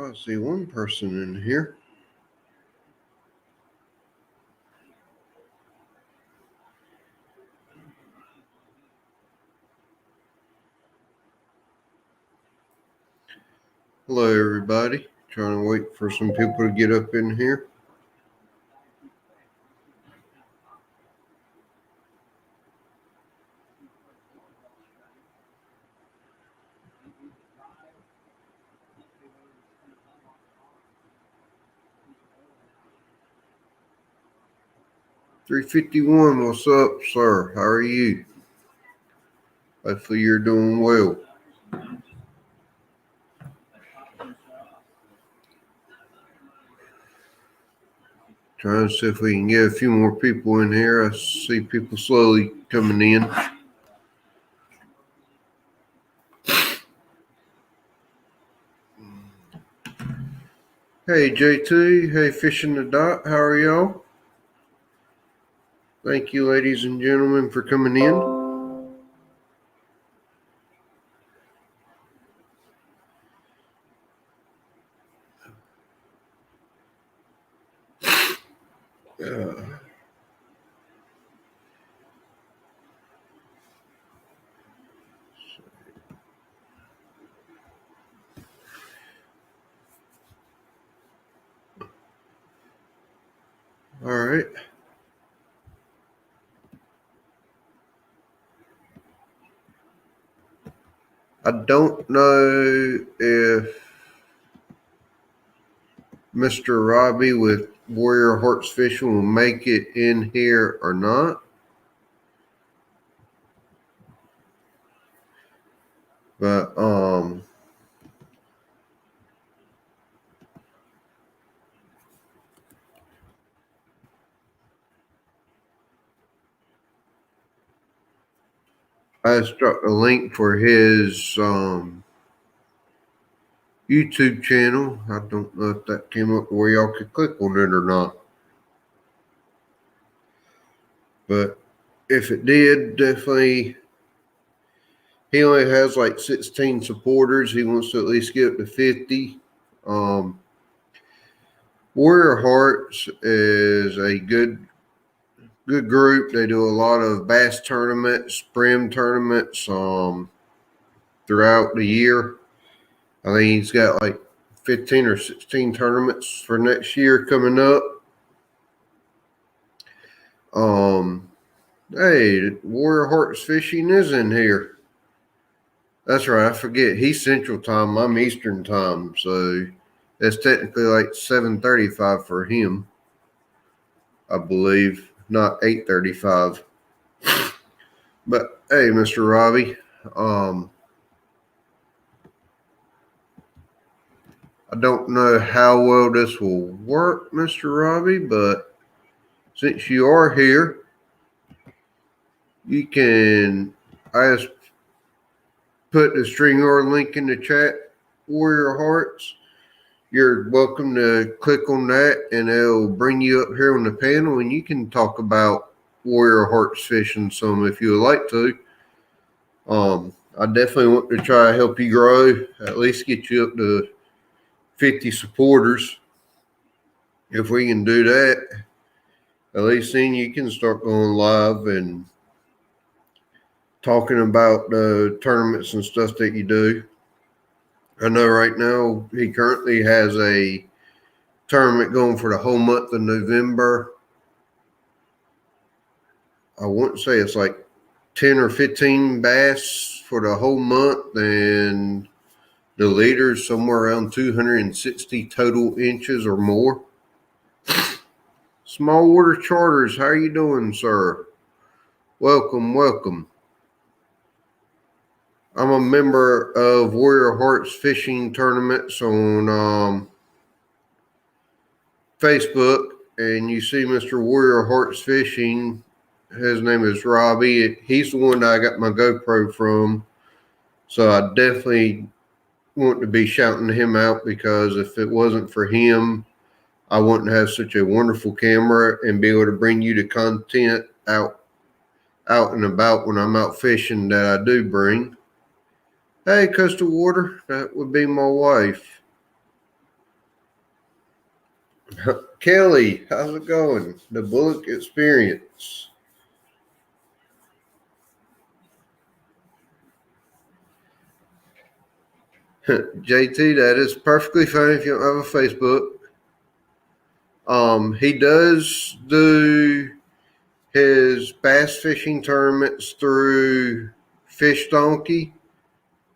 I see one person in here. Hello, everybody. Trying to wait for some people to get up in here. $351, what's up, sir? How are you? Hopefully you're doing well. Trying to see if we can get a few more people in here. I see people slowly coming in. Hey, JT. Hey, Fishing the Dot. How are y'all? Thank you, ladies and gentlemen, for coming in. All right. I don't know if Mr. Robbie with Warrior Hearts Fishing will make it in here or not. But I just dropped a link for his YouTube channel. I don't know if that came up where y'all could click on it or not. But if it did, definitely, he only has like 16 supporters. He wants to at least get up to 50. Warrior Hearts is a good group. They do a lot of bass tournaments, brim tournaments throughout the year. I think he's got like 15 or 16 tournaments for next year coming up. Hey, Warrior Hearts Fishing is in here. That's right, I forget. He's Central Time, I'm Eastern Time, so that's technically like 7:35 for him, I believe, not 8:35. But hey, Mr. Robbie, I don't know how well this will work, Mr. Robbie, but since you are here, you can, I just put the StreamYard link in the chat, Warrior Hearts. You're welcome to click on that, and it'll bring you up here on the panel, and you can talk about Warrior Hearts Fishing some if you would like to. I definitely want to try to help you grow, at least get you up to 50 supporters. If we can do that, at least then you can start going live and talking about the tournaments and stuff that you do. I know right now he currently has a tournament going for the whole month of November. I wouldn't say it's like 10 or 15 bass for the whole month, and the leader's somewhere around 260 total inches or more. Small Water Charters, how are you doing, sir? Welcome, welcome. I'm a member of Warrior Hearts Fishing Tournaments on Facebook, and you see Mr. Warrior Hearts Fishing. His name is Robbie. He's the one that I got my GoPro from, so I definitely want to be shouting him out, because if it wasn't for him, I wouldn't have such a wonderful camera and be able to bring you the content out and about when I'm out fishing that I do bring. Hey, Coastal Water, that would be my wife. Kelly, how's it going? The Bullock Experience. JT, that is perfectly fine if you don't have a Facebook. He does do his bass fishing tournaments through Fish Donkey.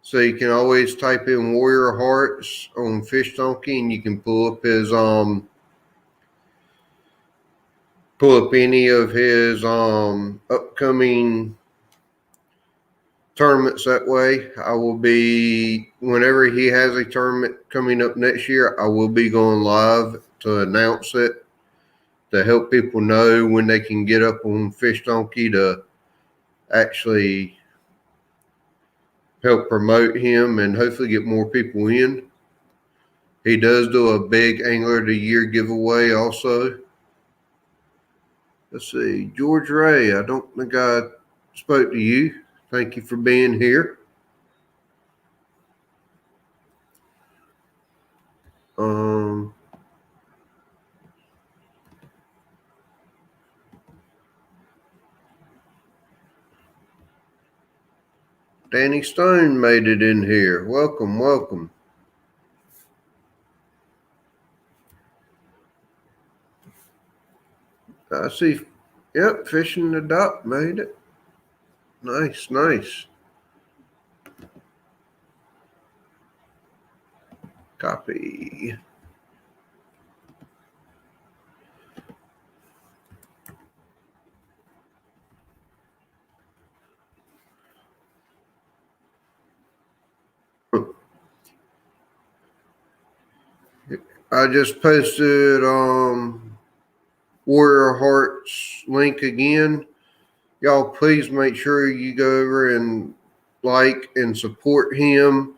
So you can always type in Warrior Hearts on Fish Donkey and you can pull up any of his upcoming tournaments that way. I will be, whenever he has a tournament coming up next year, I will be going live to announce it, to help people know when they can get up on Fish Donkey to actually help promote him and hopefully get more people in. He does do a big Angler of the Year giveaway also. Let's see, George Ray, I don't think I spoke to you. Thank you for being here. Danny Stone made it in here. Welcome, welcome. I see. Yep, Fishing the Dock made it. Nice, nice. Copy. I just posted Warrior Hearts link again. Y'all please make sure you go over and like and support him.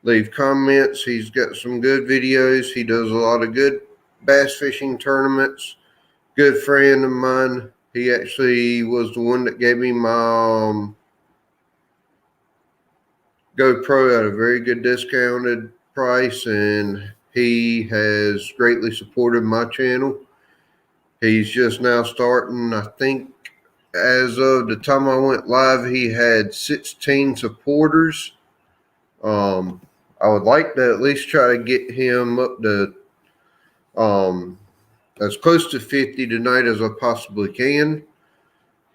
Leave comments. He's got some good videos. He does a lot of good bass fishing tournaments. Good friend of mine. He actually was the one that gave me my GoPro at a very good discounted price, and he has greatly supported my channel. He's just now starting. I think as of the time I went live, he had 16 supporters. I would like to at least try to get him up to as close to 50 tonight as I possibly can.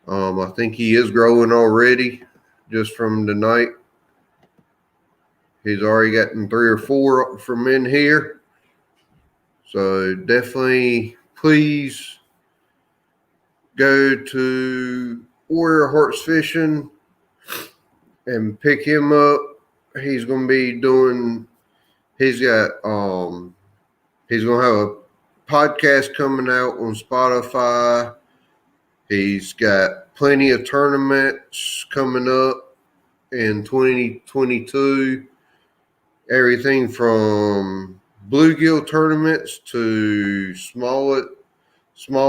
I think he is growing already just from tonight. He's already gotten 3 or 4 from in here. So definitely please go to Warrior Hearts Fishing and pick him up. He's going to be doing, he's going to have a podcast coming out on Spotify. He's got plenty of tournaments coming up in 2022. Everything from bluegill tournaments to small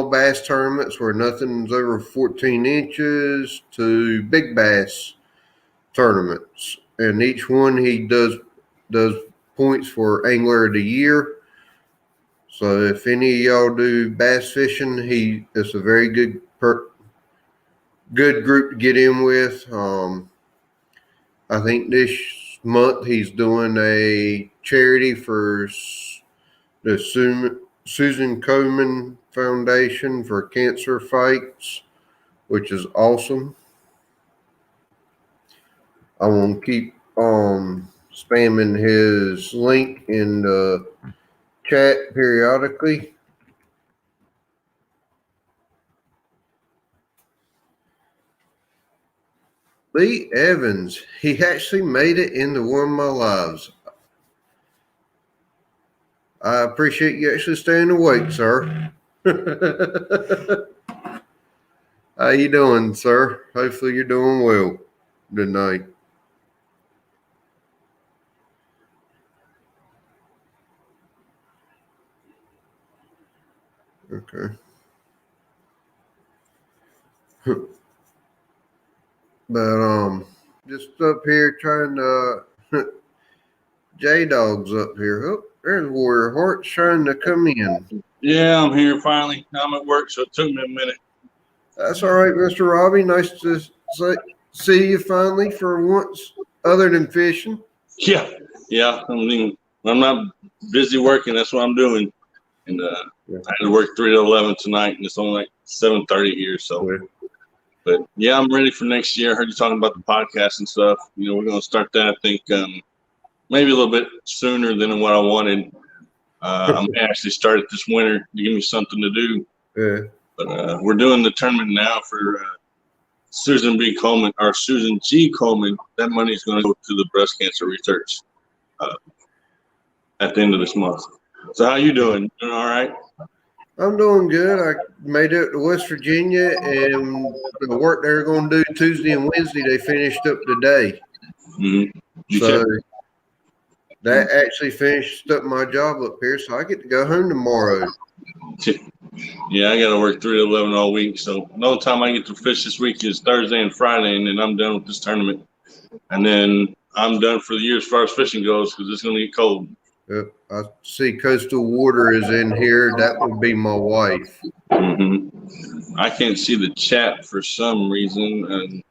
bass tournaments where nothing's over 14 inches to big bass tournaments. And each one he does points for Angler of the Year. So if any of y'all do bass fishing, it's a very good group to get in with. I think this month he's doing a charity for the Susan Komen Foundation for cancer fights, which is awesome. I want to keep spamming his link in the chat periodically. Lee Evans, he actually made it into one of my lives. I appreciate you actually staying awake, sir. How you doing, sir? Hopefully you're doing well tonight. Okay. But just up here trying to J Dog's up here. Oh, there's Warrior Hearts trying to come in. Yeah, I'm here finally. I'm at work, so it took me a minute. That's all right, Mr. Robbie. Nice to see you finally for once, other than fishing. Yeah. I mean, I'm not busy working. That's what I'm doing. And I had to work 3 to 11 tonight, and it's only like 7:30 here. So, but yeah, I'm ready for next year. I heard you talking about the podcast and stuff. We're going to start that. I think maybe a little bit sooner than what I wanted. I'm actually start it this winter to give me something to do. Yeah. But we're doing the tournament now for Susan B. Coleman or Susan G. Coleman. That money is going to go to the breast cancer research at the end of this month. So how you doing? Doing all right? I'm doing good. I made it to West Virginia, and the work they were going to do Tuesday and Wednesday, they finished up today. Mm-hmm. So that actually finished up my job up here, so I get to go home tomorrow. Yeah, I got to work 3 to 11 all week. So the only time I get to fish this week is Thursday and Friday, and then I'm done with this tournament. And then I'm done for the year as far as fishing goes because it's going to get cold. Yep. I see Coastal Water is in here. That would be my wife. Mm-hmm. I can't see the chat for some reason.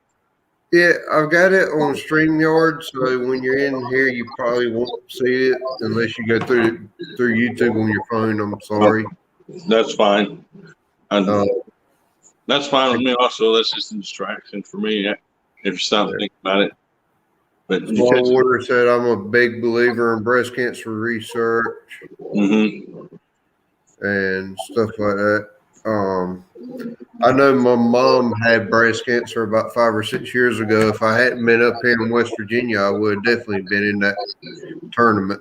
Yeah, I've got it on StreamYard, so when you're in here, you probably won't see it unless you go through YouTube on your phone. I'm sorry. That's fine. That's fine with me also. That's just a distraction for me if you stop and think about it. But Small Water said, I'm a big believer in breast cancer research and stuff like that. I know my mom had breast cancer about 5 or 6 years ago. If I hadn't been up here in West Virginia, I would have definitely been in that tournament.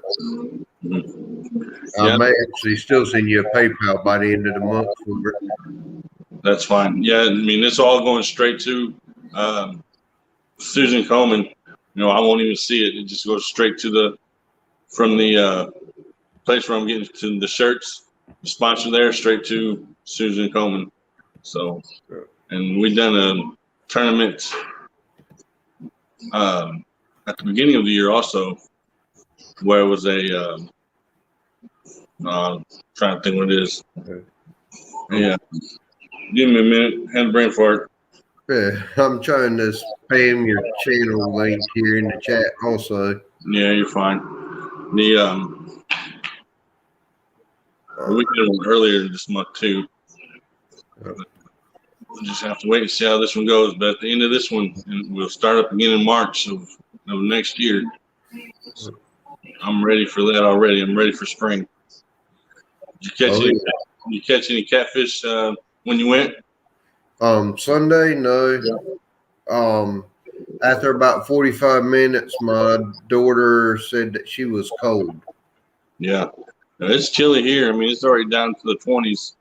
I may actually still send you a PayPal by the end of the month for it. That's fine. Yeah, I mean, it's all going straight to Susan Coleman. I won't even see it. It just goes straight to from the place where I'm getting to the shirts, the sponsor there, straight to Susan Coleman. So, and we done a tournament at the beginning of the year also, where it was trying to think what it is. Yeah. Give me a minute. Had a brain fart. Yeah, I'm trying to spam your channel link here in the chat also. Yeah, you're fine. We did one earlier this month too. We'll just have to wait and see how this one goes. But at the end of this one, we'll start up again in March of next year. So I'm ready for that already. I'm ready for spring. Did you catch any catfish when you went? Sunday, no. Yeah. After about 45 minutes, my daughter said that she was cold. Yeah. It's chilly here. I mean, it's already down to the 20s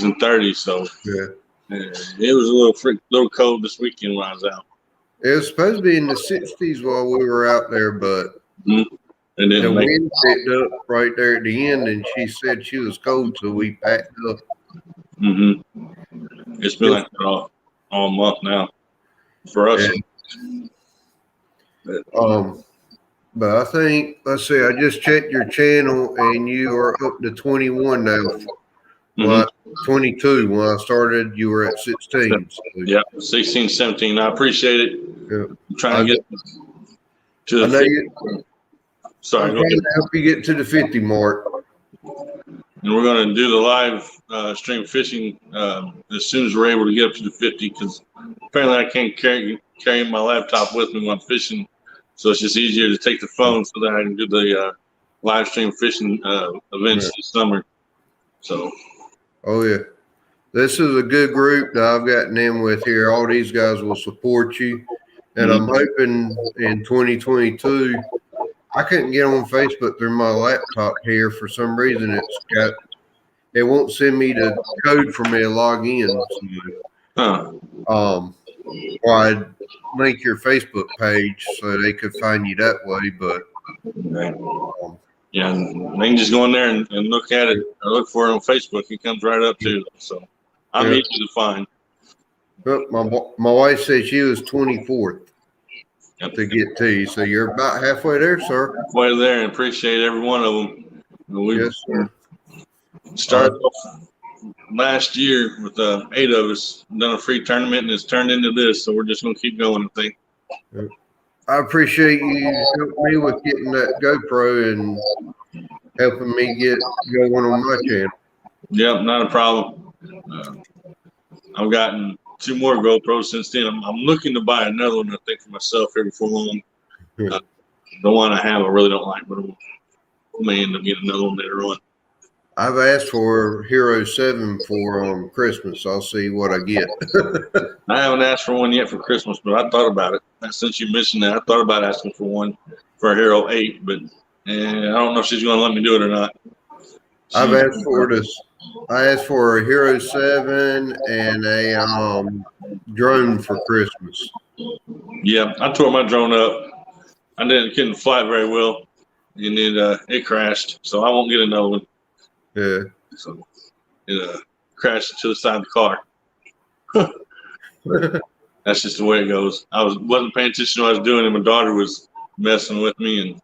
and 30s. So yeah, it was a little cold this weekend when I was out. It was supposed to be in the 60s while we were out there, but and then the wind picked up right there at the end, and she said she was cold, so we packed up. It's been like that all month now for us. Yeah. But I think, let's see, I just checked your channel, and you are up to 21 now. 22. When I started, you were at 16. So. Yeah, 16, 17. I appreciate it. Yeah. I'm trying to get to the 50. Sorry, I'm trying to help you get to the 50 mark. And we're going to do the live stream fishing as soon as we're able to get up to the 50, because apparently I can't carry my laptop with me when I'm fishing. So it's just easier to take the phone so that I can do the live stream fishing events this summer. So. Oh, yeah. This is a good group that I've gotten in with here. All these guys will support you. And I'm hoping in 2022, I couldn't get on Facebook through my laptop here. For some reason, it won't send me the code for me to log in. So, or I'd link your Facebook page so they could find you that way. But yeah, they can just go in there and look at it or look for it on Facebook. It comes right up to. So I'm easy to find. But my wife said she was 24th to get to you, so you're about halfway there, sir. Halfway there, and appreciate every one of them. Yes, sir. Started off last year with 8 of us, done a free tournament, and it's turned into this. So we're just going to keep going, I think. I appreciate you helping me with getting that GoPro and helping me get going on my channel. Yep, not a problem. I've gotten 2 more GoPros since then. I'm looking to buy another one, I think, for myself here before long. The one I have, I really don't like, but I may end up getting another one later on. I've asked for Hero 7 for Christmas. I'll see what I get. I haven't asked for one yet for Christmas, but I thought about it. Since you mentioned that, I thought about asking for one for Hero 8, but I don't know if she's going to let me do it or not. I asked for a Hero 7 and a drone for Christmas. Yeah, I tore my drone up. I couldn't fly very well, and it crashed, so I won't get another one. Yeah. So it crashed to the side of the car. That's just the way it goes. I wasn't paying attention to what I was doing, and my daughter was messing with me and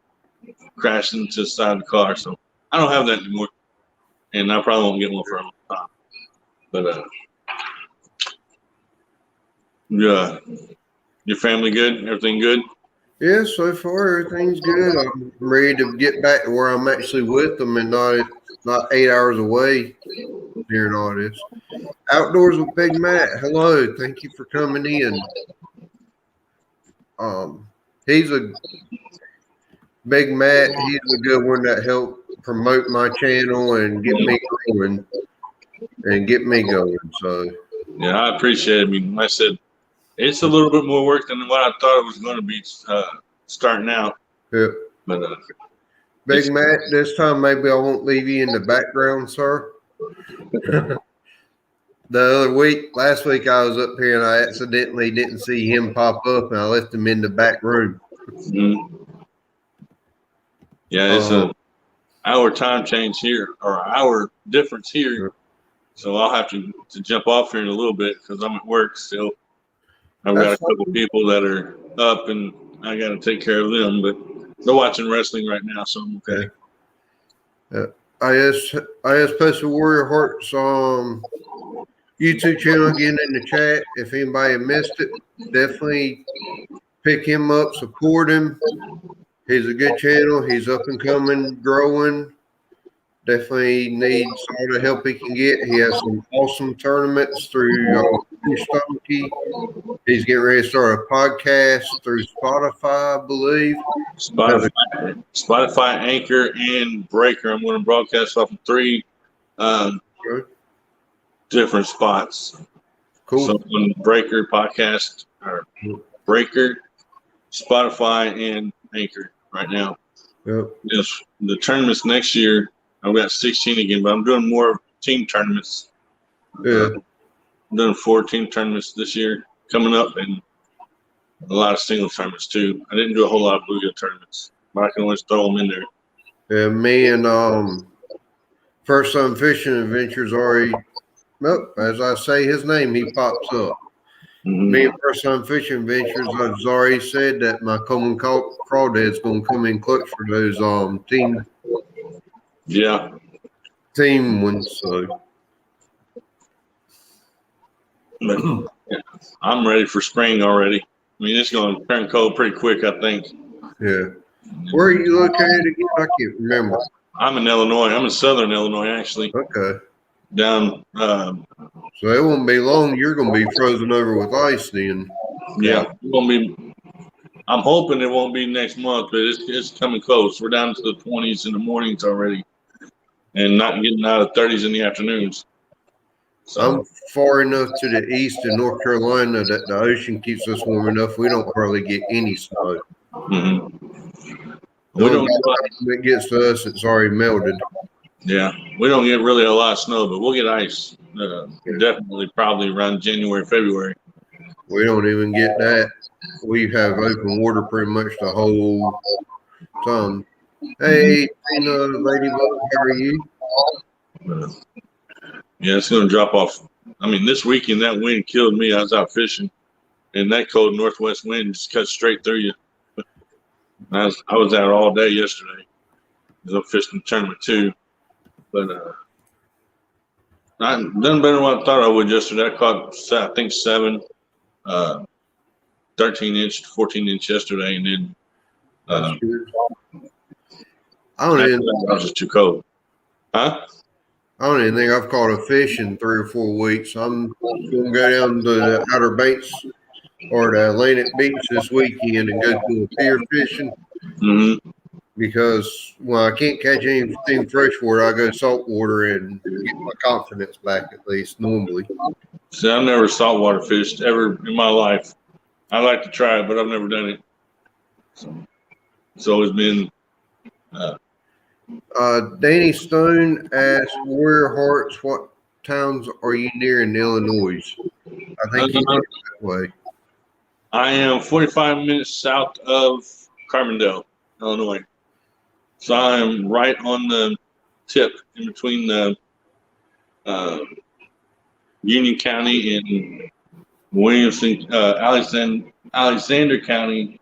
crashing to the side of the car. So I don't have that anymore, and I probably won't get one for a long time. But your family good? Everything good? Yeah, so far everything's good. I'm ready to get back to where I'm actually with them and not 8 hours away during all this. Outdoors with Big Matt. Hello, thank you for coming in. He's a Big Matt. He's a good one that helped promote my channel and get me growing and get me going. So yeah, I appreciate it. I mean, like I said, it's a little bit more work than what I thought it was going to be starting out. Yeah. But Big Matt, this time maybe I won't leave you in the background, sir. Last week I was up here and I accidentally didn't see him pop up and I left him in the back room. Mm-hmm. Yeah, it's an hour time change here, or hour difference here. So I'll have to jump off here in a little bit because I'm at work still. I've got a couple people that are up and I got to take care of them, but they're watching wrestling right now, so I'm okay. I asked Postal Warrior Hearts YouTube channel again in the chat. If anybody missed it, definitely pick him up, support him. He's a good channel. He's up and coming, growing. Definitely needs all the help he can get. He has some awesome tournaments through Stomachey. He's getting ready to start a podcast through Spotify, I believe. Spotify, Anchor, and Breaker. I'm going to broadcast off of 3 different spots. Cool. So on Breaker podcast, or Breaker, Spotify, and Anchor right now. Yep. Yes, the tournaments next year, I've got 16 again, but I'm doing more team tournaments. Yeah. I'm doing 4 team tournaments this year coming up, and a lot of single tournaments too. I didn't do a whole lot of bluegill tournaments, but I can always throw them in there. Yeah, me and First Son Fishing Adventures already. Nope, as I say his name, he pops up. Mm-hmm. Me and First Son Fishing Adventures, I've already said that my Coleman Crawdad's going to come in clutch for those team ones. So. But, yeah, I'm ready for spring already. I mean, it's going to turn cold pretty quick, I think. Yeah. Where are you located again? I can't remember. I'm in Illinois. I'm in southern Illinois, actually. Okay. Down. So it won't be long. You're going to be frozen over with ice then. Yeah. It's gonna be, I'm hoping it won't be next month, but it's coming close. We're down to the 20s in the mornings already and not getting out of 30s in the afternoons. So, I'm far enough to the east in North Carolina that the ocean keeps us warm enough. We don't hardly get any snow. Mm-hmm. When it gets to us, it's already melted. Yeah, we don't get really a lot of snow, but we'll get ice. Definitely, probably around January, February. We don't even get that. We have open water pretty much the whole time. Hey, Ladybug, how are you? Yeah, it's going to drop off. I mean, this weekend, that wind killed me. I was out fishing, and that cold northwest wind just cut straight through you. I was out all day yesterday. I was up fishing the tournament, too. But I done better than what I thought I would yesterday. I caught, I think, 7, 13-inch, 14-inch yesterday, and then That's good. I I don't was just too cold. Huh? I don't even think I've caught a fish in 3 or 4 weeks. I'm going to go down to the Outer Banks or the Atlantic Beach this weekend and go to a pier fishing Mm-hmm. because when I can't catch anything freshwater, I go saltwater and get my confidence back at least normally. See, I've never saltwater fished ever in my life. I like to try it, but I've never done it. So it's always been. Danny Stone asked, Warrior Hearts, what towns are you near in Illinois? I think he's that way. I am 45 minutes south of Carbondale, Illinois. So I am right on the tip in between the Union County and Williamson, Alexander County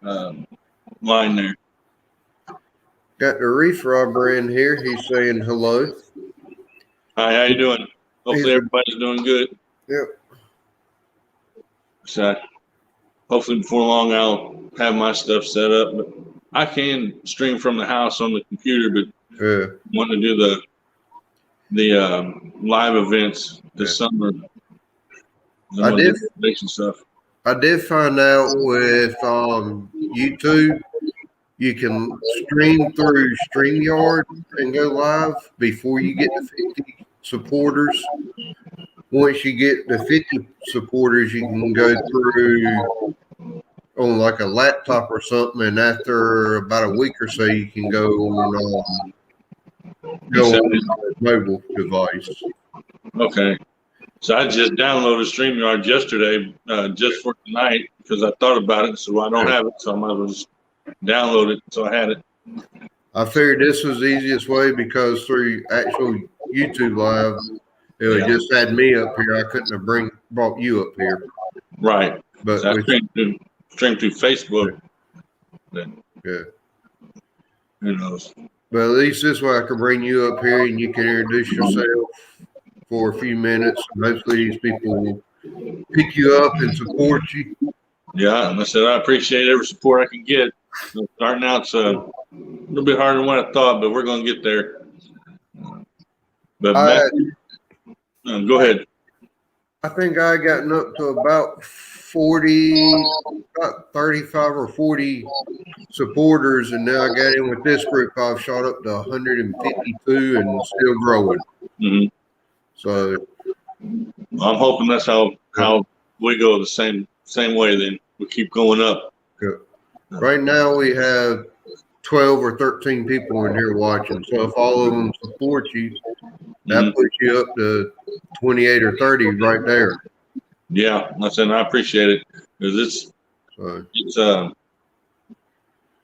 line there. Got the reef robber in here. He's saying hello. Hi, how you doing? Hopefully everybody's doing good. Yep. So hopefully before long I'll have my stuff set up. But I can stream from the house on the computer, but want to do the live events this summer. I did stuff. I did find out with YouTube, you can stream through StreamYard and go live before you get to 50 supporters. Once you get to 50 supporters, you can go through on like a laptop or something, and after about a week or so, you can go on a mobile device. Okay. So I just downloaded StreamYard yesterday just for tonight because I thought about it. So I don't have it, so I might as well just download it. So I had it. I figured this was the easiest way because through actual YouTube Live, it just had me up here. I couldn't have brought you up here. Right. But so I streamed through Facebook. Yeah. Who knows? But at least this way I can bring you up here and you can introduce yourself for a few minutes. And hopefully these people will pick you up and support you. Yeah, and I said I appreciate every support I can get. Starting out's a little bit harder than what I thought, but we're going to get there. But go ahead. I think I gotten up to about 35 or 40 supporters, and now I got in with this group. I've shot up to 152 and still growing. Mm-hmm. So I'm hoping that's how we go the same way. Then we keep going up. Good. Right now we have 12 or 13 people in here watching. So if all of them support you, that puts you up to 28 or 30 right there. Yeah, I appreciate it because it's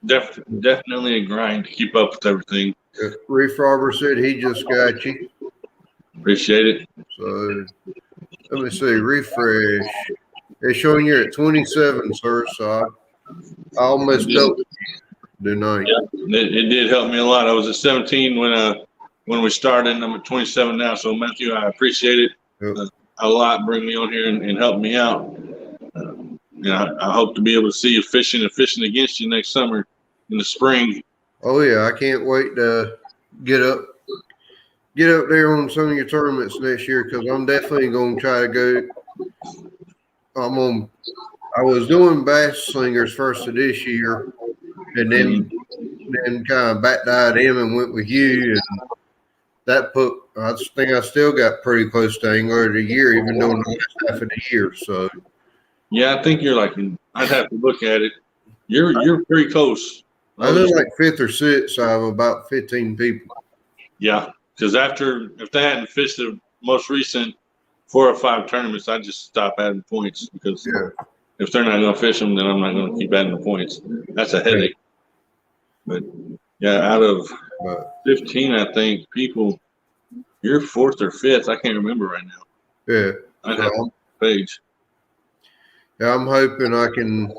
definitely a grind to keep up with everything. Reef Robber said he just got you. Appreciate it. So let me see, refresh. It's showing you're at 27, sir. So I almost doubled you tonight. Yeah, it did help me a lot. I was at 17 when we started, and I'm at 27 now. So Matthew, I appreciate it a lot. Bring me on here and help me out. I hope to be able to see you fishing against you next summer in the spring. Oh yeah, I can't wait to get up there on some of your tournaments next year because I'm definitely going to try to go. I was doing Bass Slingers first of this year, and then kind of back-dialed him and went with you, and that I think I still got pretty close to Angler of the Year, even though in the last half of the year. So yeah, I think you're I'd have to look at it. You're pretty close. I know like 5th or 6th out of about 15 people. Yeah, because if they hadn't fished the most recent 4 or 5 tournaments, I'd just stop adding points because if they're not going to fish them, then I'm not going to keep adding the points. That's a headache. But yeah, out of 15, I think people, you're 4th or 5th. I can't remember right now. Yeah, I'd have on the page. Yeah, I'm hoping I can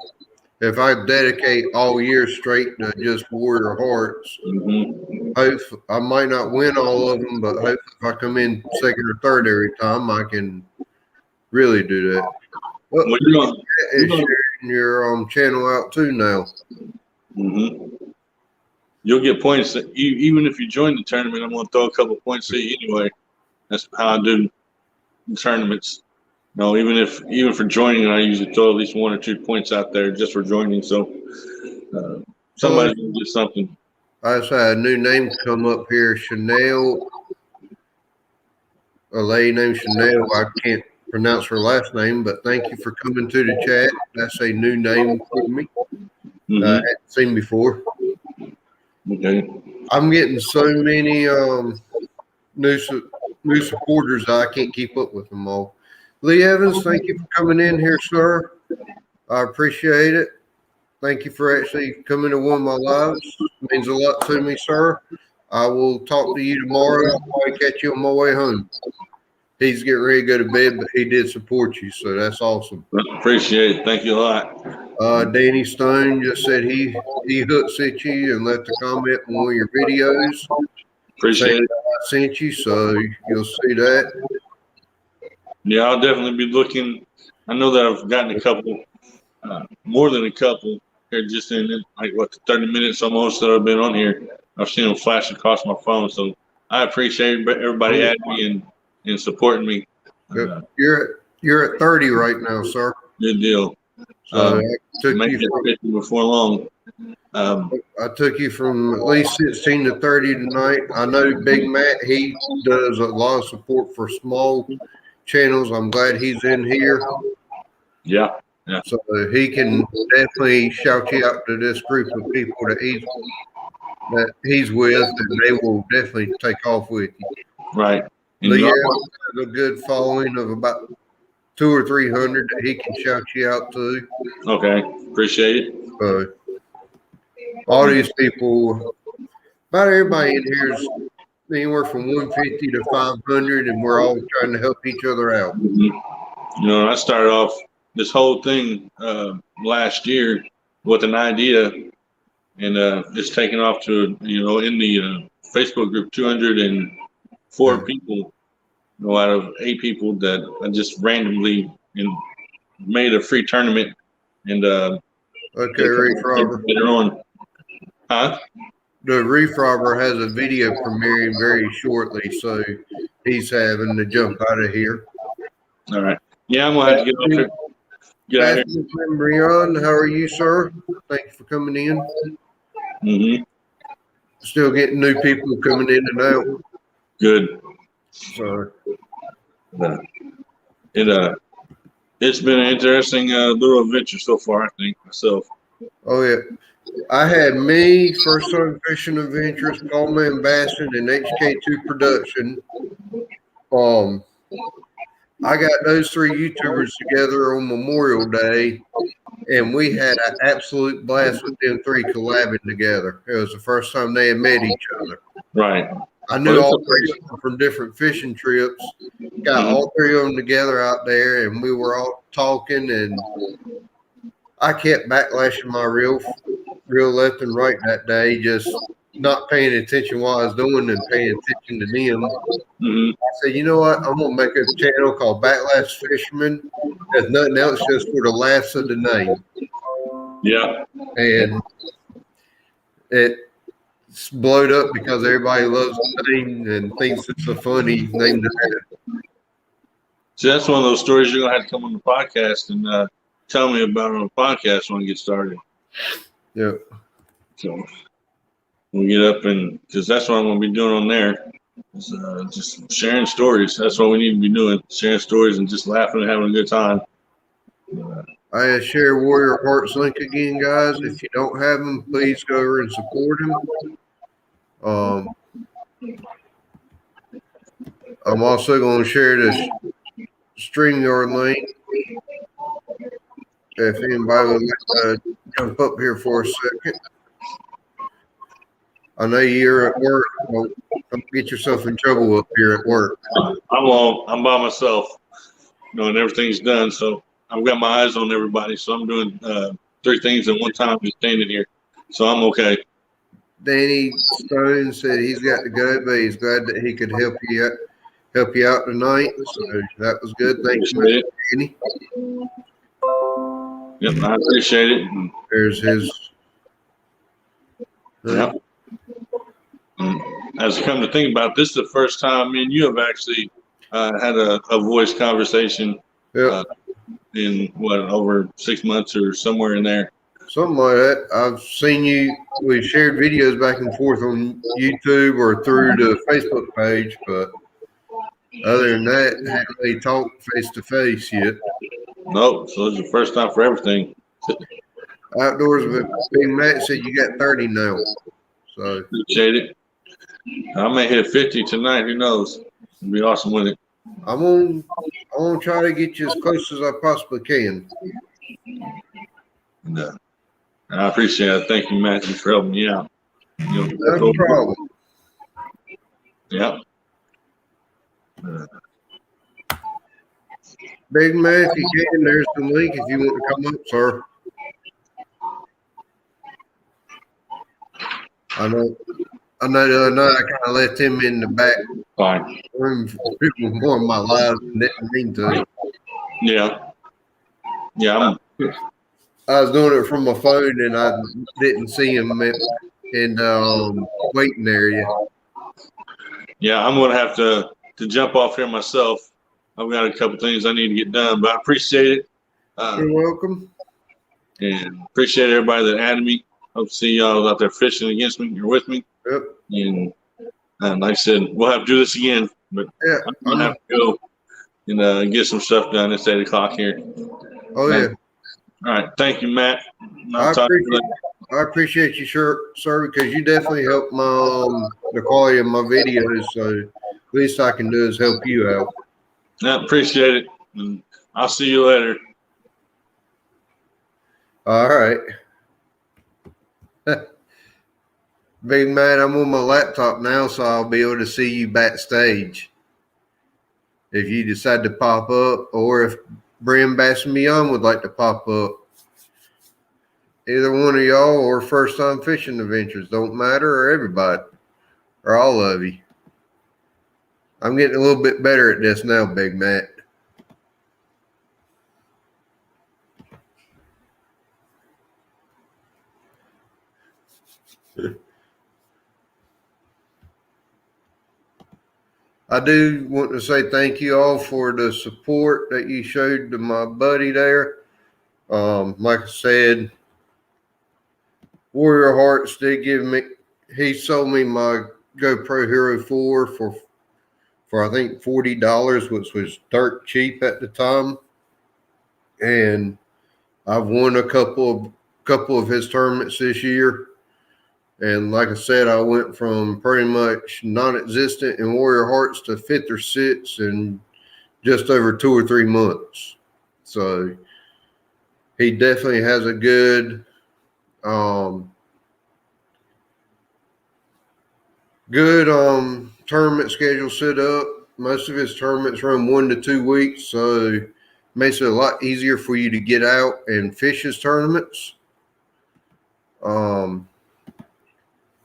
if I dedicate all year straight to just Warrior Hearts, I might not win all of them, but hopefully if I come in second or third every time, I can really do that. Well, you're sharing your channel out too now. You'll get points. Even if you join the tournament, I'm going to throw a couple points at you anyway. That's how I do tournaments. No, even for joining, I usually throw at least 1 or 2 points out there just for joining. So somebody's going to get something. I just had a new name come up here, Chanel. A lady named Chanel. I can't pronounce her last name, but thank you for coming to the chat. That's a new name for me. I hadn't seen before. Okay. I'm getting so many new supporters I can't keep up with them all. Lee Evans, thank you for coming in here, sir. I appreciate it. Thank you for actually coming to one of my lives. It means a lot to me, sir. I will talk to you tomorrow. I'll probably catch you on my way home. He's getting ready to go to bed, but he did support you, so that's awesome. Appreciate it. Thank you a lot. Danny Stone just said he hooks at you and left a comment on one of your videos. Appreciate it. I sent you, so you'll see that. Yeah, I'll definitely be looking. I know that I've gotten a couple, more than a couple here just in like 30 minutes almost that I've been on here. I've seen them flash across my phone, so I appreciate everybody adding me and supporting me. You're at 30 right now, sir. Good deal. So make it 50 before long. I took you from at least 16 to 30 tonight. I know Big Matt, he does a lot of support for small channels. I'm glad he's in here. Yeah. So he can definitely shout you out to this group of people that he's with, and they will definitely take off with you. Right. But yeah, has a good following of about 200 or 300 that he can shout you out to. Okay. Appreciate it. All these people, about everybody in here is anywhere from 150 to 500, and we're all trying to help each other out. You know, I started off this whole thing last year with an idea, and it's taken off to, in the Facebook group, 204 people, out of 8 people that I just randomly made a free tournament. And okay, Reef Robber. Later on. Huh? The Reef Robber has a video premiering very shortly, so he's having to jump out of here. All right. Yeah, I'm gonna have to get off here. Get out here. Brian, how are you, sir? Thank you for coming in. Still getting new people coming in and out. Good. So it's been an interesting little adventure so far, I think, myself. Oh yeah. I had me, First Time Fishing Adventures, Coleman Bassin, and HK2 Production. I got those 3 YouTubers together on Memorial Day, and we had an absolute blast with them 3 collabing together. It was the first time they had met each other. Right. I knew all 3 of them from different fishing trips. Got all 3 of them together out there, and we were all talking, and I kept backlashing my reel left and right that day, just not paying attention what I was doing and paying attention to them. I said, you know what? I'm going to make a channel called Backlash Fisherman. There's nothing else, just for the laughs of the name. Yeah. And it's blowed up because everybody loves the name and thinks it's a funny name to have. So that's one of those stories you're going to have to come on the podcast and tell me about it on the podcast when we get started. Yeah. So we'll get up because that's what I'm going to be doing on there. Is, just sharing stories. That's what we need to be doing. Sharing stories and just laughing and having a good time. I share Warrior Hearts link again, guys. If you don't have them, please go over and support them. I'm also going to share this StreamYard link. If anybody would like to jump up here for a second. I know you're at work. Don't get yourself in trouble up here at work. I'm by myself, and everything's done. So I've got my eyes on everybody. So I'm doing three things at one time just standing here. So I'm okay. Danny Stone said he's got to go, but he's glad that he could help you out tonight. So that was good. Thank you, Danny. Yep, I appreciate it. There's his. Yep. As I come to think about it, this is the first time me and you have actually had a voice conversation in over 6 months or somewhere in there. Something like that. I've seen you. We shared videos back and forth on YouTube or through the Facebook page, but other than that, haven't really talked face to face yet. Nope. So it's the first time for everything. Outdoors with Big Matt said you got 30 now. So appreciate it. I may hit 50 tonight. Who knows? It'd be awesome with it. I'm gonna try to get you as close as I possibly can. And, I appreciate it. Thank you, Matthew, for helping me out. No problem. Yeah. Big man, if you can, there's the link if you want to come up, sir. I know the other night I kind of left him in the back room for people more of my life and didn't mean to. Yeah. Yeah. I was doing it from my phone and I didn't see him in the waiting area. Yeah, I'm going to have to jump off here myself. I've got a couple things I need to get done, but I appreciate it. You're welcome. And appreciate everybody that added me. Hope to see y'all out there fishing against me. You're with me. Yep. And like I said, we'll have to do this again. But yeah, I'm going to have to go and get some stuff done. It's 8 o'clock here. Oh, yeah. All right. Thank you, Matt. I appreciate you, sir, because you definitely help the quality of my videos. So least I can do is help you out. I appreciate it. And I'll see you later. All right. Big man, I'm on my laptop now, so I'll be able to see you backstage. If you decide to pop up, or if Brim Bassamion would like to pop up. Either one of y'all or first time fishing adventures, don't matter, or everybody, or all of you. I'm getting a little bit better at this now, Big Matt. I do want to say thank you all for the support that you showed to my buddy there. Like I said, Warrior Hearts did he sold me my GoPro Hero 4 for I think $40, which was dirt cheap at the time. And I've won a couple of his tournaments this year. And like I said, I went from pretty much non-existent in Warrior Hearts to 5th or 6th in just over 2 or 3 months. So he definitely has a good tournament schedule set up. Most of his tournaments run 1 to 2 weeks, so it makes it a lot easier for you to get out and fish his tournaments.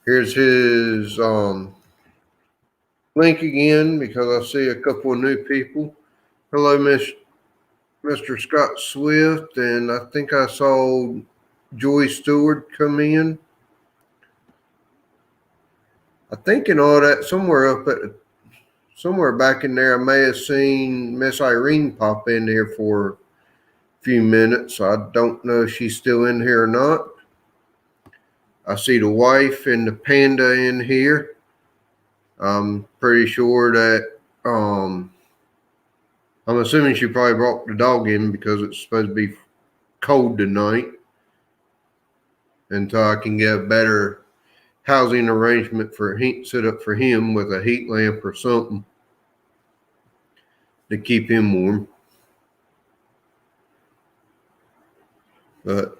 Here's his link again, because I see a couple of new people. Hello, Mr. Scott Swift, and I think I saw Joy Stewart come in. I think in all that, somewhere back in there, I may have seen Miss Irene pop in here for a few minutes. I don't know if she's still in here or not. I see the wife and the panda in here. I'm pretty sure that I'm assuming she probably brought the dog in because it's supposed to be cold tonight until I can get a better housing arrangement for set up for him with a heat lamp or something to keep him warm. But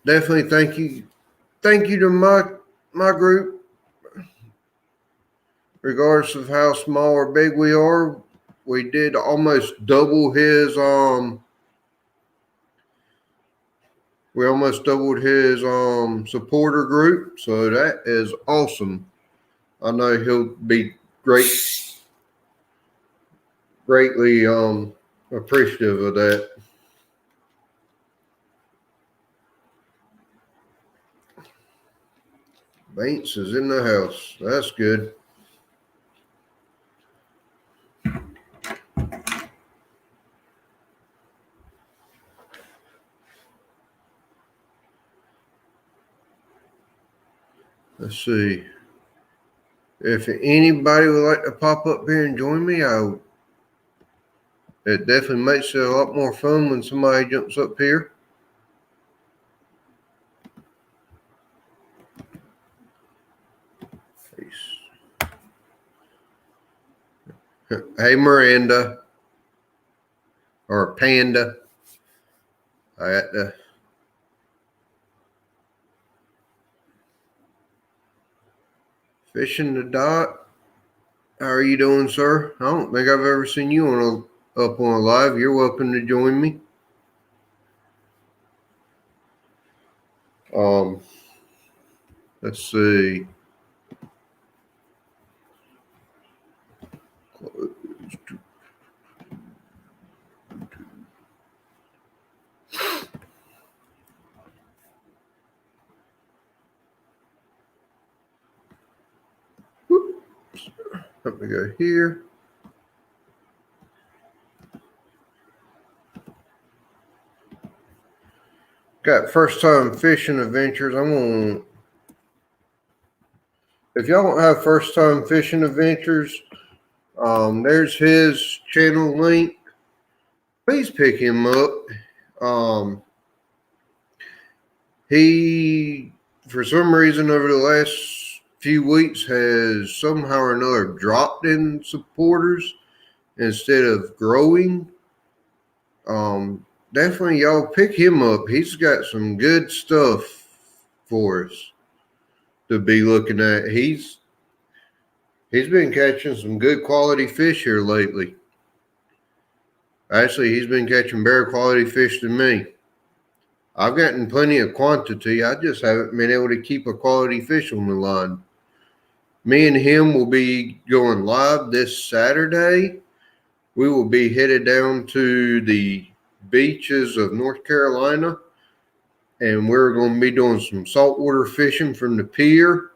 definitely thank you to my group, regardless of how small or big we are. We did almost double his We almost doubled his supporter group, so that is awesome. I know he'll be greatly appreciative of that. Bates is in the house. That's good. Let's see. If anybody would like to pop up here and join me, it definitely makes it a lot more fun when somebody jumps up here. Hey, Miranda. Or Panda. I got the Fishing the Dot. How are you doing, sir? I don't think I've ever seen you up on a live. You're welcome to join me. Let's see. Let me go here. Got first time fishing adventures. If y'all don't have first time fishing adventures, there's his channel link. Please pick him up. He, for some reason, over the last few weeks, has somehow or another dropped in supporters instead of growing. Definitely, y'all pick him up. He's got some good stuff for us to be looking at. He's been catching some good quality fish here lately. Actually, he's been catching better quality fish than me. I've gotten plenty of quantity. I just haven't been able to keep a quality fish on the line. Me and him will be going live this Saturday. We will be headed down to the beaches of North Carolina, and we're going to be doing some saltwater fishing from the pier.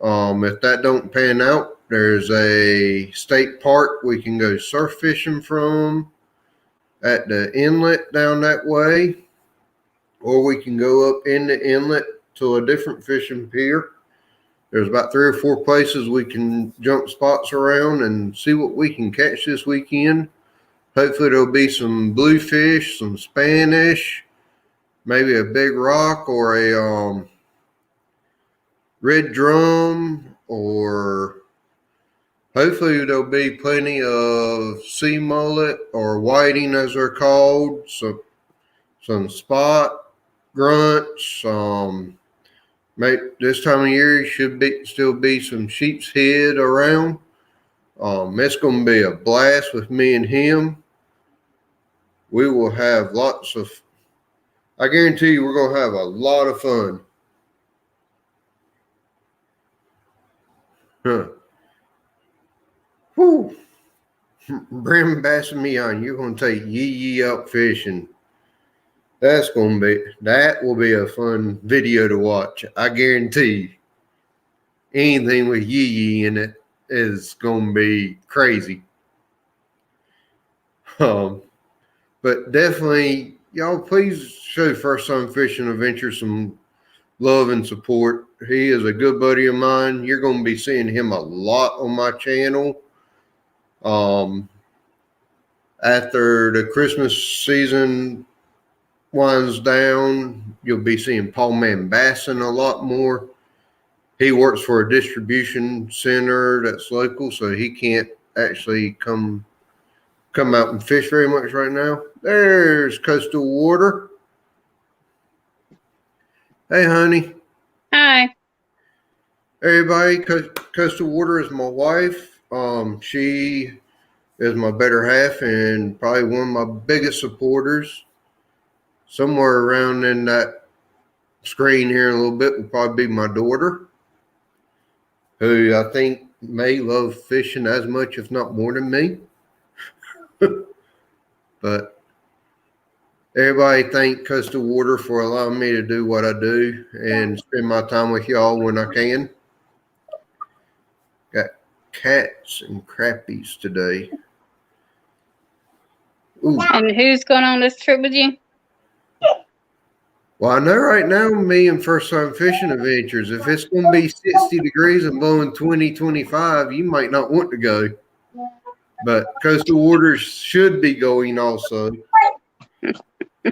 If that don't pan out, there's a state park we can go surf fishing from at the inlet down that way, or we can go up in the inlet to a different fishing pier. There's about 3 or 4 places we can jump spots around and see what we can catch this weekend. Hopefully there'll be some bluefish, some Spanish, maybe a big rock or a red drum, or hopefully there'll be plenty of sea mullet or whiting as they're called, some spot grunts. This time of year should still be some sheep's head around. It's going to be a blast with me and him. We will have I guarantee you we're going to have a lot of fun. Whew. Brim bassing me on. You're going to take Yee out fishing. That will be a fun video to watch. I guarantee anything with Yee in it is going to be crazy. But definitely, y'all, please show First Time Fishing Adventure some love and support. He is a good buddy of mine. You're going to be seeing him a lot on my channel. After the Christmas season winds down, you'll be seeing Paul Man bassing a lot more. He works for a distribution center that's local, so he can't actually come out and fish very much right now. There's Coastal Water. Hey, honey. Hi. Everybody, Coastal Water is my wife. She is my better half and probably one of my biggest supporters. Somewhere around in that screen here in a little bit will probably be my daughter, who I think may love fishing as much, if not more than me. But everybody thank Coastal Water for allowing me to do what I do and spend my time with y'all when I can. Got cats and crappies today. Ooh. And who's going on this trip with you? Well, I know right now me and First Time Fishing Adventures, if it's going to be 60 degrees and blowing 20, 25, you might not want to go. But Coastal Waters should be going also.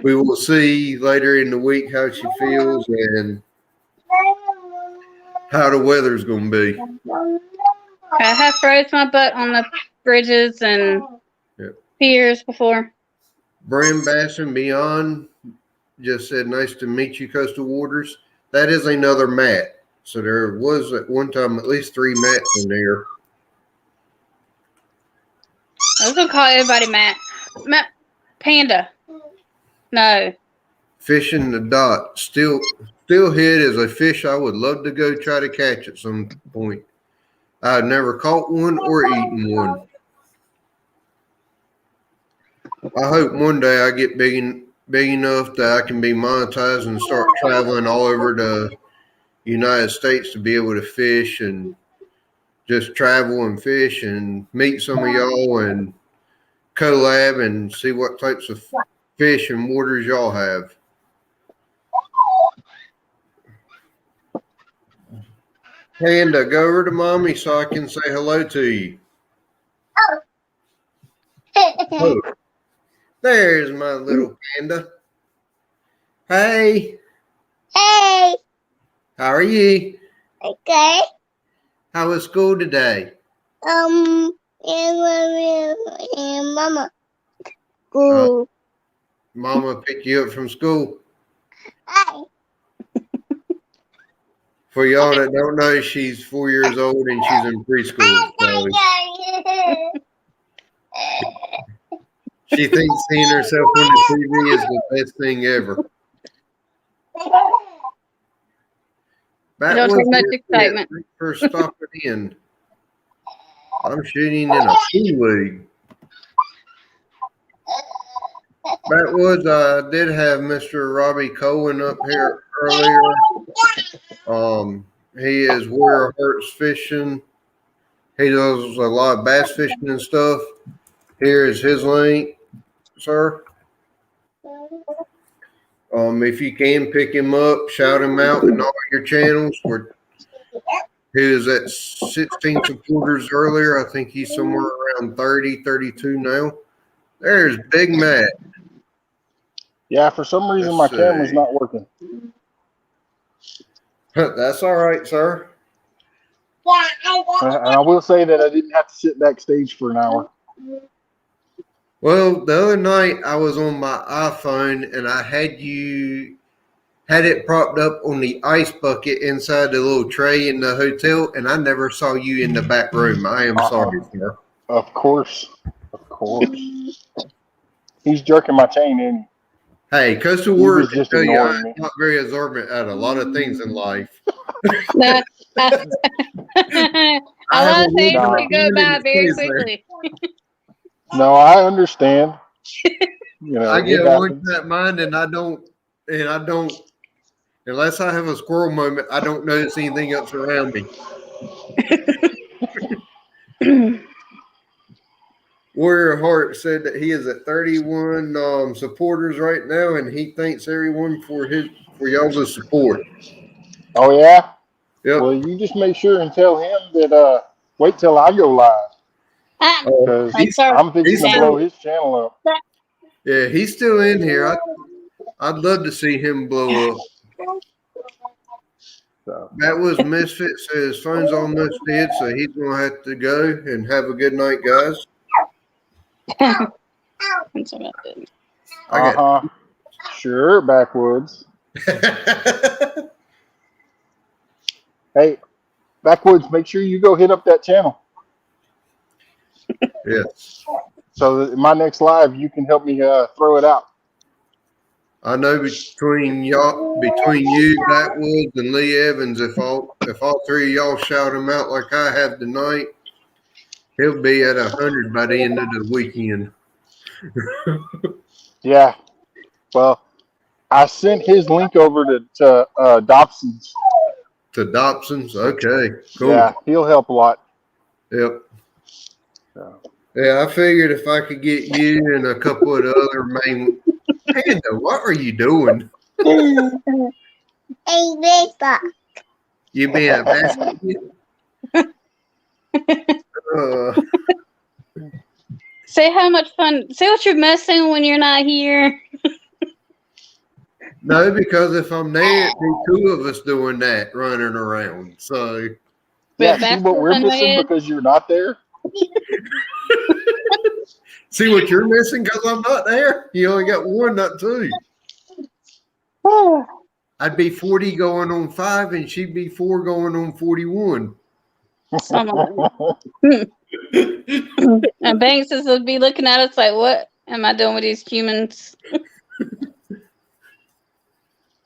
We will see later in the week how she feels and how the weather's going to be. I have froze my butt on the bridges and piers before. Bram Bass and Beyond just said, nice to meet you, Coastal Waters. That is another Matt. So there was at one time at least 3 Matts in there. I was going to call everybody Matt. Matt Panda. No. Fishing the dot. Steelhead is a fish I would love to go try to catch at some point. I've never caught one or eaten one. I hope one day I get big enough that I can be monetized and start traveling all over the United States to be able to fish and just travel and fish and meet some of y'all and collab and see what types of fish and waters y'all have. Panda, go over to mommy so I can say hello to you. Oh, there's my little panda. Hey. Hey. How are you? Okay. How was school today? And Mama. School. Mama picked you up from school. Hi. For y'all that don't know, she's 4 years old and she's in preschool. So she thinks seeing herself on the TV is the best thing ever. That Don't was take much excitement. For stopping in. I'm shooting in a pool league. Backwoods, I did have Mr. Robbie Cohen up here earlier. He is Warrior Hearts Fishing. He does a lot of bass fishing and stuff. Here is his link, sir. If you can pick him up, shout him out in all your channels. He was at 16 supporters earlier. I think he's somewhere around 30, 32 now. There's Big Matt. Yeah, for some reason my camera's not working. That's all right, sir. And I will say that I didn't have to sit backstage for an hour. Well, the other night I was on my iPhone and I had it propped up on the ice bucket inside the little tray in the hotel, and I never saw you in the back room. I am sorry, sir. Of course. Of course. He's jerking my chain in. Hey, Coastal Warriors can just tell you I'm me. not very absorbent at a lot of things in life. A lot of things can go by very quickly. No, I understand. You know, I get one to that mind, and I don't, unless I have a squirrel moment, I don't notice anything else around me. Warrior Heart said that he is at 31 supporters right now, and he thanks everyone for y'all's support. Oh yeah. Yep. Well, you just make sure and tell him that. Wait till I go live. Because I'm fixing to blow his channel up. Yeah, he's still in here. I'd love to see him blow up. So. That was Misfit. So his phone's almost dead, so he's going to have to go. And have a good night, guys. Sure, Backwoods. Hey, Backwoods, make sure you go hit up that channel. Yes. So that in my next live, you can help me throw it out. I know between you, Backwoods, and Lee Evans, if all three of y'all shout him out like I have tonight, he'll be at 100 by the end of the weekend. Yeah. Well, I sent his link over to Dobson's. To Dobson's? Okay, cool. Yeah, he'll help a lot. Yep. Yeah, I figured if I could get you and a couple of the other main... Panda, what are you doing? Hey, baseball. You being a basket? Say how much fun. Say what you're missing when you're not here. No, because if I'm there, it'd be two of us doing that, running around. So, yeah, see what we're missing because you're not there? See what you're missing because I'm not there? You only got one, not two. I'd be 40 going on 5, and she'd be 4 going on 41. And Banks would be looking at us like, what am I doing with these humans?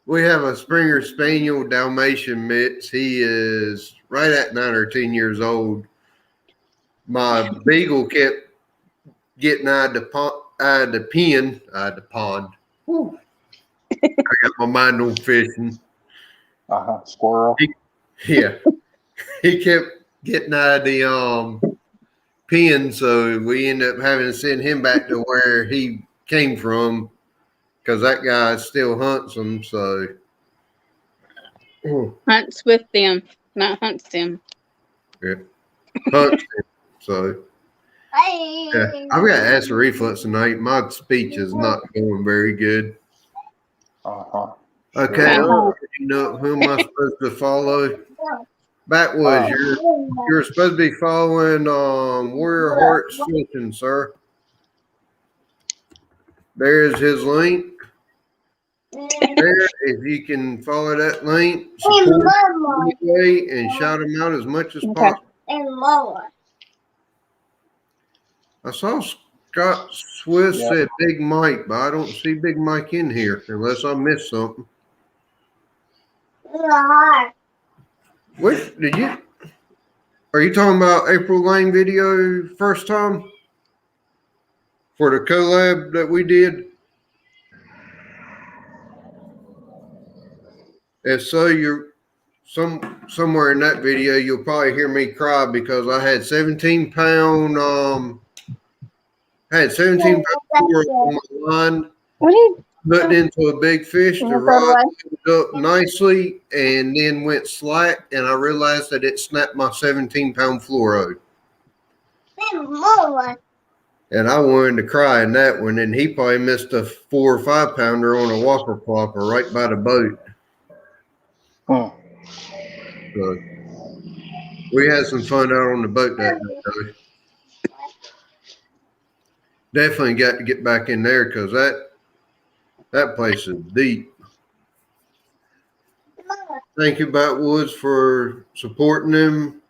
We have a Springer Spaniel Dalmatian mix. He is right at 9 or 10 years old. My beagle kept getting out of the pond. Whew. I got my mind on fishing. Squirrel. He kept getting out of the pen, so we ended up having to send him back to where he came from because that guy still hunts them. So hunts with them, not hunts them. Yeah, hunts them. So yeah, I've got acid reflux tonight. My speech is not going very good. Okay, you know who am I supposed to follow? Backwoods, you're supposed to be following Warrior Hearts Fishing, sir. There's his link. There, if you can follow that link, support him and shout him out as much as possible. I saw Scott Swift said Big Mike, but I don't see Big Mike in here unless I missed something. What did you? Are you talking about April Lane video first time for the collab that we did? If so, you're somewhere in that video, you'll probably hear me cry because I had 17 pound on my line. Put into a big fish. The rod up nicely and then went slack, and I realized that it snapped my 17-pound fluoro. And I wanted to cry in that one, and he probably missed a 4 or 5 pounder on a whopper plopper right by the boat. So we had some fun out on the boat that night, though. Definitely got to get back in there because that place is deep. Thank you, Backwoods, for supporting them.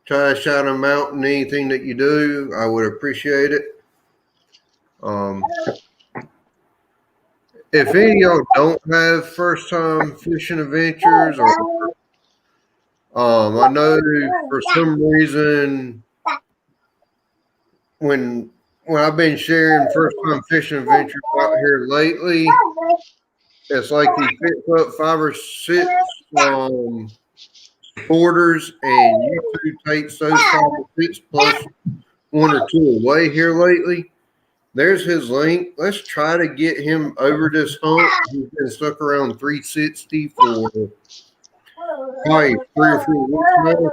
Try to shout them out in anything that you do. I would appreciate it. If any of y'all don't have first-time fishing adventures, or I know for some reason when I've been sharing first-time fishing adventures out here lately, it's like he picks up 5 or 6 supporters, and YouTube takes those 5 or 6 plus 1 or 2 away here lately. There's his link. Let's try to get him over this hump. He's been stuck around 360 for probably 3 or 4 weeks now.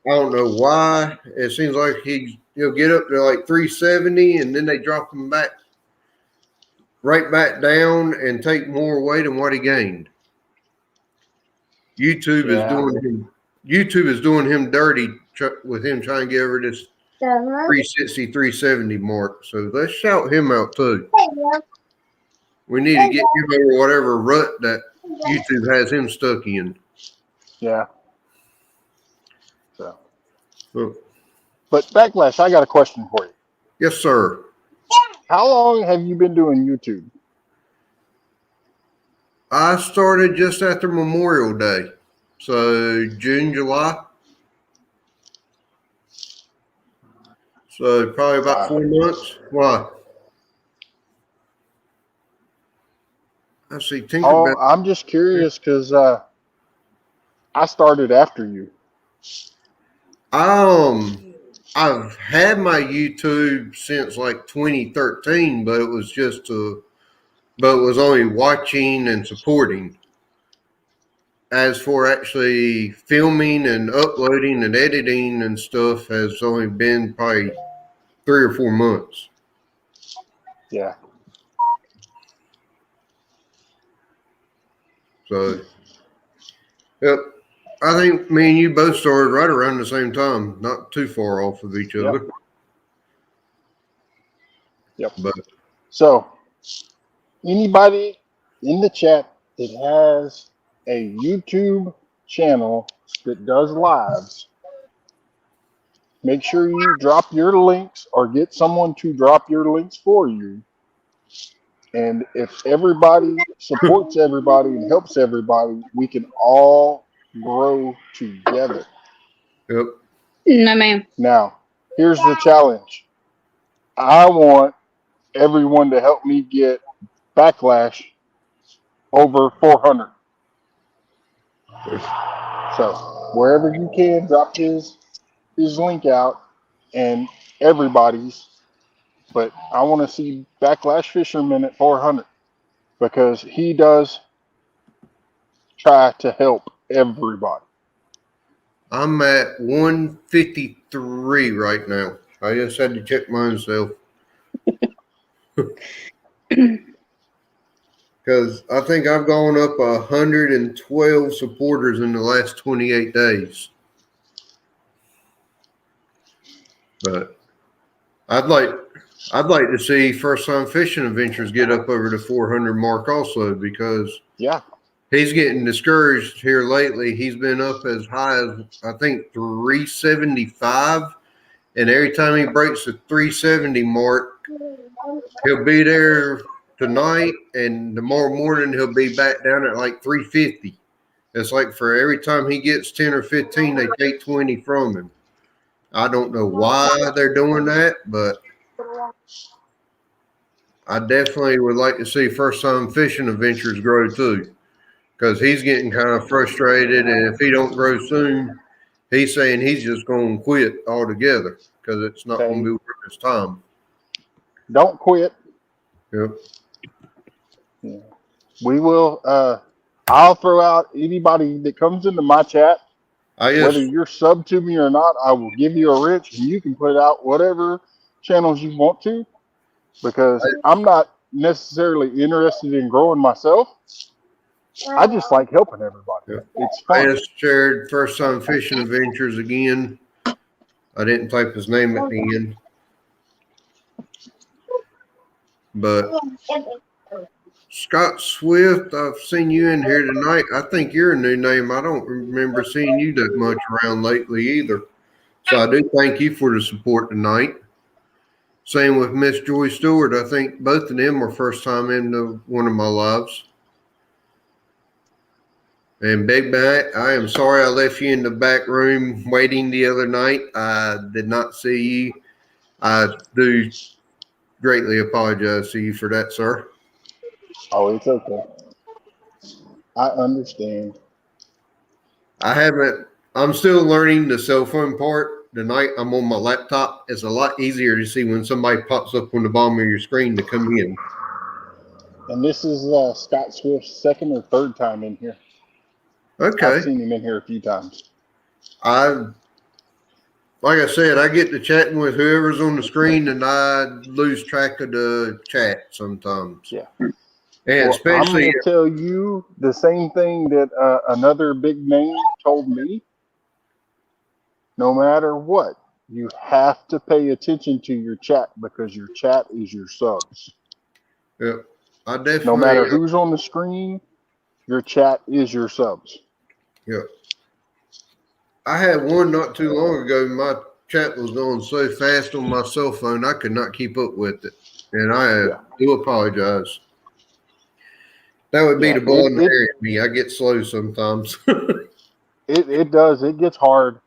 I don't know why. It seems like he'll get up to like 370, and then they drop him right back down and take more away than what he gained. YouTube is doing him dirty with him trying to get over this 360, 370 mark. So let's shout him out too. We need to get him over whatever rut that YouTube has him stuck in. Yeah. But Backlash, I got a question for you. Yes, sir. How long have you been doing YouTube? I started just after Memorial Day. So June, July. So probably about 4 months. Why? I see Tinkerbell. I'm just curious because I started after you. I've had my YouTube since like 2013, but it was only watching and supporting. As for actually filming and uploading and editing and stuff has only been probably 3 or 4 months. Yeah. So, yep. I think me and you both started right around the same time, not too far off of each other. Yep. But so, anybody in the chat that has a YouTube channel that does lives, make sure you drop your links or get someone to drop your links for you. And if everybody supports everybody and helps everybody, we can all grow together. yep. No, ma'am. Now, here's the challenge. I want everyone to help me get Backlash over 400. So wherever you can, drop his link out and everybody's. But I want to see Backlash Fisherman at 400 because he does try to help everybody. I'm at 153 right now. I just had to check myself. Because I think I've gone up 112 supporters in the last 28 days. But I'd like to see First Time Fishing Adventures get up over the 400 mark also, because he's getting discouraged here lately. He's been up as high as I think 375, and every time he breaks the 370 mark, he'll be there tonight, and tomorrow morning he'll be back down at like 350. It's like for every time he gets 10 or 15, they take 20 from him. I don't know why they're doing that, but I definitely would like to see First Time Fishing Adventures grow too, because he's getting kind of frustrated, and if he don't grow soon, he's saying he's just going to quit altogether because it's not going to be worth his time. Don't quit. Yep. Yeah. We will. I'll throw out anybody that comes into my chat. Whether you're sub to me or not, I will give you a wrench, and you can put out whatever channels you want to, because I'm not necessarily interested in growing myself. I just like helping everybody. Yeah. It's fun. I just shared First Time Fishing Adventures again. I didn't type his name at the end. But Scott Swift, I've seen you in here tonight. I think you're a new name. I don't remember seeing you that much around lately either. So I do thank you for the support tonight. Same with Miss Joy Stewart. I think both of them were first time into one of my lives. And Big Matt, I am sorry I left you in the back room waiting the other night. I did not see you. I do greatly apologize to you for that, sir. Oh, it's okay. I understand. I'm still learning the cell phone part. Tonight I'm on my laptop. It's a lot easier to see when somebody pops up on the bottom of your screen to come in. And this is Scott Swift's second or third time in here. Okay. I've seen him in here a few times. Like I said, I get to chatting with whoever's on the screen, and I lose track of the chat sometimes. Yeah. And especially, I'm going to tell you the same thing that another big name told me. No matter what, you have to pay attention to your chat, because your chat is your subs. Yeah, I definitely. No matter who's on the screen, your chat is your subs. Yeah. I had one not too long ago. My chat was going so fast on my cell phone, I could not keep up with it. And I do apologize. That would be Yeah, the ball in the air at me. I get slow sometimes. it does. It gets hard.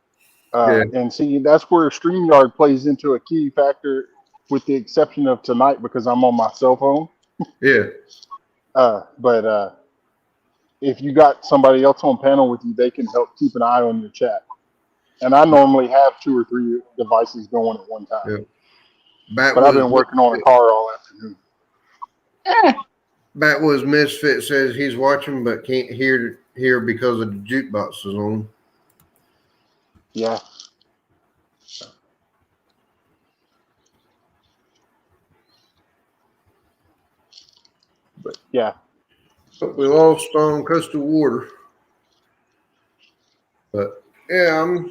Yeah. And see, that's where StreamYard plays into a key factor, with the exception of tonight because I'm on my cell phone. Yeah. But if you got somebody else on panel with you, they can help keep an eye on your chat. And I normally have 2 or 3 devices going at one time. Yeah. Bat But I've been working on a car all afternoon. Batwood's Misfit says he's watching but can't hear because of the jukebox is on. Yeah. But yeah. But we lost on Coastal Water. But yeah,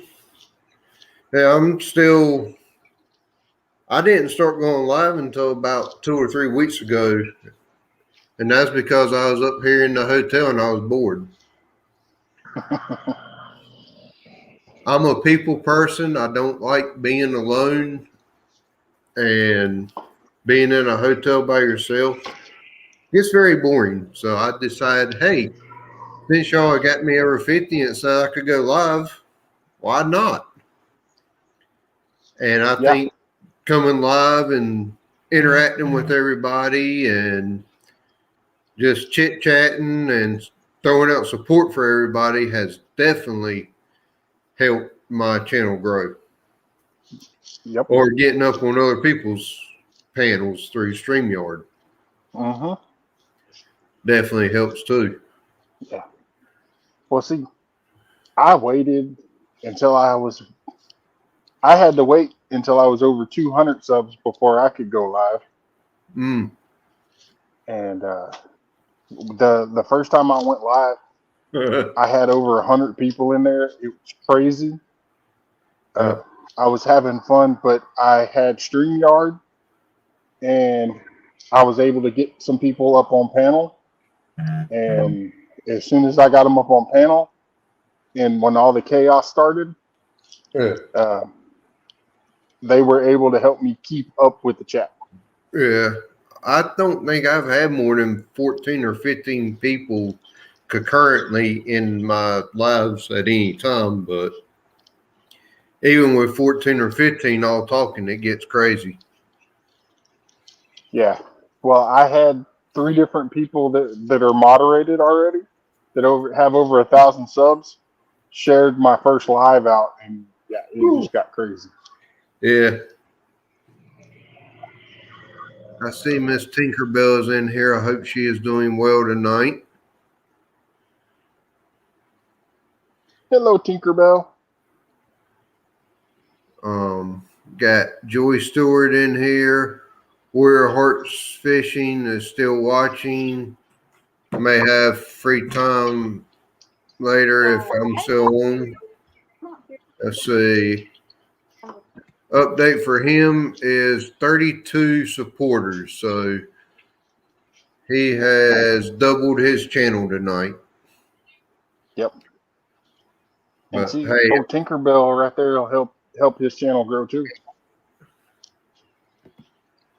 I'm still. I didn't start going live until about 2 or 3 weeks ago, and that's because I was up here in the hotel and I was bored. I'm a people person. I don't like being alone and being in a hotel by yourself. It's very boring. So I decided, hey, since y'all got me over 50 and said I could go live, why not? And I think coming live and interacting with everybody and just chit chatting and throwing out support for everybody has definitely helped my channel grow. Yep. Or getting up on other people's panels through StreamYard. Definitely helps too. Yeah. Well, see, I waited until I had to wait until I was over 200 subs before I could go live. And the first time I went live, I had over 100 people in there. It was crazy. I was having fun, but I had StreamYard, and I was able to get some people up on panel. And as soon as I got them up on panel, and when all the chaos started, they were able to help me keep up with the chat. Yeah. I don't think I've had more than 14 or 15 people concurrently in my lives at any time, but even with 14 or 15 all talking, it gets crazy. Yeah. Well, I had 3 different people that are moderated already that have over 1,000 subs shared my first live out, and yeah, it just got crazy. Yeah. I see Miss Tinkerbell is in here. I hope she is doing well tonight. Hello, Tinkerbell. Got Joy Stewart in here. Warrior Hearts Fishing is still watching. May have free time later if I'm still on. Let's see. Update for him is 32 supporters. So he has doubled his channel tonight. Yep. And But see, hey, Tinkerbell right there will help his channel grow too.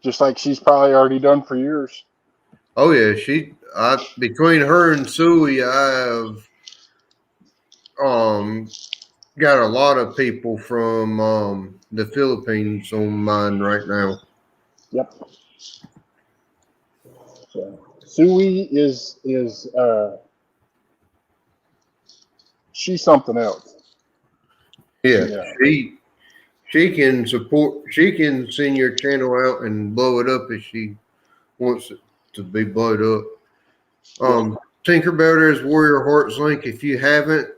Just like she's probably already done for yours. oh yeah, between her and Suey, I have got a lot of people from the Philippines on mine right now. Yep. So Suey is she's something else. Yeah. She can support. She can send your channel out and blow it up if she wants it to be blowed up. Tinkerbell, there's Warrior Hearts link. If you haven't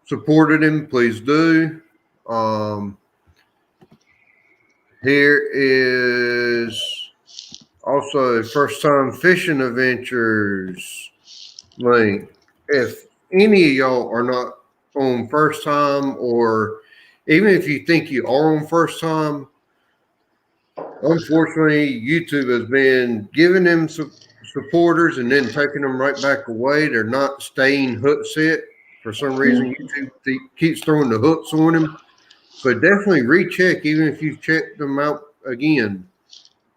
supported him, please do. Here is also a First Time Fishing Adventures link. If any of y'all are not on first time, or even if you think you are on first time, unfortunately, YouTube has been giving them supporters and then taking them right back away. They're not staying hook set. For some reason, YouTube keeps throwing the hooks on them. So definitely recheck, even if you've checked them out again.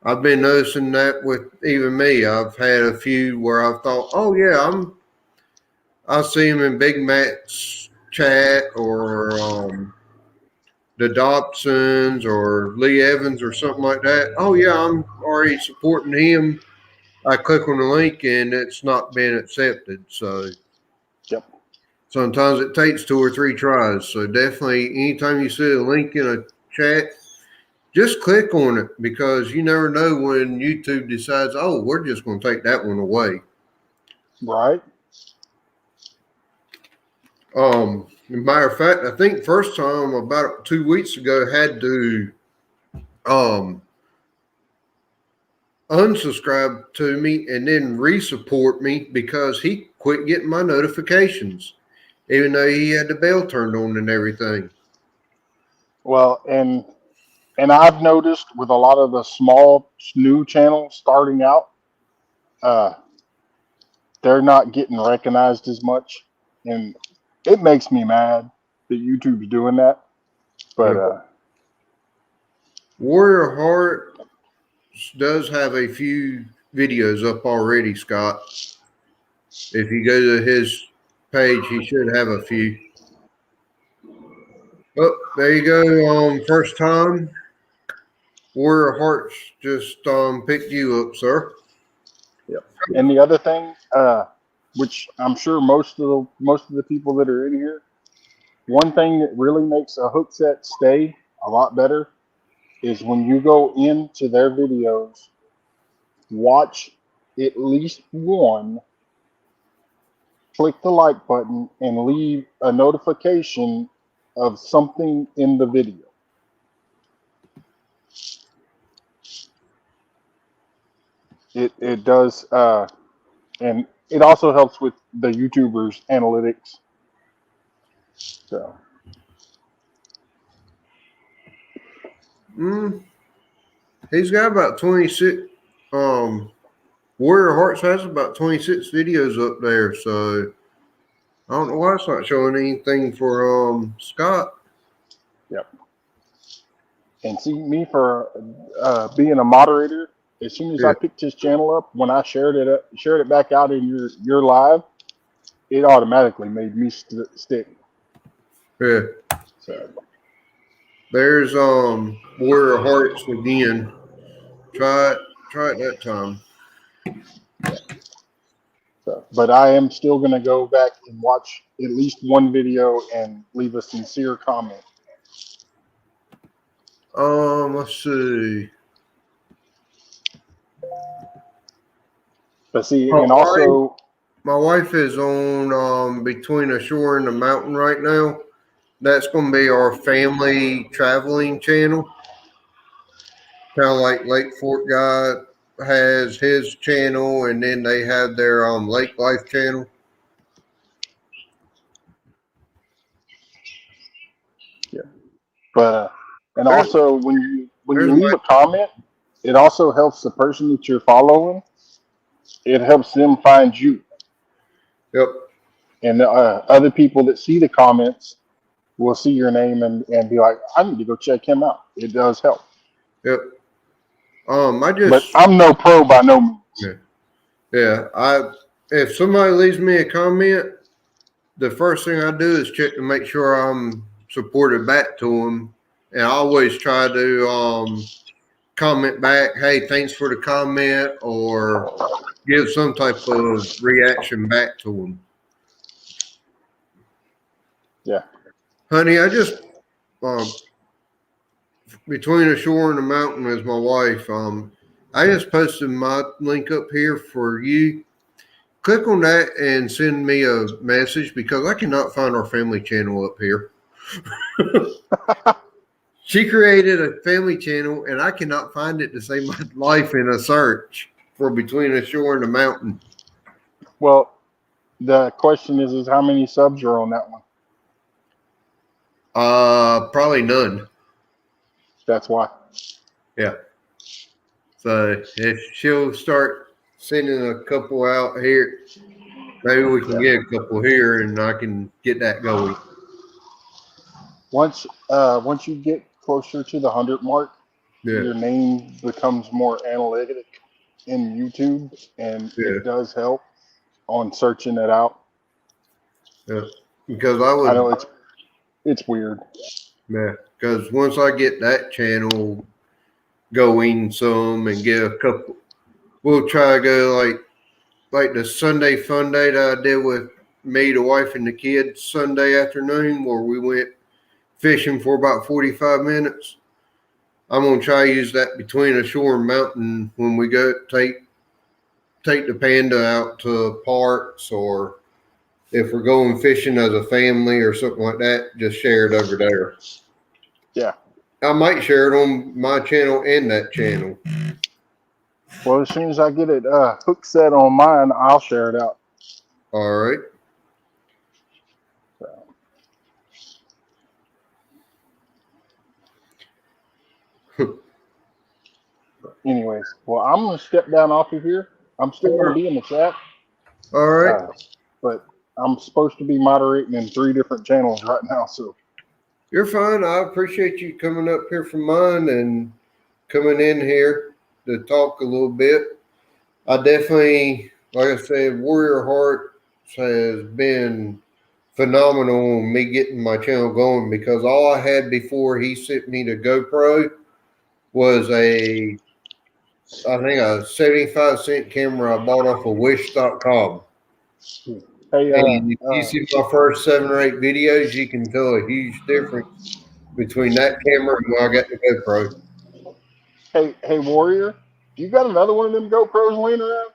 I've been noticing that with even me. I've had a few where I've thought, oh yeah, I'll see him in Big Matt's chat or the Dobsons or Lee Evans or something like that. Oh yeah, I'm already supporting him. I click on the link and it's not been accepted. So Yep. sometimes it takes 2 or 3 tries. So definitely anytime you see a link in a chat, just click on it because you never know when YouTube decides, oh, we're just going to take that one away. Right. Matter of fact, I think first time about 2 weeks ago had to unsubscribe to me and then re-support me because he quit getting my notifications, even though he had the bell turned on and everything. Well, and I've noticed with a lot of the small new channels starting out, they're not getting recognized as much, and it makes me mad that YouTube's doing that. But Warrior Heart does have a few videos up already, Scott. If you go to his page, he should have a few. Oh, there you go. First time. Warrior Hearts just picked you up, sir. yep. And the other thing, which I'm sure most of the people that are in here, one thing that really makes a hook set stay a lot better is when you go into their videos, watch at least one, click the like button, and leave a notification of something in the video. It does, and it also helps with the YouTubers' analytics. So, He's got about 26. Warrior Hearts has about 26 videos up there, so I don't know why it's not showing anything for Scott. yep. And see, me for being a moderator, as soon as I picked his channel up, when I shared it back out in your live, it automatically made me stick. Yeah. So There's Warrior Hearts again. Try it that time. So, but I am still going to go back and watch at least one video and leave a sincere comment. Let's see. But see, and also, my wife is on Between a Shore and a Mountain right now. That's going to be our family traveling channel. Kind of like Lake Fort guy has his channel, and then they have their Lake Life channel. yeah. But and also when you leave a comment, it also helps the person that you're following. It helps them find you. Yep. And other people that see the comments will see your name and be like, I need to go check him out. It does help. Yep. But I'm no pro by no means. Yeah. If somebody leaves me a comment, the first thing I do is check to make sure I'm supported back to them. And I always try to comment back, hey, thanks for the comment, or give some type of reaction back to them. Yeah. Honey, I just Between a Shore and a Mountain is my wife. I just posted my link up here for you. Click on that and send me a message because I cannot find our family channel up here. She created a family channel and I cannot find it to save my life in a search for Between a Shore and a Mountain. Well, the question is how many subs are on that one? Probably none. That's why. Yeah. So if she'll start sending a couple out here, maybe we can get a couple here and I can get that going. Once you get closer to the 100 mark, your name becomes more analytic in YouTube, and it does help on searching it out. Yeah, because I know it's weird. Yeah, because once I get that channel going some and get a couple, we'll try to go like the Sunday fun day that I did with me, the wife, and the kids Sunday afternoon, where we went fishing for about 45 minutes. I'm gonna try to use that between a shore and mountain when we go take the panda out to parks, or if we're going fishing as a family or something like that, just share it over there. Yeah. I might share it on my channel and that channel. Well, as soon as I get it hook set on mine, I'll share it out. All right. Anyways, well, I'm going to step down off of here. I'm still going to be in the chat. All right. But I'm supposed to be moderating in 3 different channels right now, so. You're fine. I appreciate you coming up here from mine and coming in here to talk a little bit. I definitely, like I said, Warrior Hearts has been phenomenal on me getting my channel going, because all I had before he sent me the GoPro was I think a 75-cent camera I bought off of wish.com. Hey, And if you see my first 7 or 8 videos, you can tell a huge difference between that camera and when I got the GoPro. Hey, Warrior, you got another one of them GoPros laying around?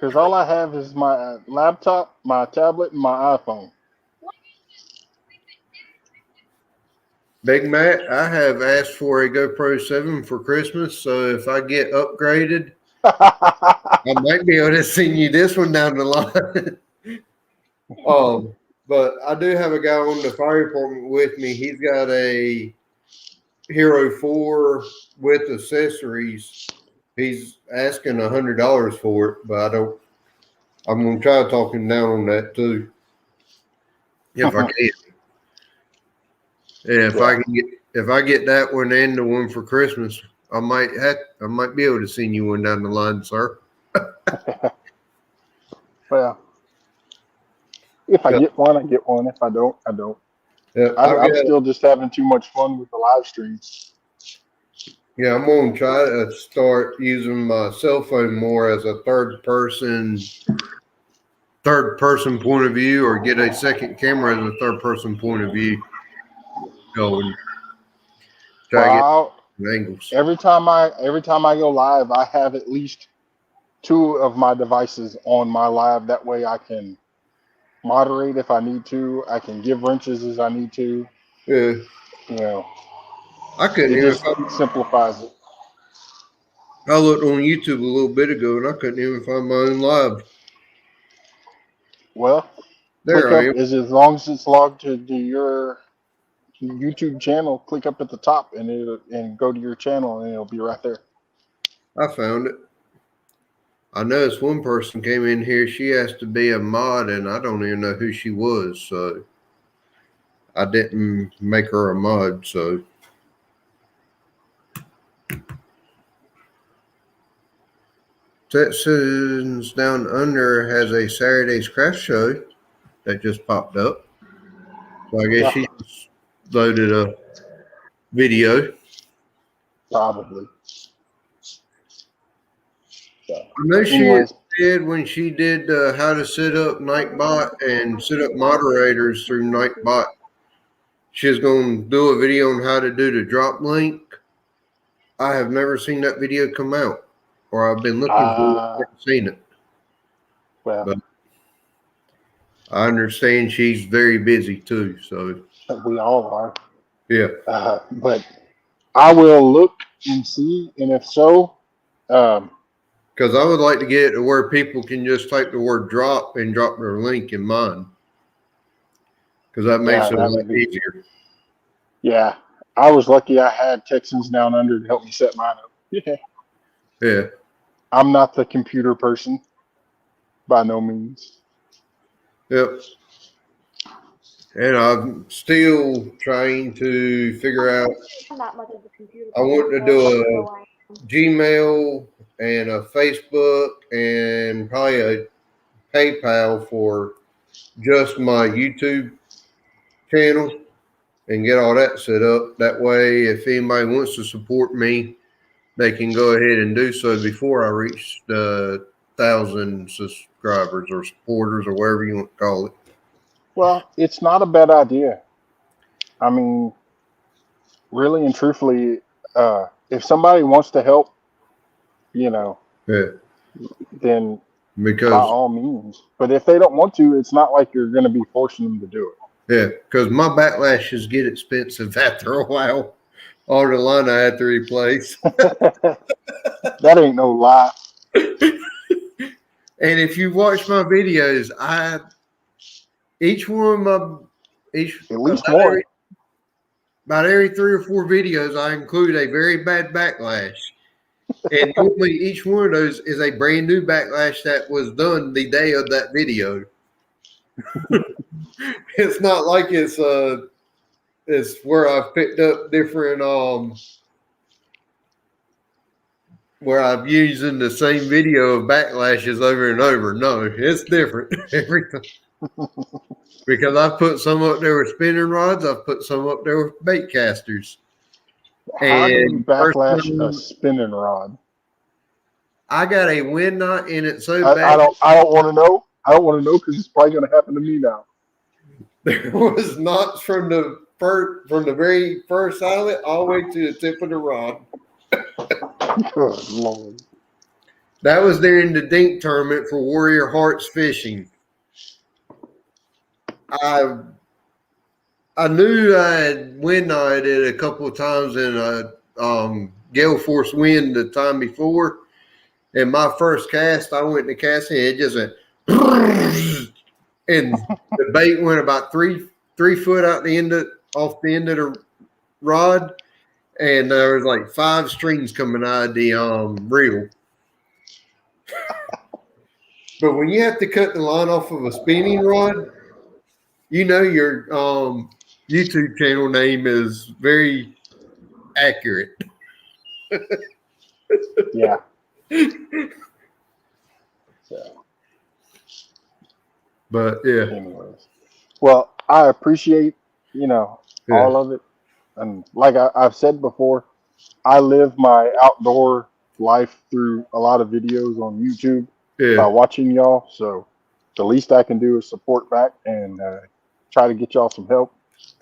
Because all I have is my laptop, my tablet, and my iPhone. Big Matt, I have asked for a GoPro 7 for Christmas, so if I get upgraded, I might be able to send you this one down the line. But I do have a guy on the fire department with me. He's got a Hero 4 with accessories. He's asking $100 for it, but I'm going to try to talk him down on that too, if I can. And if I get that one and the one for Christmas, I might be able to send you one down the line, sir. Well, if I get one, I get one. If I don't, I don't. Yeah, I'm still just having too much fun with the live streams. Yeah, I'm going to try to start using my cell phone more as a third person point of view, or get a second camera as a third person point of view going. Try to get angles. Every time I go live, I have at least 2 of my devices on my live. That way I can moderate if I need to. I can give wrenches as I need to. Yeah. You know, I couldn't it simplifies it. I looked on YouTube a little bit ago and I couldn't even find my own live. Well, there I am. As long as it's logged to your YouTube channel, click up at the top and go to your channel, and it'll be right there. I found it. I noticed one person came in here. She has to be a mod, and I don't even know who she was, so I didn't make her a mod. So Texans Down Under has a Saturday's craft show that just popped up. So I guess she just loaded a video. Probably. I know she did when she did how to set up Nightbot and set up moderators through Nightbot. She's going to do a video on how to do the drop link. I have never seen that video come out, or I've been looking for it, I haven't seen it. Well, but I understand she's very busy too, so we all are. Yeah. But I will look and see, and if so, because I would like to get it to where people can just type the word drop and drop their link in mine, because that makes it a lot easier. Yeah, I was lucky I had Texans Down Under to help me set mine up. Yeah. I'm not the computer person, by no means. Yep. And I'm still trying to figure out. I want to do a Gmail and a Facebook and probably a PayPal for just my YouTube channel and get all that set up. That way, if anybody wants to support me, they can go ahead and do so before I reach the 1,000 subscribers or supporters or whatever you want to call it. Well, it's not a bad idea. I mean, really and truthfully, if somebody wants to help, Yeah, then by because all means. But if they don't want to, it's not like you're going to be forcing them to do my backlashes get expensive after a while. All the line I had to replace. it. That ain't no lie. And if you watch my videos, each one of At least one. about every 3 or 4 videos, I include a very bad backlash. And normally each one of those is a brand new backlash that was done the day of that video. It's not like it's where I've picked up different where I've using the same video of backlashes over and over. No, it's different every time. Because I've put some up there with spinning rods, I've put some up there with bait casters. How do you And backlash a spinning rod? I got a wind knot in it so I bad. don't want to know. I don't want to know because it's probably going to happen to me now. There was knots from the very first eyelet all the way to the tip of the rod. Good Lord. That was during the dink tournament for Warrior Hearts Fishing. I knew I had wind knotted it a couple of times in a gale force wind the time before. And my first cast, I went to cast and it just went, and the bait went about three foot off the end of the rod, and there was like 5 strings coming out of the reel. But when you have to cut the line off of a spinning rod, your YouTube channel name is very accurate. Yeah. So, But yeah. anyways. Well, I appreciate, all of it. And like I've said before, I live my outdoor life through a lot of videos on YouTube by watching y'all. So the least I can do is support back and try to get y'all some help.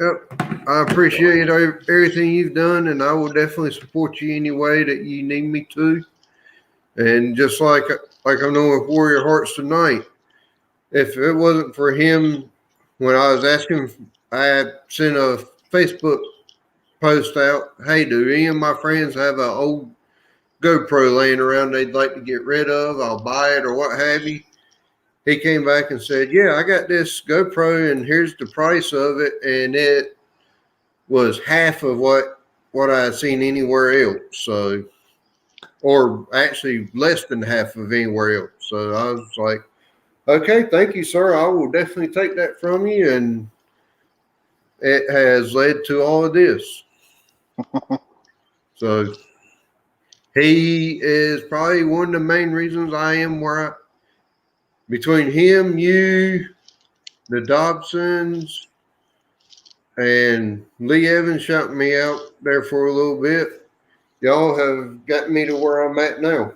Yep. I appreciate everything you've done, and I will definitely support you any way that you need me to. And just like I'm doing with Warrior Hearts tonight, if it wasn't for him, when I was asking, I had sent a Facebook post out, hey, do any of my friends have an old GoPro laying around they'd like to get rid of? I'll buy it or what have you. He came back and said, yeah, I got this GoPro and here's the price of it. And it was half of what I had seen anywhere else. So, or actually less than half of anywhere else. So I was like, okay, thank you, sir. I will definitely take that from you. And it has led to all of this. So he is probably one of the main reasons I am where between him, you, the Dobsons, and Lee Evans shouting me out there for a little bit. Y'all have gotten me to where I'm at now.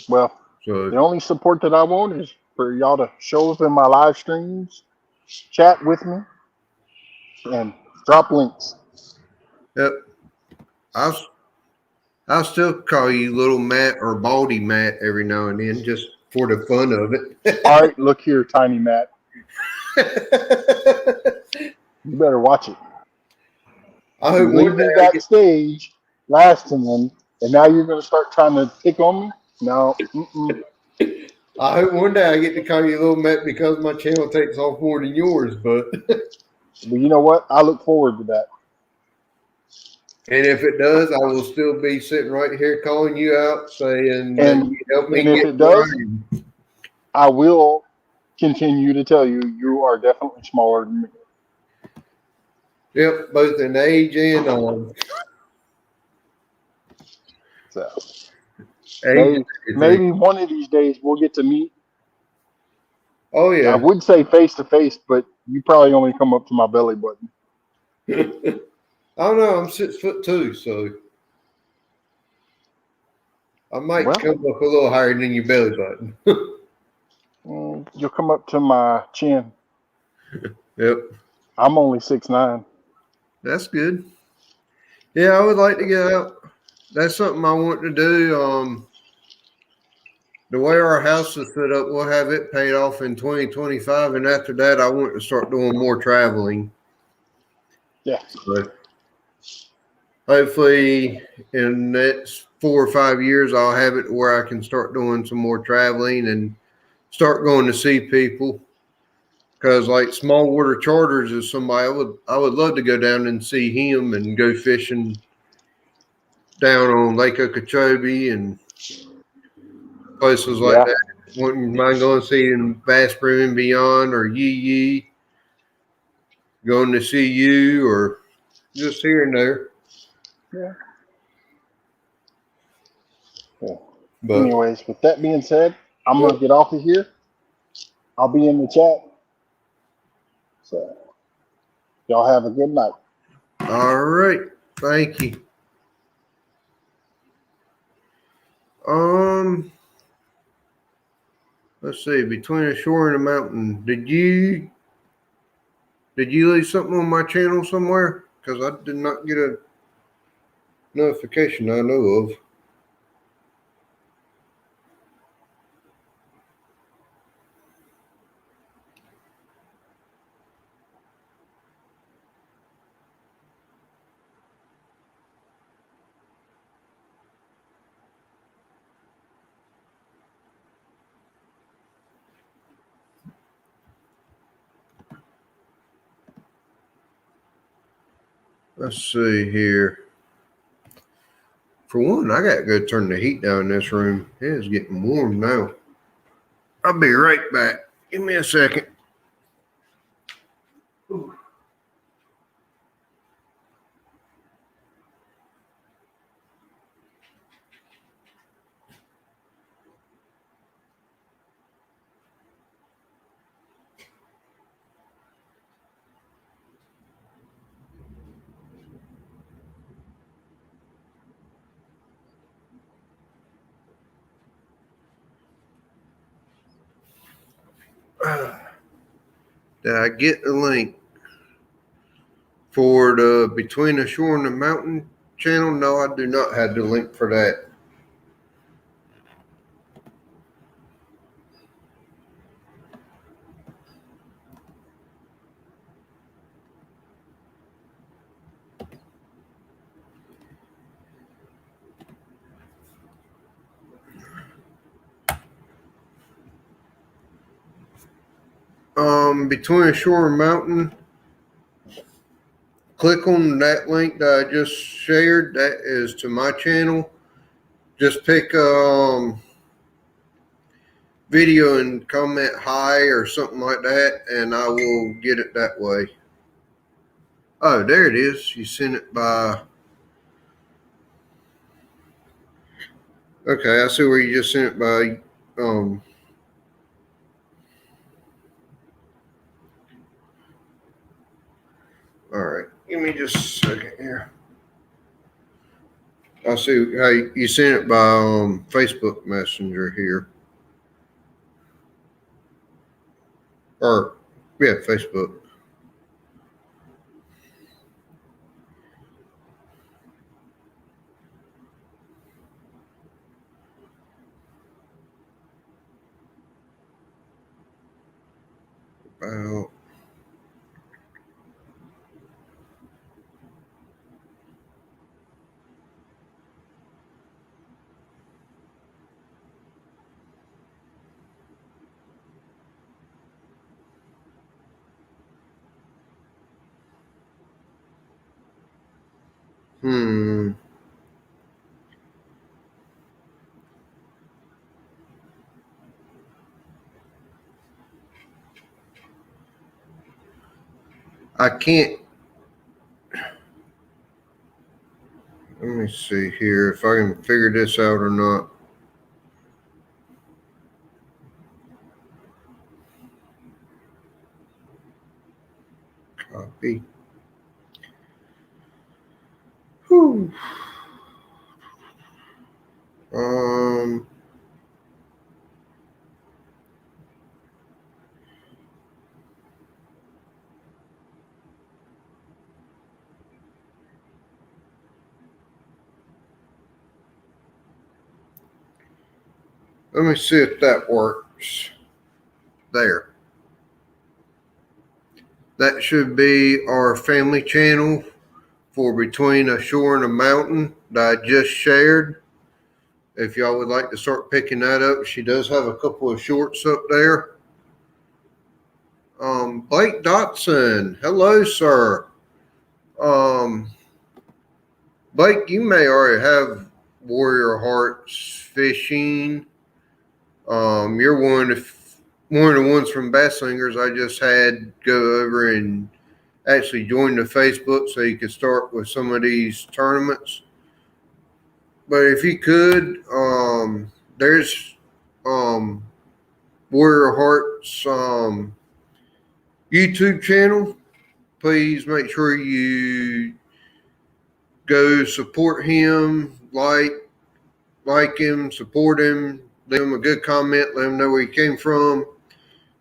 Well, the only support that I want is for y'all to show up in my live streams, chat with me, and drop links. Yep. I'll still call you Little Matt or Baldy Matt every now and then just for the fun of it. All right, look here, Tiny Matt. You better watch it. I hope you leave me backstage last time, and now you're going to start trying to pick on me? No. I hope one day I get to call you Little Matt because my channel takes off more than yours, but you know what? I look forward to that. And if it does, I will still be sitting right here calling you out, saying, "And you help me." And if it does, I will continue to tell you, you are definitely smaller than me. Yep, both in age and So age. maybe one of these days we'll get to meet. Oh I yeah. would say face to face, but you probably only come up to my belly button. I don't know. I'm 6'2", so I might Well, come up a little higher than your belly button. you'll come up to my chin. Yep, I'm only 6'9". that's good. Yeah, I would like to get out. That's something I want to do. The way our house is set up, we'll have it paid off in 2025, and after that, I want to start doing more traveling. Yeah. But hopefully, in the next 4 or 5 years, I'll have it where I can start doing some more traveling and start going to see people. Because like small water charters is somebody I would love to go down and see him and go fishing down on Lake Okeechobee and places like Yeah. that. Wouldn't mind going to see in Bass Brew and Beyond or Yee Yee, going to see you or just here and there. Yeah. Cool. But Anyways, with that being said, I'm yep. gonna get off of here. I'll be in the chat. So y'all have a good night. All right. Thank you. Let's see. Between a shore and a mountain, did you leave something on my channel somewhere? Because I did not get a notification I know of. Let's see here. For one, I got to go turn the heat down in this room. It is getting warm now. I'll be right back. Give me a second. Did I get the link for the Between the Shore and the Mountain channel? No, I do not have the link for that. Between the Shore and Mountain, click on that link that I just shared. That is to my channel. Just pick video and comment hi or something like that, and I will get it that way. Oh, there it is. You sent it by. Okay, I see where you just sent it by. All right, give me just a second here. I see how you sent it by Facebook Messenger here. Or, yeah, Facebook. About. Hmm. I can't. Let me see here if I can figure this out or not. Copy. Whew. Let me see if that works. There. That should be our family channel for Between a Shore and a Mountain that I just shared. If y'all would like to start picking that up, she does have a couple of shorts up there. Blake Dotson, hello, sir. Blake, you may already have Warrior Hearts Fishing. You're one of the ones from Bass Slingers I just had go over and actually join the Facebook so you could start with some of these tournaments. But if you could, there's Warrior Hearts YouTube channel. Please make sure you go support him, like him, support him, leave him a good comment, let him know where he came from.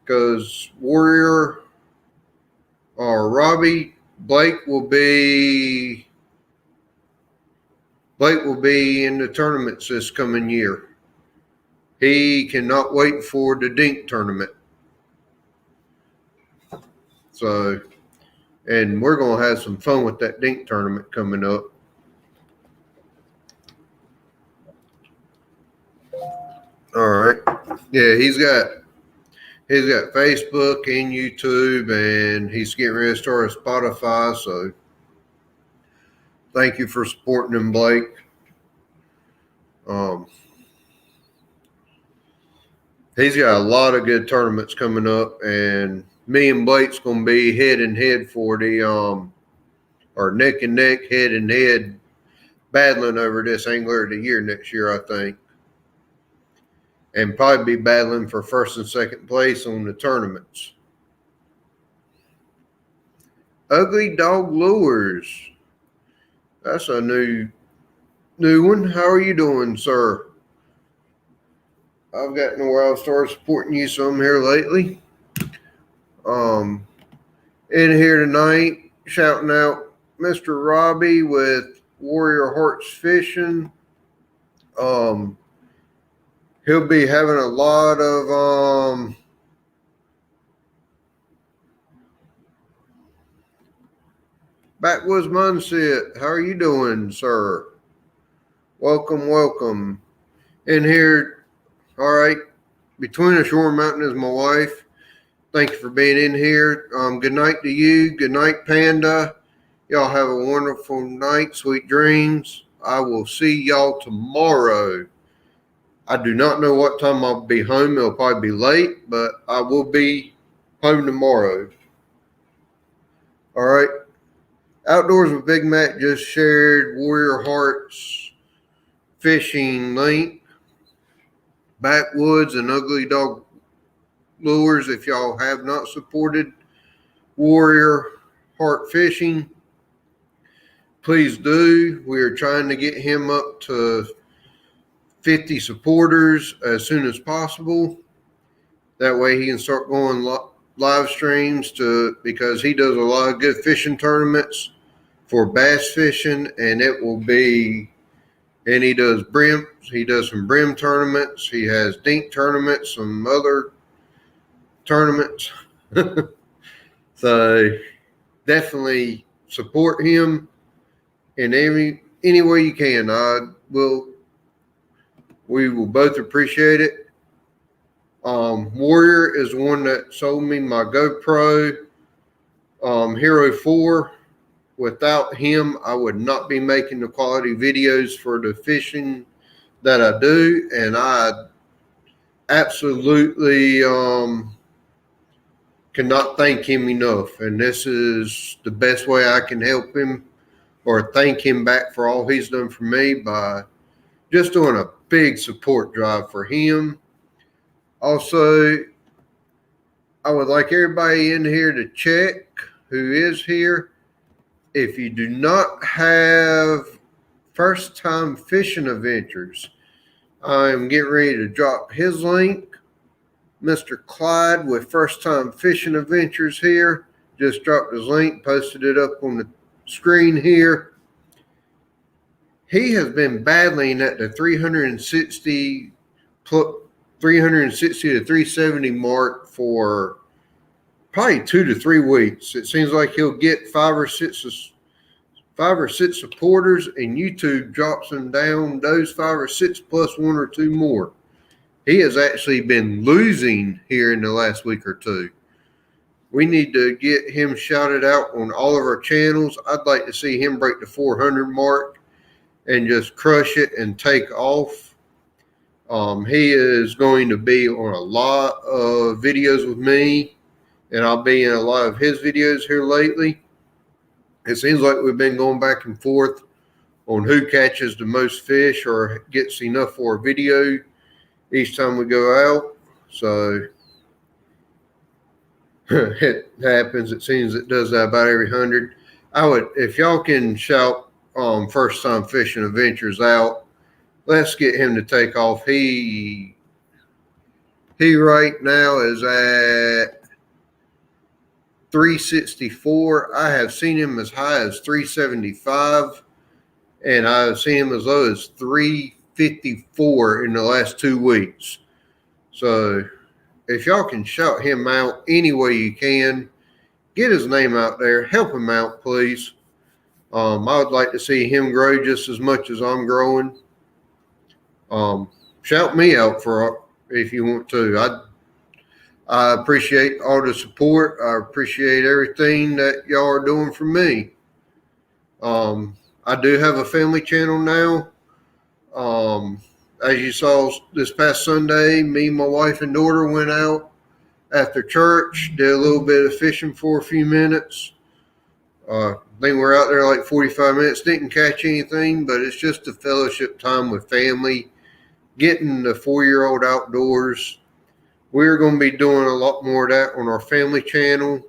Because Warrior or Robbie, Blake will be in the tournaments this coming year. He cannot wait for the Dink tournament. So, and we're going to have some fun with that Dink tournament coming up. All right. Yeah, he's got Facebook and YouTube, and he's getting ready to start a Spotify. So thank you for supporting him, Blake. He's got a lot of good tournaments coming up, and me and Blake's going to be head and head for the or neck and neck, head and head, battling over this Angler of the Year next year, I think. And probably be battling for first and second place on the tournaments. Ugly Dog Lures. That's a new one. How are you doing, sir? I've gotten where I've started supporting you some here lately. In here tonight, shouting out Mr. Robbie with Warrior Hearts Fishing. He'll be having a lot of Backwoods Mindset. How are you doing, sir? Welcome. In here, all right. Between a Shore and Mountain is my wife. Thank you for being in here. Good night to you. Good night, Panda. Y'all have a wonderful night. Sweet dreams. I will see y'all tomorrow. I do not know what time I'll be home. It'll probably be late, but I will be home tomorrow. All right. Outdoors with Big Mac just shared Warrior Hearts Fishing link. Backwoods and Ugly Dog Lures. If y'all have not supported Warrior Heart Fishing, please do. We are trying to get him up to 50 supporters as soon as possible. That way he can start going live streams because he does a lot of good fishing tournaments for bass fishing, and he does brim. He does some brim tournaments. He has dink tournaments, some other tournaments. So definitely support him in any way you can. We will both appreciate it. Warrior is the one that sold me my GoPro Hero 4. Without him, I would not be making the quality videos for the fishing that I do, and I absolutely cannot thank him enough. And this is the best way I can help him or thank him back for all he's done for me by just doing a big support drive for him. Also, I would like everybody in here to check who is here. If you do not have First Time Fishing Adventures, I'm getting ready to drop his link. Mr. Clyde with First Time Fishing Adventures here just dropped his link, posted it up on the screen here. He has been battling at the 360 to 370 mark for probably 2 to 3 weeks. It seems like he'll get 5 or 6 supporters, and YouTube drops him down those 5 or 6 plus 1 or 2 more. He has actually been losing here in the last week or two. We need to get him shouted out on all of our channels. I'd like to see him break the 400 mark and just crush it and take off. He is going to be on a lot of videos with me, and I'll be in a lot of his videos here lately. It seems like we've been going back and forth on who catches the most fish or gets enough for a video each time we go out. So it happens. It seems it does that about every 100. I would, if y'all can shout First Time Fishing Adventures out, let's get him to take off. He right now is at 364. I have seen him as high as 375, and I've seen him as low as 354 in the last 2 weeks. So if y'all can shout him out any way you can, get his name out there, help him out, please. I would like to see him grow just as much as I'm growing. Shout me out for if you want to. I appreciate all the support. I appreciate everything that y'all are doing for me. I do have a family channel now. As you saw this past Sunday, me, my wife, and daughter went out after church, did a little bit of fishing for a few minutes. I think we're out there like 45 minutes, didn't catch anything, but it's just a fellowship time with family, getting the 4-year-old outdoors. We're going to be doing a lot more of that on our family channel.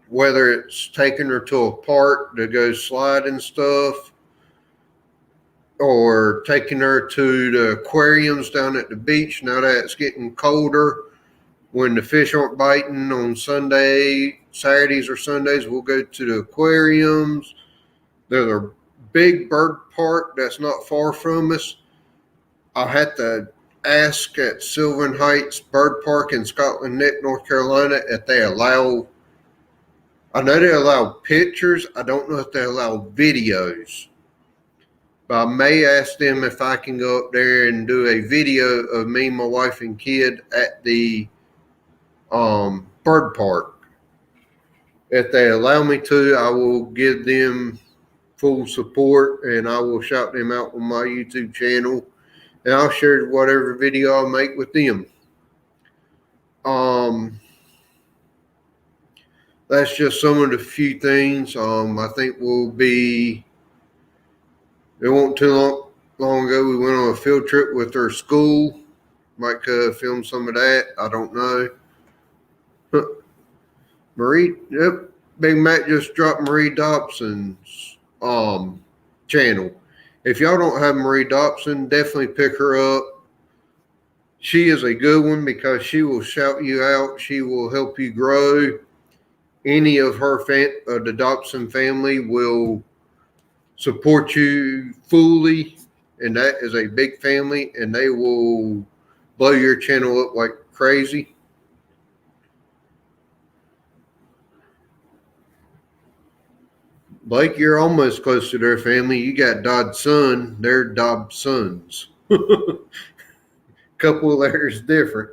Whether it's taking her to a park to go slide and stuff, or taking her to the aquariums down at the beach now that it's getting colder. When the fish aren't biting on Saturdays or Sundays, we'll go to the aquariums. There's a big bird park that's not far from us. I had to ask at Sylvan Heights Bird Park in Scotland Neck, North Carolina, if they allow, I know they allow pictures. I don't know if they allow videos. But I may ask them if I can go up there and do a video of me, my wife, and kid at the bird park. If they allow me to, I will give them full support, and I will shout them out on my YouTube channel, and I'll share whatever video I make with them. That's just some of the few things. I think we'll be. It won't too long ago. We went on a field trip with our school. Might film some of that. I don't know. Marie, yep. Big Mac just dropped Marie Dobson's channel. If y'all don't have Marie Dobson, definitely pick her up. She is a good one because she will shout you out. She will help you grow. Any of her the Dobson family will support you fully, and that is a big family, and they will blow your channel up like crazy. Blake, you're almost close to their family. You got Dodson, they're Dobsons. Couple of letters different.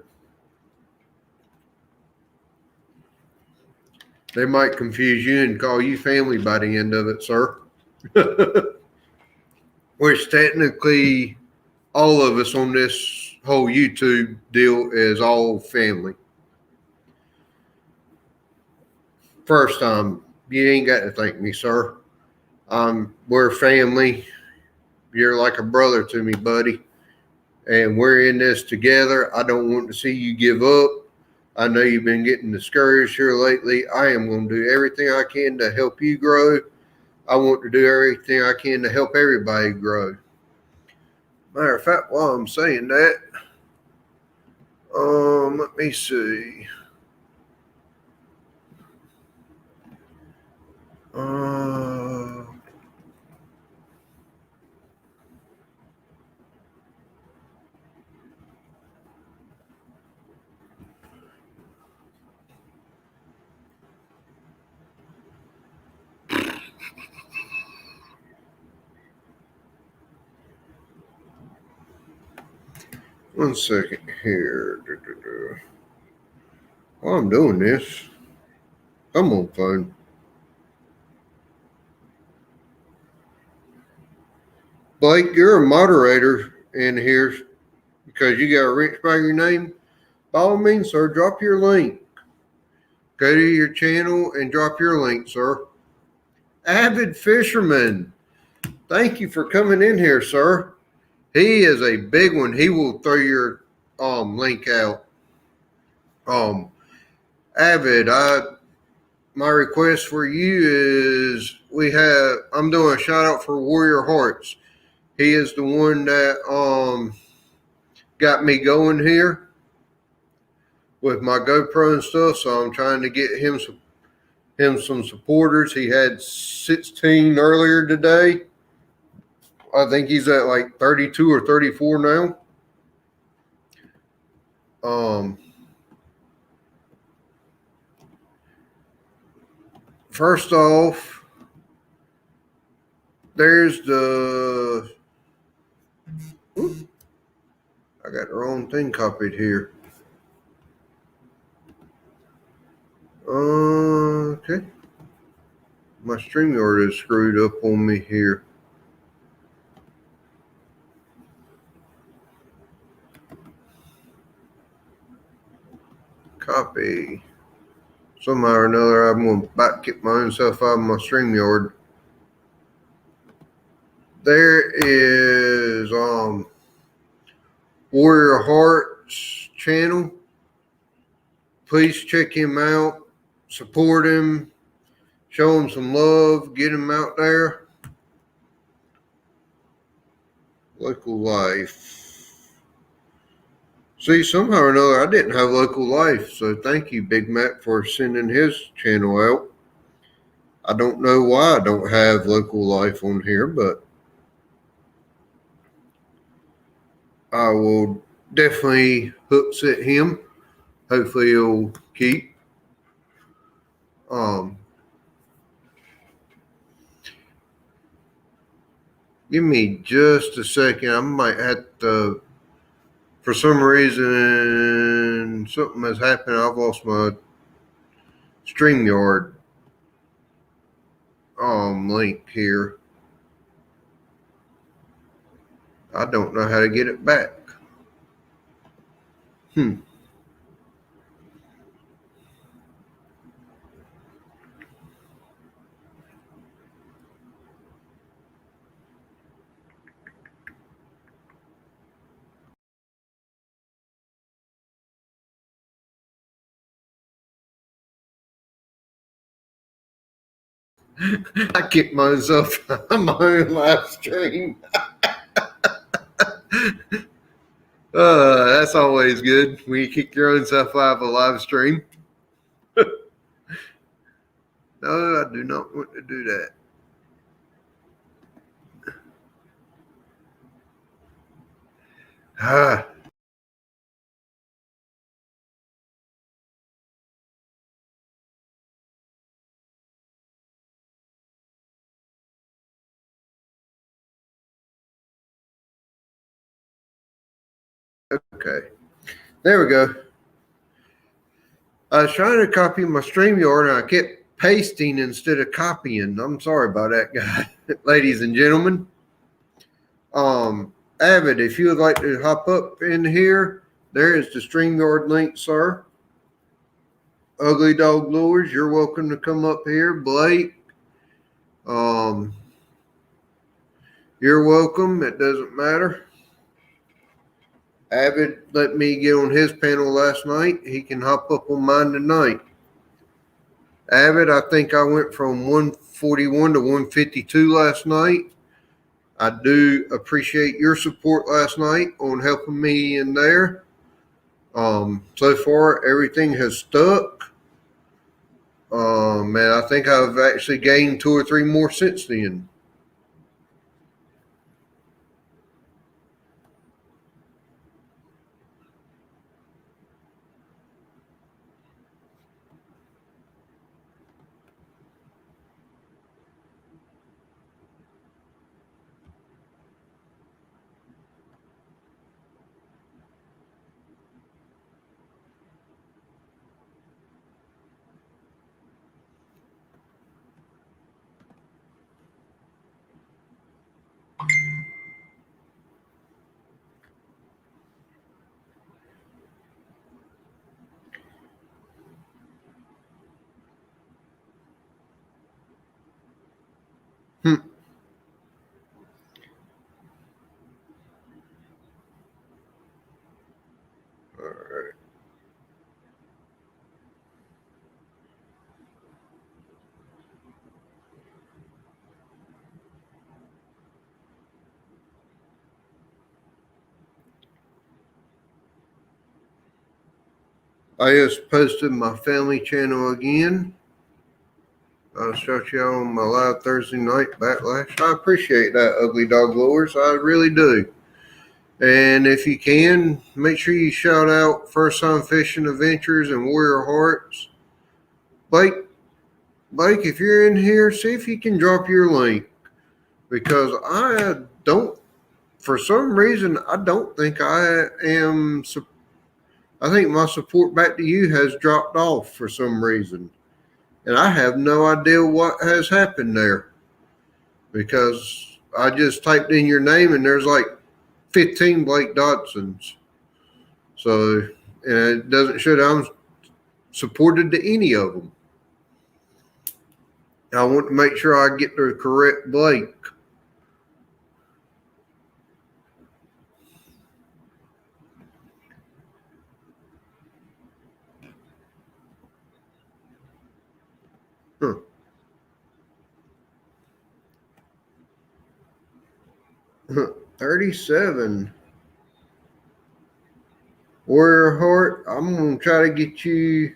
They might confuse you and call you family by the end of it, sir. Which technically all of us on this whole YouTube deal is all family. First, you ain't got to thank me, sir. We're family. You're like a brother to me, buddy. And we're in this together. I don't want to see you give up. I know you've been getting discouraged here lately. I am going to do everything I can to help you grow. I want to do everything I can to help everybody grow. Matter of fact, while I'm saying that, let me see. One second here. While I'm doing this, come on, phone. Blake, you're a moderator in here because you got a wrench by your name. By all means, sir, drop your link. Go to your channel and drop your link, sir. Avid Fisherman, thank you for coming in here, sir. He is a big one. He will throw your link out. Avid, my request for you is I'm doing a shout out for Warrior Hearts. He is the one that got me going here with my GoPro and stuff. So I'm trying to get him some supporters. He had 16 earlier today. I think he's at like 32 or 34 now. First off, there's I got the wrong thing copied here. Okay. My StreamYard is screwed up on me here. Copy. Somehow or another, I'm going to back get my own self out of my StreamYard. There is Warrior Hearts channel. Please check him out. Support him. Show him some love. Get him out there. Local life. See, somehow or another, I didn't have local life. So thank you, Big Mac, for sending his channel out. I don't know why I don't have local life on here, but I will definitely hook set him. Hopefully he'll keep. Give me just a second. I might have to, for some reason, something has happened. I've lost my StreamYard link here. I don't know how to get it back. I kicked myself on my own live stream. That's always good when you kick your own self out of a live stream. No, I do not want to do that. Okay, there we go. I was trying to copy my StreamYard and I kept pasting instead of copying. I'm sorry about that, guys. Ladies and gentlemen. Avid, if you would like to hop up in here, there is the StreamYard link, sir. Ugly Dog Lures, you're welcome to come up here. Blake, you're welcome. It doesn't matter. Avid let me get on his panel last night. He can hop up on mine tonight. Avid, I think I went from 141 to 152 last night. I do appreciate your support last night on helping me in there. So far, everything has stuck. And I think I've actually gained 2 or 3 more since then. All right. I just posted my family channel again. I'll show y'all on my live Thursday night backlash. I appreciate that, Ugly Dog Lures. I really do. And if you can, make sure you shout out First Time Fishing Adventures and Warrior Hearts. Blake, if you're in here, see if you can drop your link. Because I don't, for some reason, I don't think I am. I think my support back to you has dropped off for some reason. And I have no idea what has happened there. Because I just typed in your name and there's like 15 Blake Dodsons. So, and it doesn't show that I'm supported to any of them. I want to make sure I get the correct Blake. Huh. Huh. 37. Warrior Heart, I'm going to try to get you.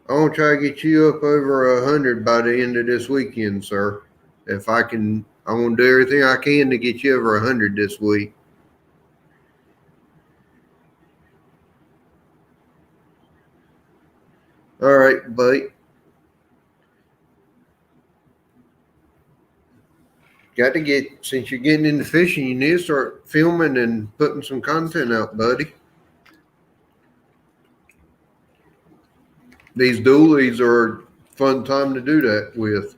I'm going to try to get you up over 100 by the end of this weekend, sir. If I can, I'm going to do everything I can to get you over 100 this week. All right, buddy. Got to get, since you're getting into fishing, you need to start filming and putting some content out, buddy. These dualies are a fun time to do that with.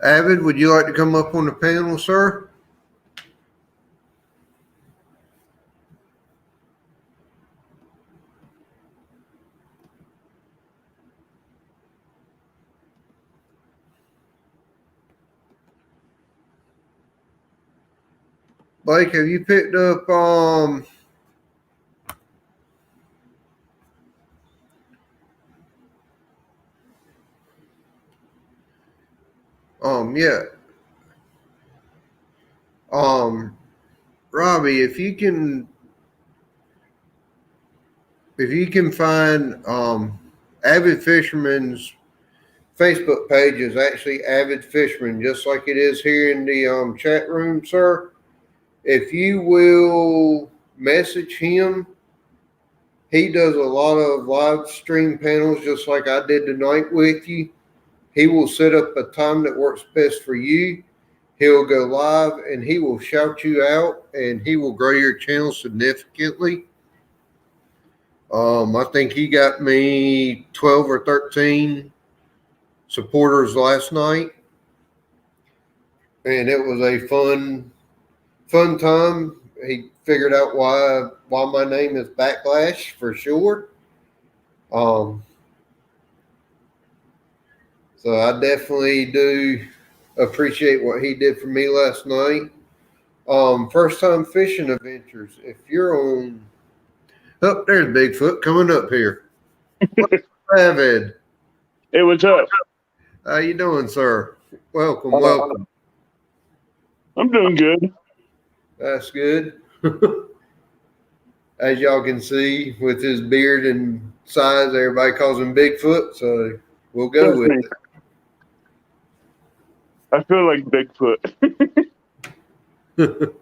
Avid, would you like to come up on the panel, sir? Blake, have you picked up yeah. Robbie, if you can find Avid Fisherman's Facebook page is actually Avid Fisherman, just like it is here in the chat room, sir. If you will message him, he does a lot of live stream panels just like I did tonight with you. He will set up a time that works best for you. He'll go live and he will shout you out and he will grow your channel significantly. I think he got me 12 or 13 supporters last night. And it was a fun fun time. He figured out why my name is Backlash for sure. So I definitely do appreciate what he did for me last night. First time fishing adventures. If you're on, oh, there's Bigfoot coming up here. Avid, Hey, what's up? how you doing, sir? Welcome. I'm doing good. That's good. As y'all can see, with his beard and size, everybody calls him Bigfoot, so we'll go Trust with me. I feel like Bigfoot. it.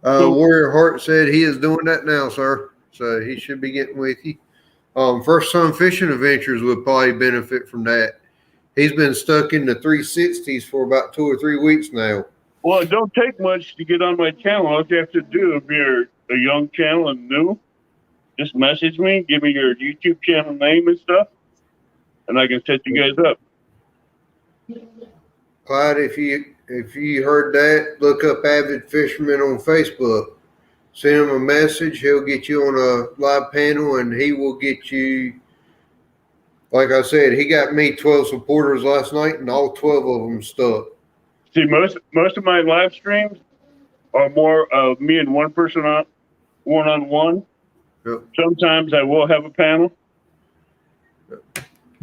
Warrior Heart said he is doing that now, sir. So he should be getting with you. First time fishing adventures would probably benefit from that. He's been stuck in the 360s for about 2 or 3 weeks now. Well, it don't take much to get on my channel. All you have to do, if you're a young channel and new, just message me, give me your YouTube channel name and stuff, and I can set you guys up. Clyde, if you heard that, look up Avid Fisherman on Facebook. Send him a message. He'll get you on a live panel, and he will get you. Like I said, he got me 12 supporters last night, and all 12 of them stuck. See, most of my live streams are more of me and one person on one-on-one. Yep. Sometimes I will have a panel.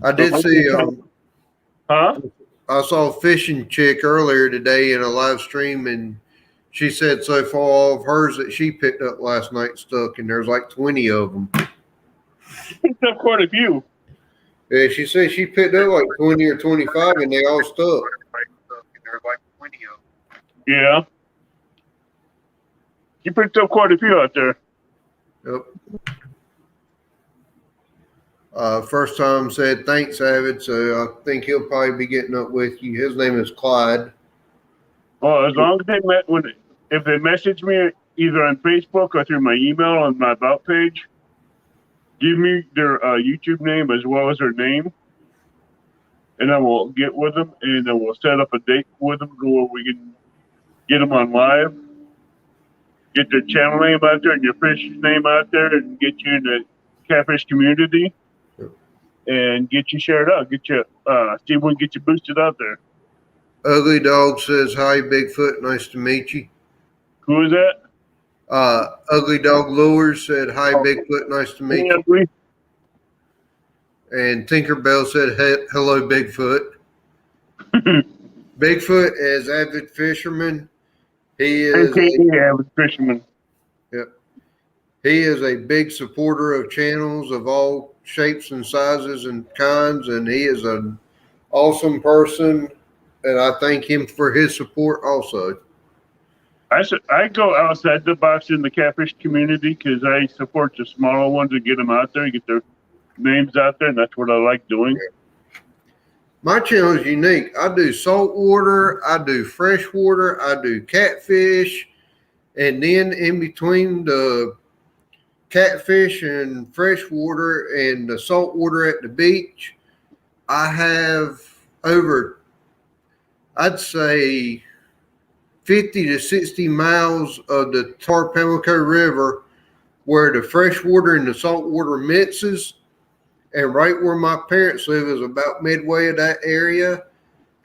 I did see. Huh? I saw a fishing chick earlier today in a live stream, and she said so far all of hers that she picked up last night stuck, and there's like 20 of them. She picked up quite a few. Yeah, she said she picked up like 20 or 25, and they all stuck. Yeah. She picked up quite a few out there. Yep. First time said thanks, Avid. So I think he'll probably be getting up with you. His name is Clyde. Well, as long as if they message me either on Facebook or through my email on my about page, give me their YouTube name as well as their name, and I will get with them and then we'll set up a date with them where we can get them on live, get their channel name out there and your fish name out there, and get you in the catfish community. And get you shared out. Get you see if we can get you boosted out there. Ugly Dog says hi, Bigfoot. Nice to meet you. Who is that? Ugly Dog Lures said hi, Bigfoot. Nice to meet you. Ugly. And Tinkerbell said hello, Bigfoot. Bigfoot is avid fisherman. He is avid fisherman. Yep. He is a big supporter of channels of all shapes and sizes and kinds, and he is an awesome person, and I thank him for his support also. I go outside the box in the catfish community because I support the smaller ones and get them out there, get their names out there, and that's what I like doing. My channel is unique. I do saltwater, I do freshwater, I do catfish, and then in between the catfish and freshwater and the saltwater at the beach, I have over, I'd say, 50 to 60 miles of the Pamlico River where the freshwater and the saltwater mixes. And right where my parents live is about midway of that area.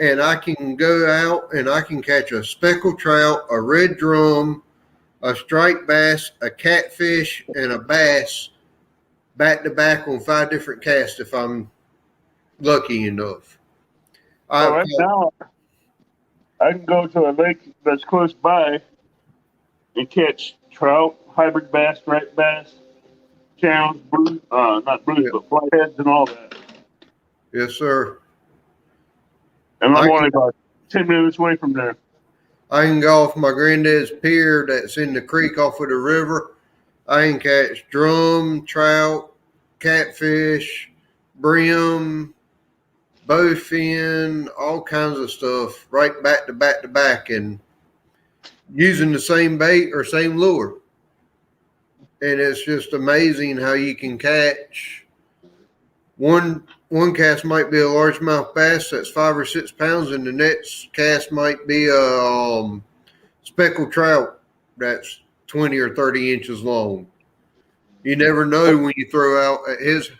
And I can go out and I can catch a speckled trout, a red drum, a striped bass, a catfish, and a bass back to back on 5 different casts if I'm lucky enough. Right now, I can go to a lake that's close by and catch trout, hybrid bass, striped bass, channels, not blues, but flatheads and all that. Yes, sir. And I'm only about 10 minutes away from there. I can go off my granddad's pier that's in the creek off of the river. I can catch drum, trout, catfish, brim, bowfin, all kinds of stuff right back to back to back and using the same bait or same lure. And it's just amazing how you can catch one cast might be a largemouth bass that's 5 or 6 pounds, and the next cast might be a speckled trout that's 20 or 30 inches long. You never know when you throw out at his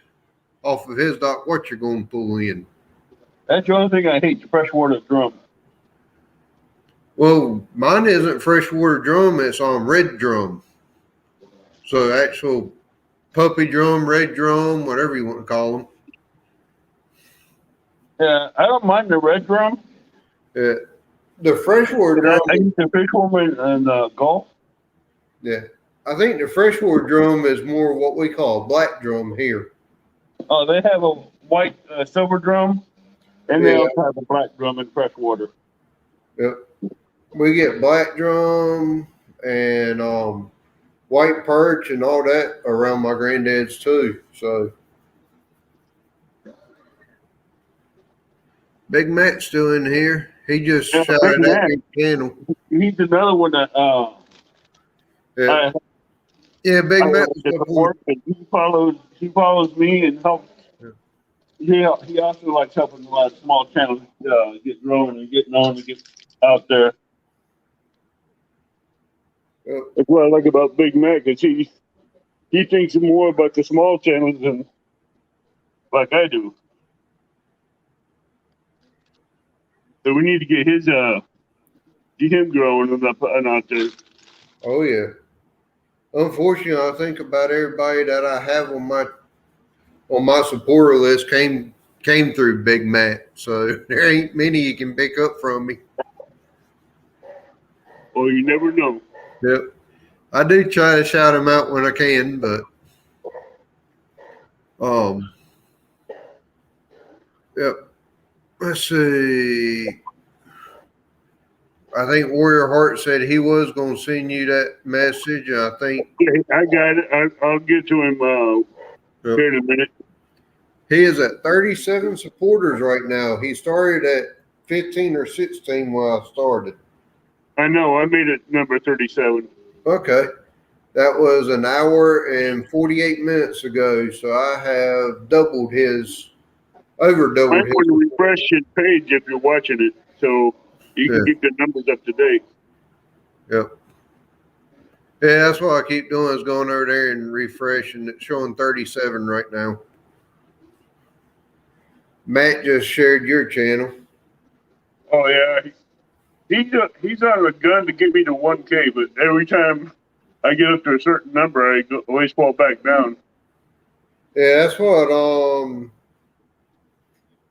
off of his dock what you're going to pull in. That's the only thing I hate, the freshwater drum. Well, mine isn't freshwater drum, it's on red drum. So actual puppy drum, red drum, whatever you want to call them. Yeah, I don't mind the red drum. The freshwater drum. I use the fish woman and golf. Yeah. I think the freshwater drum is more what we call black drum here. Oh, they have a white silver drum, and they Yeah. also have a black drum in freshwater. Yep. We get black drum and white perch and all that around my granddad's too. So Big Matt's still in here. He just Yeah, shouted Big at Mac. me channel. He's another one that Yeah, yeah, Big Matt was up on- work, and he follows me and helps. Yeah. He also likes helping a lot of small channels get growing and getting on and get out there. Yep. That's what I like about Big Mac is he thinks more about the small channels than like I do. So we need to get him growing and out there. Oh yeah. Unfortunately, I think about everybody that I have on my supporter list came through Big Matt. So there ain't many you can pick up from me. Or you never know. Yep. I do try to shout him out when I can, but yep. Let's see. I think Warrior Heart said he was going to send you that message. I think I got it. I'll get to him here in a minute. he is at 37 supporters right now. He started at 15 or 16 when I started. I know. I made it number 37. Okay. That was an hour and 48 minutes ago. So I have doubled his. I want to refresh his page if you're watching it, so you can keep the numbers up to date. Yep. Yeah, that's what I keep doing is going over there and refreshing. It's showing 37 right now. Matt just shared your channel. Oh yeah, he's on a gun to get me to 1K, but every time I get up to a certain number, I always fall back down. Yeah, that's what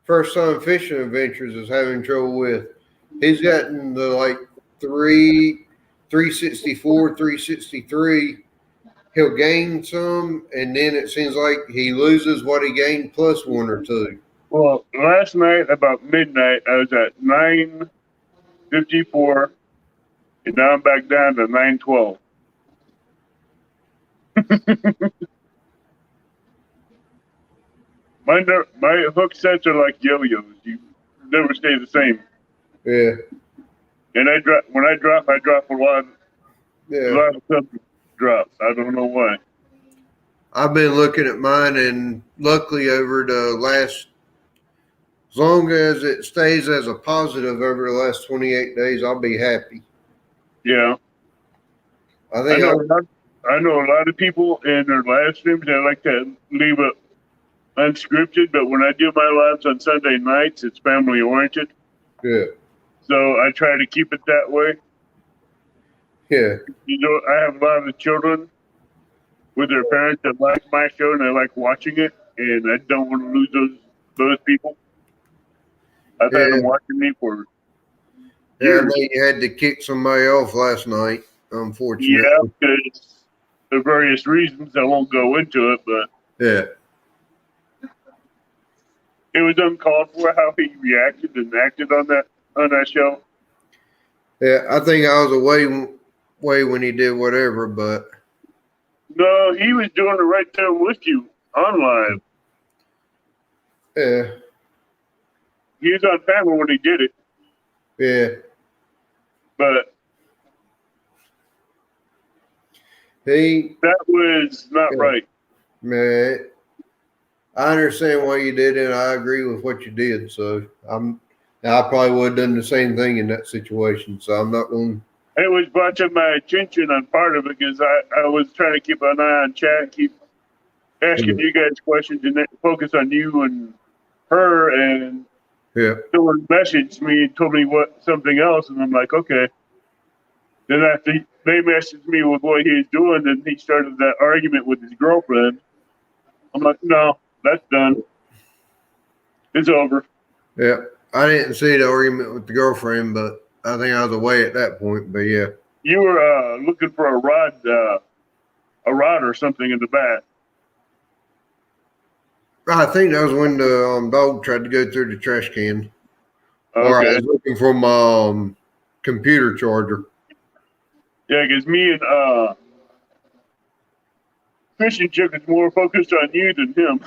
First Time Fishing Adventures is having trouble with. He's gotten the like 364, 363. He'll gain some, and then it seems like he loses what he gained plus one or two. Well, last night about midnight, I was at 954, and now I'm back down to 912. My hook sets are like yo-yos. You never stay the same. Yeah. And when I drop a lot Yeah. of stuff drops. I don't know why. I've been looking at mine, and luckily over the last, as long as it stays as a positive over the last 28 days, I'll be happy. Yeah. I know a lot of people in their live streams that like to leave it unscripted, but when I do my lives on Sunday nights, it's family oriented. Yeah. So I try to keep it that way. Yeah. You know, I have a lot of the children with their parents that like my show and they like watching it, and I don't want to lose those people. I've had them watching me for years. Yeah, I know you had to kick somebody off last night, unfortunately. Yeah, because for various reasons, I won't go into it, but yeah, it was uncalled for how he reacted and acted on that show. Yeah, I think I was away when he did whatever, but no, he was doing it right there with you on live. Yeah, he was on camera when he did it. Yeah, but that was not right. Man, I understand why you did it. I agree with what you did. So I probably would have done the same thing in that situation. So I'm not going to It was brought to my attention on part of it because I was trying to keep an eye on chat, keep asking you guys questions, and then focus on you and her. And someone messaged me and told me something else, and I'm like, okay. Then after they messaged me with what he was doing, then he started that argument with his girlfriend. I'm like, no, that's done. It's over. Yeah, I didn't see the argument with the girlfriend, but I think I was away at that point. But yeah, you were looking for a rod or something in the back. I think that was when the dog tried to go through the trash can. Okay. Or I was looking for my computer charger. Yeah, because me and Fishing Chip is more focused on you than him.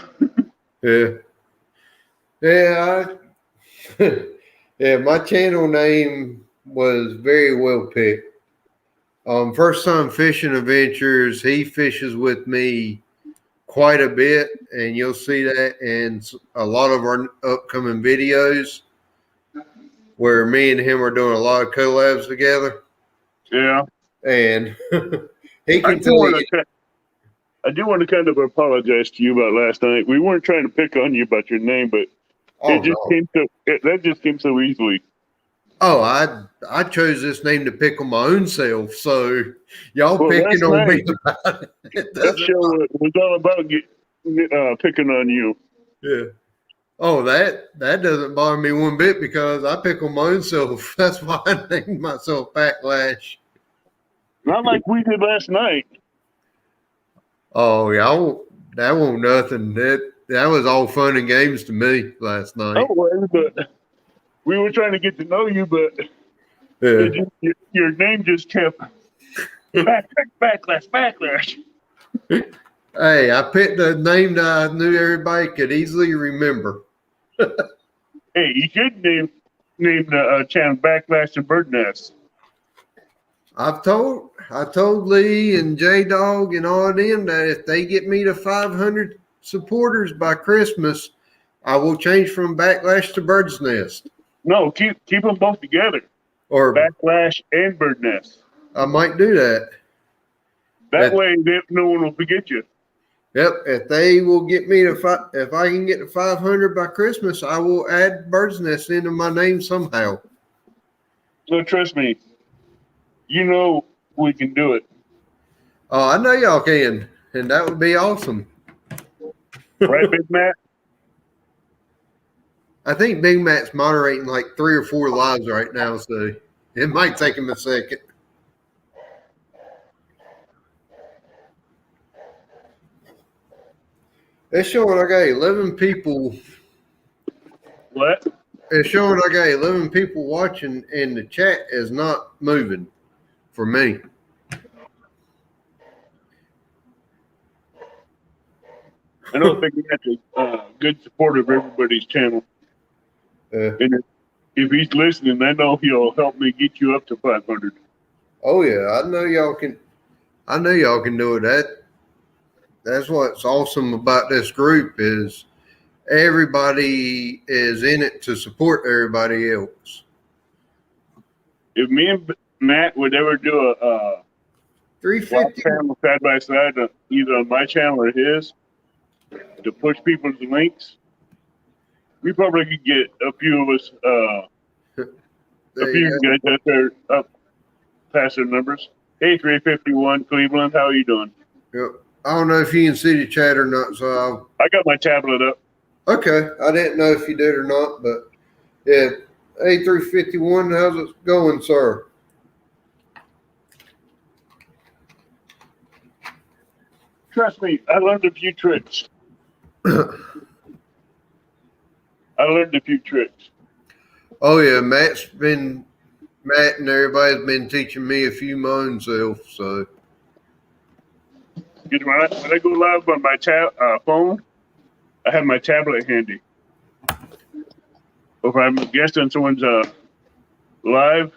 Yeah. Yeah, my channel name was very well picked. First Time Fishing Adventures, he fishes with me quite a bit, and you'll see that in a lot of our upcoming videos where me and him are doing a lot of collabs together. Yeah. And he can tell you. I do want to kind of apologize to you about last night. We weren't trying to pick on you about your name, but that just came so easily. Oh, I chose this name to pick on my own self, so y'all picking on me about it. That show was all about picking on you. Yeah. Oh, that doesn't bother me one bit because I pick on my own self. That's why I named myself Backlash. Not like we did last night. Oh yeah, that won't nothing. That was all fun and games to me last night. Oh, but we were trying to get to know you, but your name just kept backlash. Hey, I picked a name that I knew everybody could easily remember. Hey, you should name the channel Backlash and Bird Nest. I told Lee and J Dog and all of them that if they get me to 500 supporters by Christmas, I will change from Backlash to Bird's Nest. No, keep them both together. Or Backlash and Bird Nest. I might do that. That way, no one will forget you. Yep. If they will get me to if I can get to 500 by Christmas, I will add Bird's Nest into my name somehow. So trust me, you know we can do it. Oh, I know y'all can, and that would be awesome. Right, Big Matt? I think Big Matt's moderating like 3 or 4 lives right now, so it might take him a second. It's showing I got 11 people. What? It's showing I got 11 people watching, and the chat is not moving for me. I know Big Matt's a good supporter of everybody's channel. And if he's listening, I know he'll help me get you up to 500. Oh yeah, I know y'all can do it. That's what's awesome about this group is everybody is in it to support everybody else. If me and Matt would ever do a 350 channel side by side, either on my channel or his, to push people's links, we probably could get a few of us, a few guys out there up past their numbers. Hey, 351 Cleveland, how are you doing? Yep. I don't know if you can see the chat or not, so I got my tablet up. Okay, I didn't know if you did or not, but yeah. Hey, 351, how's it going, sir? Trust me, I learned a few tricks. Oh yeah, Matt and everybody's been teaching me a few my own self, so. Because when I go live on my phone, I have my tablet handy. If I'm guessing someone's live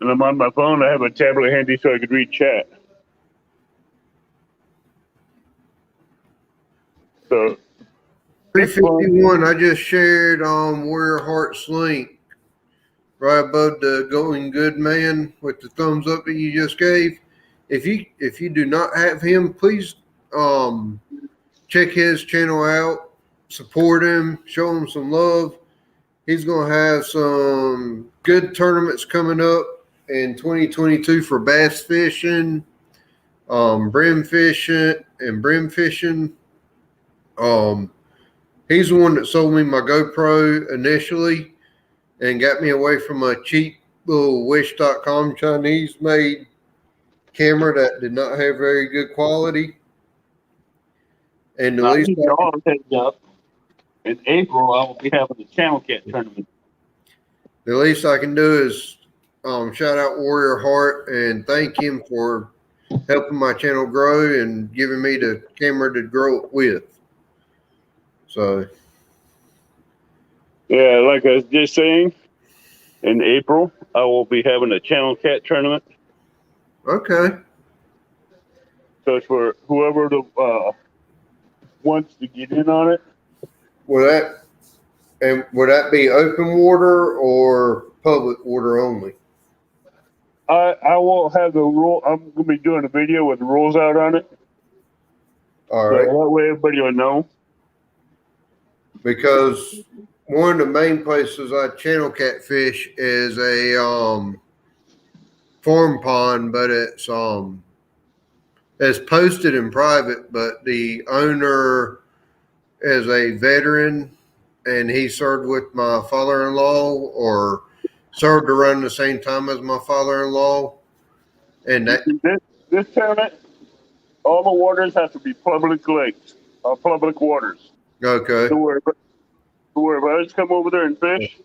and I'm on my phone, I have a tablet handy so I could read chat. So 351, I just shared Warrior Hearts link right above the Going Good Man with the thumbs up that you just gave. If you do not have him, please check his channel out, support him, show him some love. He's gonna have some good tournaments coming up in 2022 for bass fishing, brim fishing, and brim fishing. He's the one that sold me my GoPro initially and got me away from a cheap little Wish.com Chinese made camera that did not have very good quality. And Now, keep your arms heads up. In April, I will be having the Channel Cat tournament. the least I can do is shout out Warrior Heart and thank him for helping my channel grow and giving me the camera to grow it with. So, Yeah, like I was just saying, in April, I will be having a Channel Cat tournament. okay. So it's for whoever wants to get in on it. Would that be open water or public water only? I will have the rule. I'm going to be doing a video with the rules out on it. All So right. that way everybody will know. Because one of the main places I channel catfish is a farm pond, but it's posted in private, but the owner is a veteran and he served with my father-in-law or served around the same time as my father-in-law. And that This tournament, all the waters have to be public lakes or public waters. okay. So where if I just come over there and fish,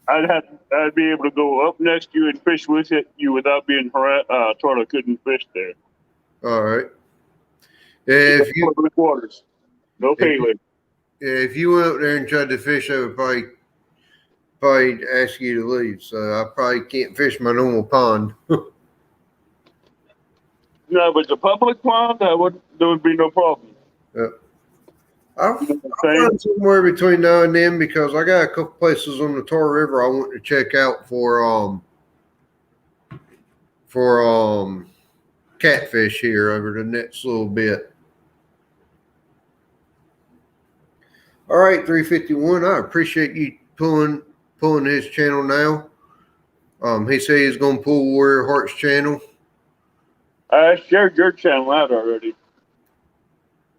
I'd be able to go up next to you and fish with you without being harassed. Told I couldn't fish there. All right. If you Public waters, no pay lake. if you went up there and tried to fish, I would probably ask you to leave. So I probably can't fish my normal pond. No, but the public pond, there would be no problem. I'll find somewhere between now and then because I got a couple places on the Tar River I want to check out for catfish here over the next little bit. All right, 351. I appreciate you pulling his channel now. He said he's gonna pull Warrior Heart's channel. I shared your channel out already.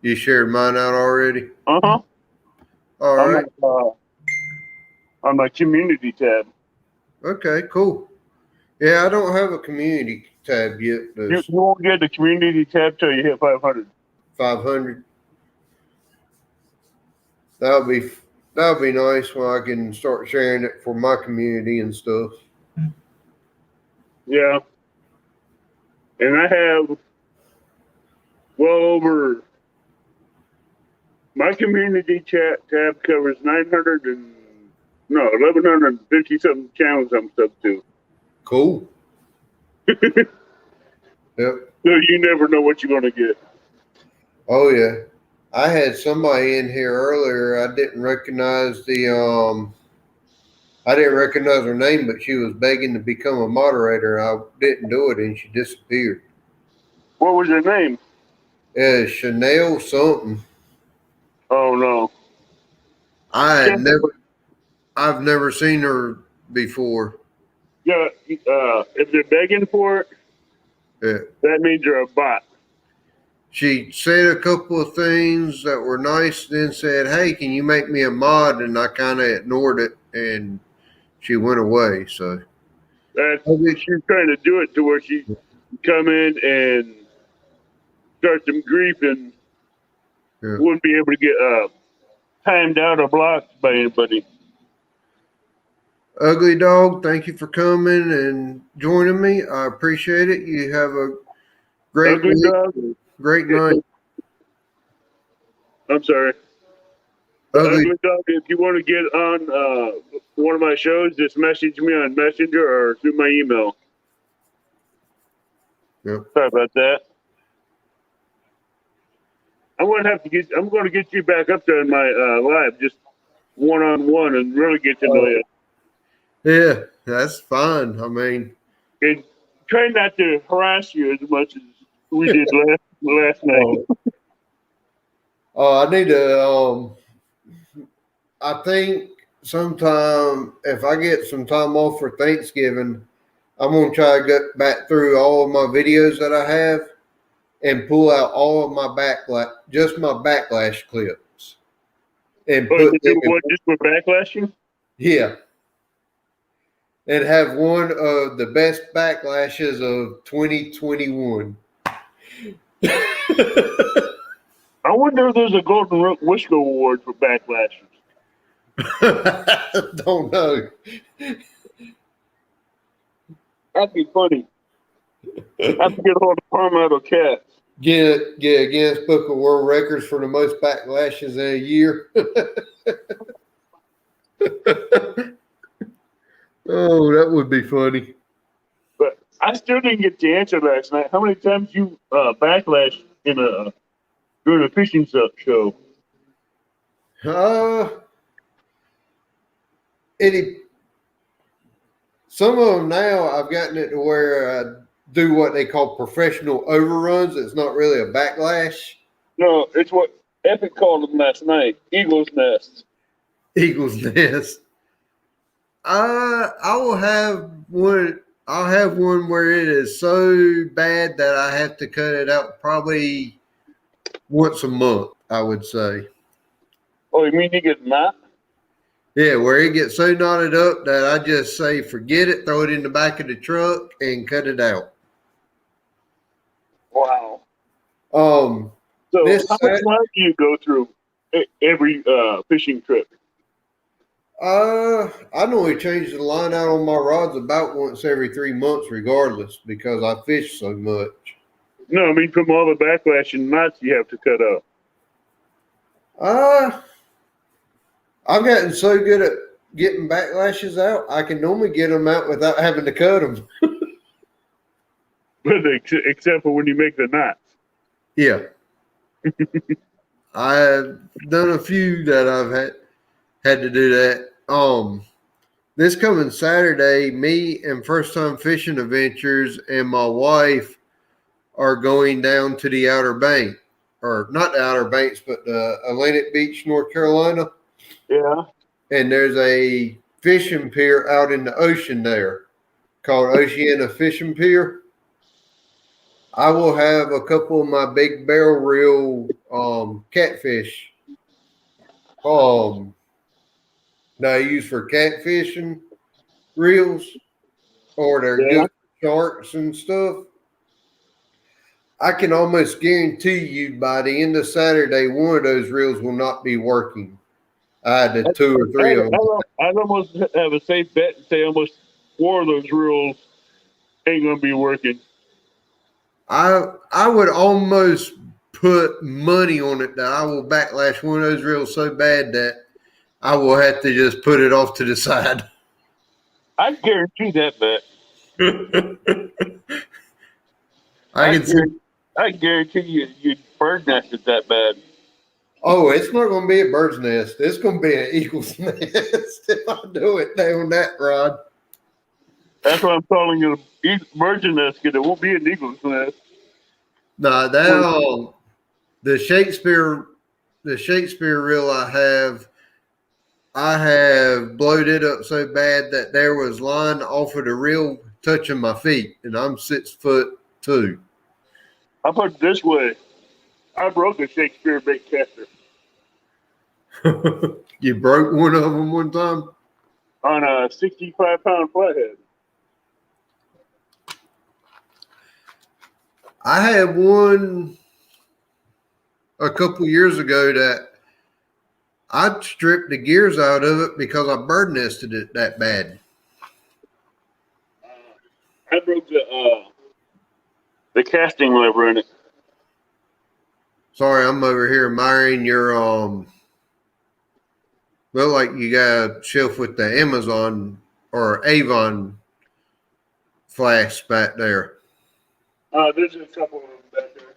You shared mine out already? Uh-huh. All right. On my community tab. Okay, cool. Yeah, I don't have a community tab yet. You won't get the community tab till you hit 500. 500. That'll be nice when I can start sharing it for my community and stuff. Yeah. And I have well over my community chat tab covers 1150 something channels I'm sub to. Cool. Yep. So you never know what you're gonna get. Oh yeah. I had somebody in here earlier. I didn't recognize her name, but she was begging to become a moderator. I didn't do it, and she disappeared. What was her name? Chanel something. Oh no. I've never seen her before. Yeah, if they're begging for it, Yeah. that means they're a bot. She said a couple of things that were nice, then said, "Hey, can you make me a mod?" And I kind of ignored it, and she went away. So she's trying to do it to where she come in and start some grief and wouldn't be able to get timed out or blocked by anybody. Ugly Dog, thank you for coming and joining me. I appreciate it. You have a great Ugly week. Dog. Great night. I'm sorry. Ugly Dog, if you want to get on one of my shows, just message me on Messenger or through my email. Yep. Sorry about that. I'm going to get you back up there in my live, just one-on-one, and really get to know you. Yeah, that's fine. I mean, And try not to harass you as much as we did last night. I need to. I think sometime if I get some time off for Thanksgiving, I'm gonna try to get back through all of my videos that I have and pull out all of my just my backlash clips, and Oh, put you them do what just for backlashing? yeah, and have one of the best backlashes of 2021. I wonder if there's a Golden Whistle Award for backlashers. Don't know. That'd be funny. I have to get hold of Palmetto Cats. Get Guinness Book of World Records for the most backlashes in a year. Oh, that would be funny. But I still didn't get the answer last night. How many times you backlash during a fishing show? Some of them now I've gotten it to where I do what they call professional overruns. It's not really a backlash. No, it's what Epic called them last night. Eagle's Nest. Eagle's nest. I will have one. I'll have one where it is so bad that I have to cut it out probably once a month, I would say. Oh, you mean you get knot? Yeah, where it gets so knotted up that I just say, forget it, throw it in the back of the truck and cut it out. Wow. So how much line do you go through every fishing trip? I normally change the line out on my rods about once every 3 months, regardless, because I fish so much. No, I mean from all the backlash and knots you have to cut out. I've gotten so good at getting backlashes out, I can normally get them out without having to cut them. But except for when you make the knots. Yeah. I've done a few that I've had to do that. This coming Saturday, me and First Time Fishing Adventures and my wife are going down to the Outer Bank, or not the Outer Banks, but Atlantic Beach, North Carolina. Yeah. And there's a fishing pier out in the ocean there called Oceana Fishing Pier. I will have a couple of my big barrel reel catfish that I use for catfishing reels, or they're good for sharks and stuff. I can almost guarantee you by the end of Saturday, one of those reels will not be working. I had 2 or 3 of them. I'd almost have a safe bet and say almost 4 of those reels ain't going to be working. I would almost put money on it that I will backlash one of those reels so bad that I will have to just put it off to the side. I guarantee that bet. I guarantee you bird nested that bad. Oh, it's not going to be a bird's nest. It's going to be an eagle's nest if I do it down that rod. That's why I'm calling it a bird's nest, because it won't be an eagle's nest. No, the Shakespeare reel I have blowed it up so bad that there was line off of the reel touching my feet, and I'm 6'2". I'll put it this way. I broke a Shakespeare bait caster. You broke one of them one time? On a 65-pound flathead. I had one a couple years ago that I stripped the gears out of it because I bird nested it that bad. I broke the casting lever in it. Sorry, I'm over here admiring your look like you got a shelf with the Amazon or Avon flash back there. There's a couple of them back there.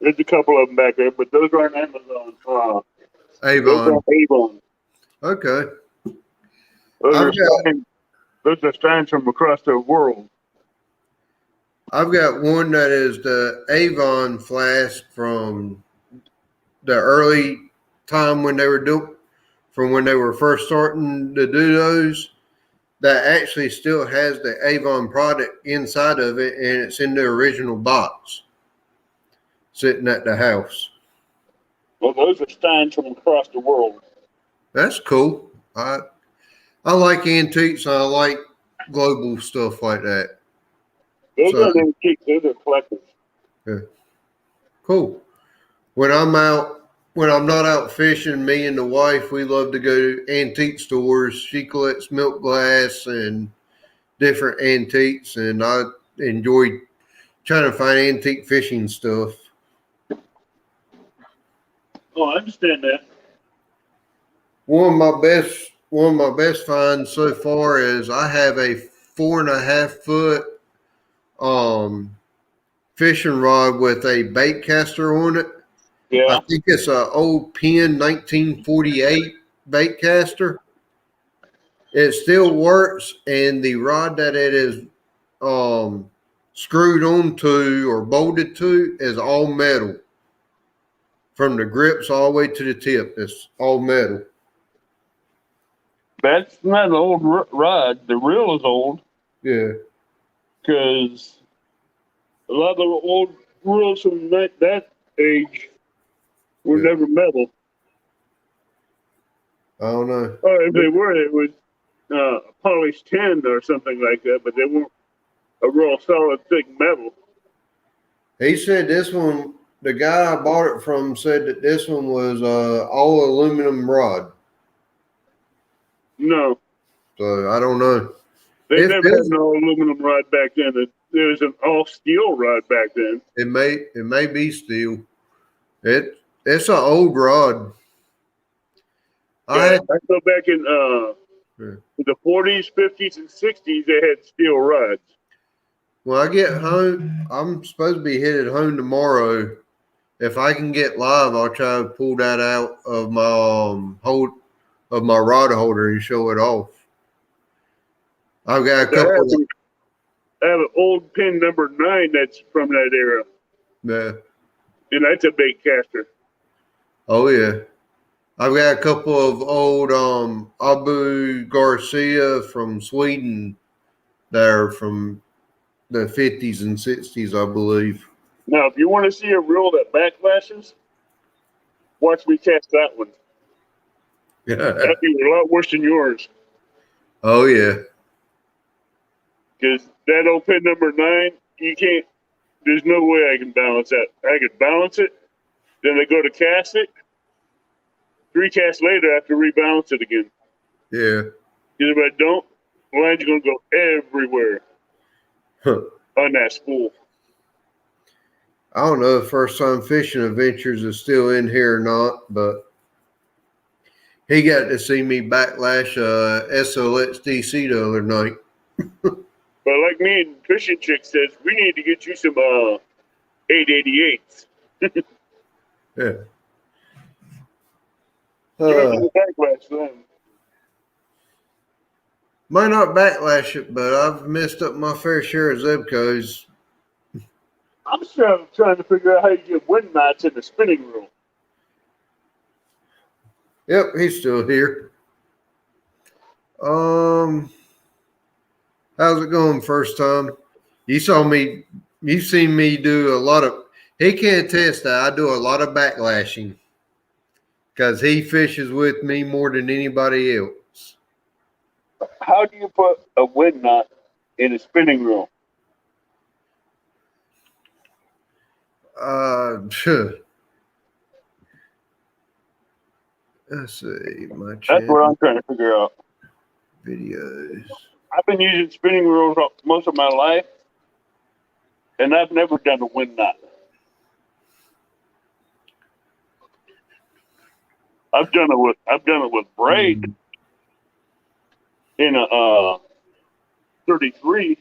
There's a couple of them back there, but those aren't Amazon. Avon. Those are Avon. Okay. Those I've are got signs, those are signs from across the world. I've got one that is the Avon flask from the early time when they were from when they were first starting to do those. That actually still has the Avon product inside of it, and it's in the original box, sitting at the house. Well, those are signs from across the world. That's cool. I like antiques. And I like global stuff like that. Those So are antiques. Those are collectors. yeah, cool. When I'm not out fishing, me and the wife, we love to go to antique stores. She collects milk glass and different antiques, and I enjoy trying to find antique fishing stuff. Oh, I understand that. One of my best finds so far is I have a 4.5 foot fishing rod with a bait caster on it. I Yeah. think it's an old Penn 1948 bait caster. It still works, and the rod that it is screwed onto or bolted to is all metal. From the grips all the way to the tip, it's all metal. That's not an old rod. The reel is old Yeah. because a lot of the old reels from that age were Yeah. never metal. I don't know. Or if they were, it was polished tin or something like that, but they weren't a real solid, thick metal. He said this one, the guy I bought it from said that this one was all aluminum rod. No, So I don't know. they It never had feels, no aluminum rod back then. There was an all steel rod back then. it may be steel. It's an old rod. I Yeah, had, I go back in the 40s, 50s, and 60s. They had steel rods. when I get home, I'm supposed to be headed home tomorrow. If I can get live, I'll try to pull that out of my my rod holder and show it off. I've got a couple. I have an old pin number 9 that's from that era, Yeah. and that's a bait caster. Oh yeah. I've got a couple of old Abu Garcia from Sweden that are from the 50s and 60s, I believe. Now, if you want to see a reel that backlashes, watch me cast that one. That'd be a lot worse than yours. Oh yeah. Because that old pin number 9, you can't, there's no way I can balance that. I could balance it, then I go to cast it. 3 casts later, I have to rebalance it again. Yeah. Because if I don't, the line's going to go everywhere on that spool. I don't know if First Time Fishing Adventures is still in here or not, but he got to see me backlash SOXDC the other night. But like me and Fishing Chick says, we need to get you some 888s. Yeah. Give us some backlash for them. Might not backlash it, but I've messed up my fair share of Zebcos. I'm still trying to figure out how you get wind knots in the spinning reel. Yep, he's still here. How's it going, First Time? You've seen me do a lot of, he can't attest that I do a lot of backlashing because he fishes with me more than anybody else. How do you put a wind knot in a spinning reel? Let's see, my That's channel what I'm trying to figure out. videos. I've been using spinning reels most of my life, and I've never done a wind knot. I've done it with braid in a 33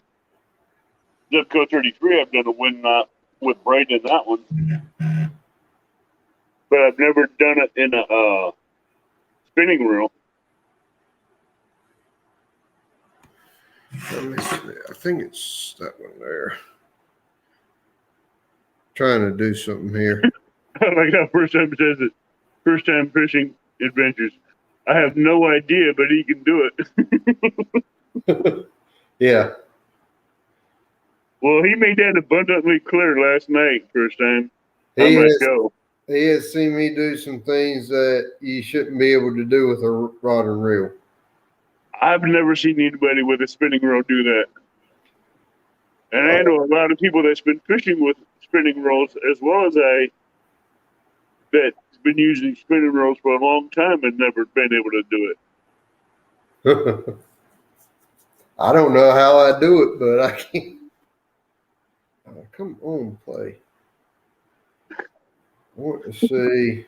Zipco 33. I've done a wind knot with braid in that one, but I've never done it in a spinning reel. Let me see. I think it's that one there. Trying to do something here. I like how first time says it. First time fishing adventures. I have no idea, but he can do it. Yeah. Well, he made that abundantly clear last night, first time He on my has, show. he has seen me do some things that you shouldn't be able to do with a rod and reel. I've never seen anybody with a spinning reel do that. And I know a lot of people that's been fishing with spinning reels as well as I that's been using spinning reels for a long time and never been able to do it. I don't know how I do it, but I can't. Oh, come on, play. I want to see.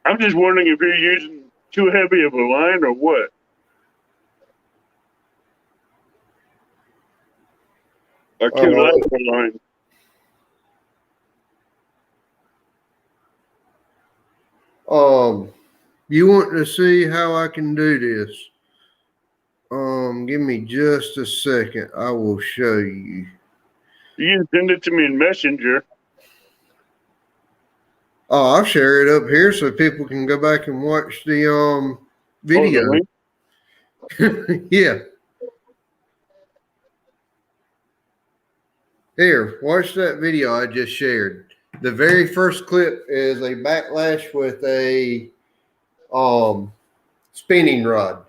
I'm just wondering if you're using too heavy of a line or what. Or too light of a line. You want to see how I can do this? Give me just a second. I will show you. You can send it to me in Messenger. Oh, I'll share it up here so people can go back and watch the video. Oh, the Yeah. Here, watch that video I just shared. The very first clip is a backlash with a spinning rod.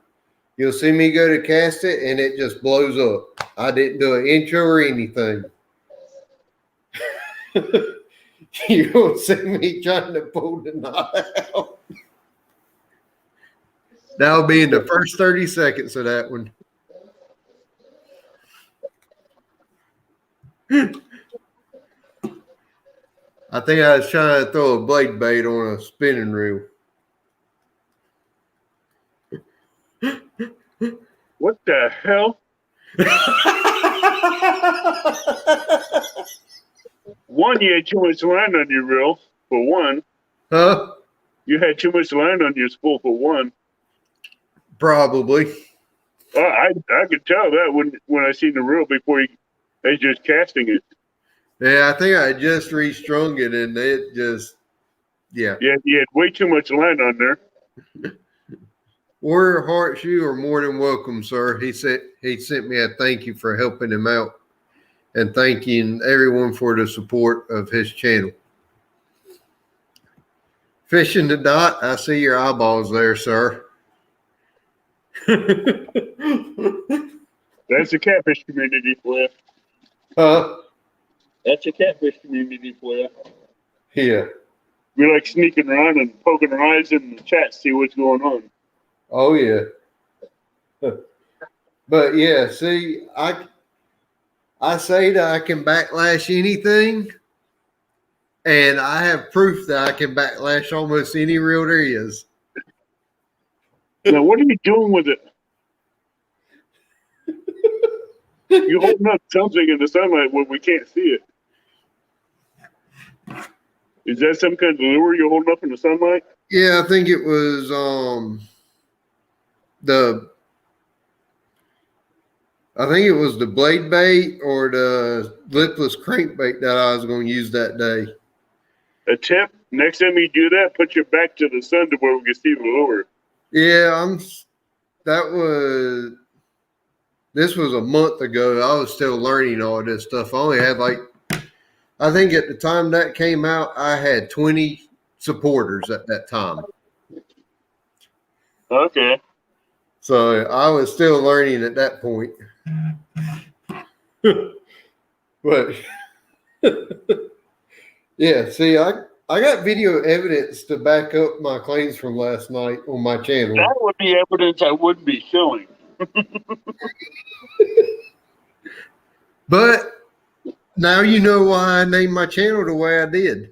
You'll see me go to cast it and it just blows up. I didn't do an intro or anything. You'll see me trying to pull the knot out. That'll be in the first 30 seconds of that one. I think I was trying to throw a blade bait on a spinning reel. What the hell? One, you had too much line on your reel, for one. Huh? You had too much line on your spool, for one. Probably. I could tell that when I seen the reel before he was just casting it. Yeah, I think I just restrung it and it just, yeah. Yeah, you had way too much line on there. Warrior Hearts, you are more than welcome, sir. He sent me a thank you for helping him out and thanking everyone for the support of his channel. Fishing the dot, I see your eyeballs there, sir. That's a catfish community for you. Huh? That's a catfish community for you. Yeah. We like sneaking around and poking our eyes in the chat, see what's going on. Oh, yeah. But, yeah, see, I say that I can backlash anything, and I have proof that I can backlash almost any reel there is. Now, what are you doing with it? You're holding up something in the sunlight when we can't see it. Is that some kind of lure you're holding up in the sunlight? Yeah, I think it was the blade bait or the lipless crankbait that I was going to use that day. A tip, next time you do that, put your back to the sun to where we can see the lure. Yeah, this was a month ago. I was still learning all this stuff. I only had I think at the time that came out, I had 20 supporters at that time. Okay. So I was still learning at that point. But yeah, see, I got video evidence to back up my claims from last night on my channel. That would be evidence I wouldn't be showing. But now you know why I named my channel the way I did.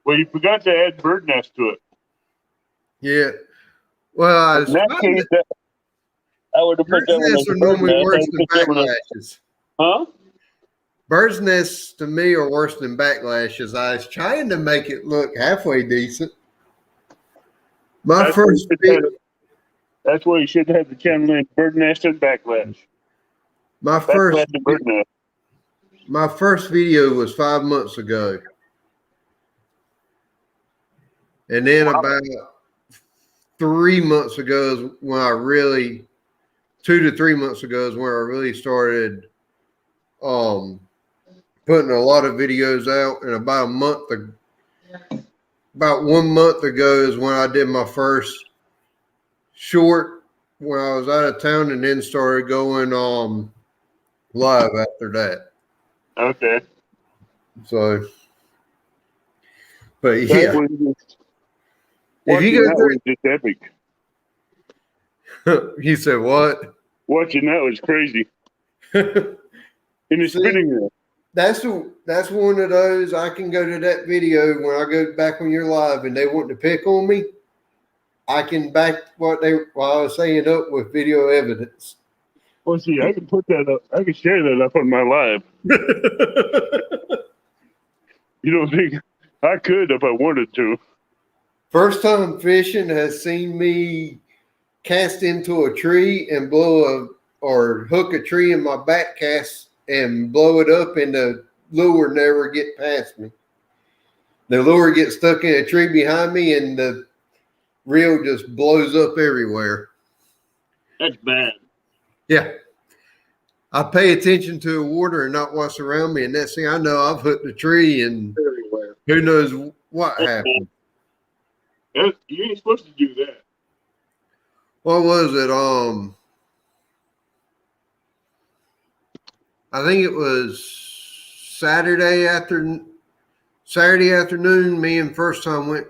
Well, you forgot to add bird nest to it. Yeah. Well, I was In that case, I would have put that one as are a bird normally nest. worse than backlashes. Huh? Bird's nests to me are worse than backlashes. I was trying to make it look halfway decent. My first video, That's why you should have the channel named Bird Nest and Backlash. My first Backlash and Bird Nest. my first video was 5 months ago. And then about 3 months ago is when I really 2 to 3 months ago is when I really started putting a lot of videos out. And about 1 month ago is when I did my first short when I was out of town, and then started going live after that. Okay. So, but That yeah, was just, if you watching that go was just epic. through, you said what? Watching that was crazy. In the See? spinning wheel. That's one of those. I can go to that video when I go back when you're live and they want to pick on me. I can back what I was saying up with video evidence. Well, see, I can put that up. I can share that up on my live. You don't think I could if I wanted to? First time fishing has seen me cast into a tree and or hook a tree in my back cast and blow it up, and the lure never get past me. The lure gets stuck in a tree behind me, and the reel just blows up everywhere. That's bad. Yeah. I pay attention to the water and not what's around me, and next thing I know, I've hooked the tree, and Everywhere. who knows what That's happened. bad. You ain't supposed to do that. What was it? I think it was Friday afternoon. Me and First Time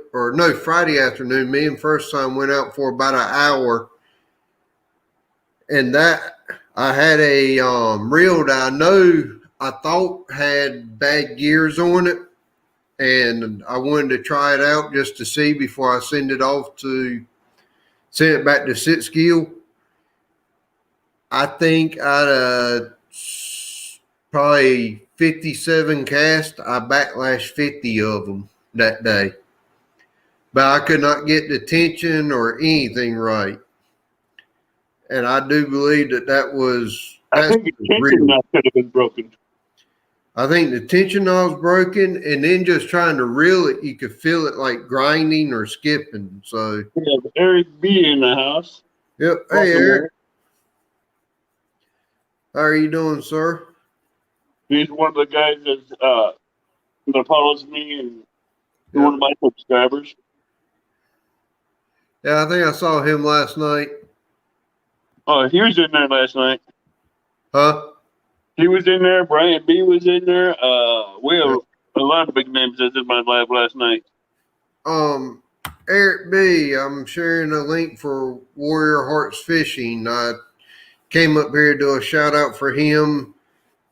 Friday afternoon. Me and First Time went out for about an hour, and that I had a reel that I thought had bad gears on it, and I wanted to try it out just to see before I send it back to sit skill. I think out of probably 57 casts, I backlashed 50 of them that day. But I could not get the tension or anything right. And I do believe that was... I think the tension knot could have been broken. I think the tension knot was broken, and then just trying to reel it, you could feel it like grinding or skipping. So, We have Eric B in the house. yep. Hey, Eric. How are you doing, sir? He's one of the guys that follows me and one of my subscribers. Yeah, I think I saw him last night. Oh, he was in there last night. Huh? He was in there. Brian B was in there. We have a lot of big names that did my live last night. Eric B, I'm sharing a link for Warrior Hearts Fishing. I came up here to do a shout out for him.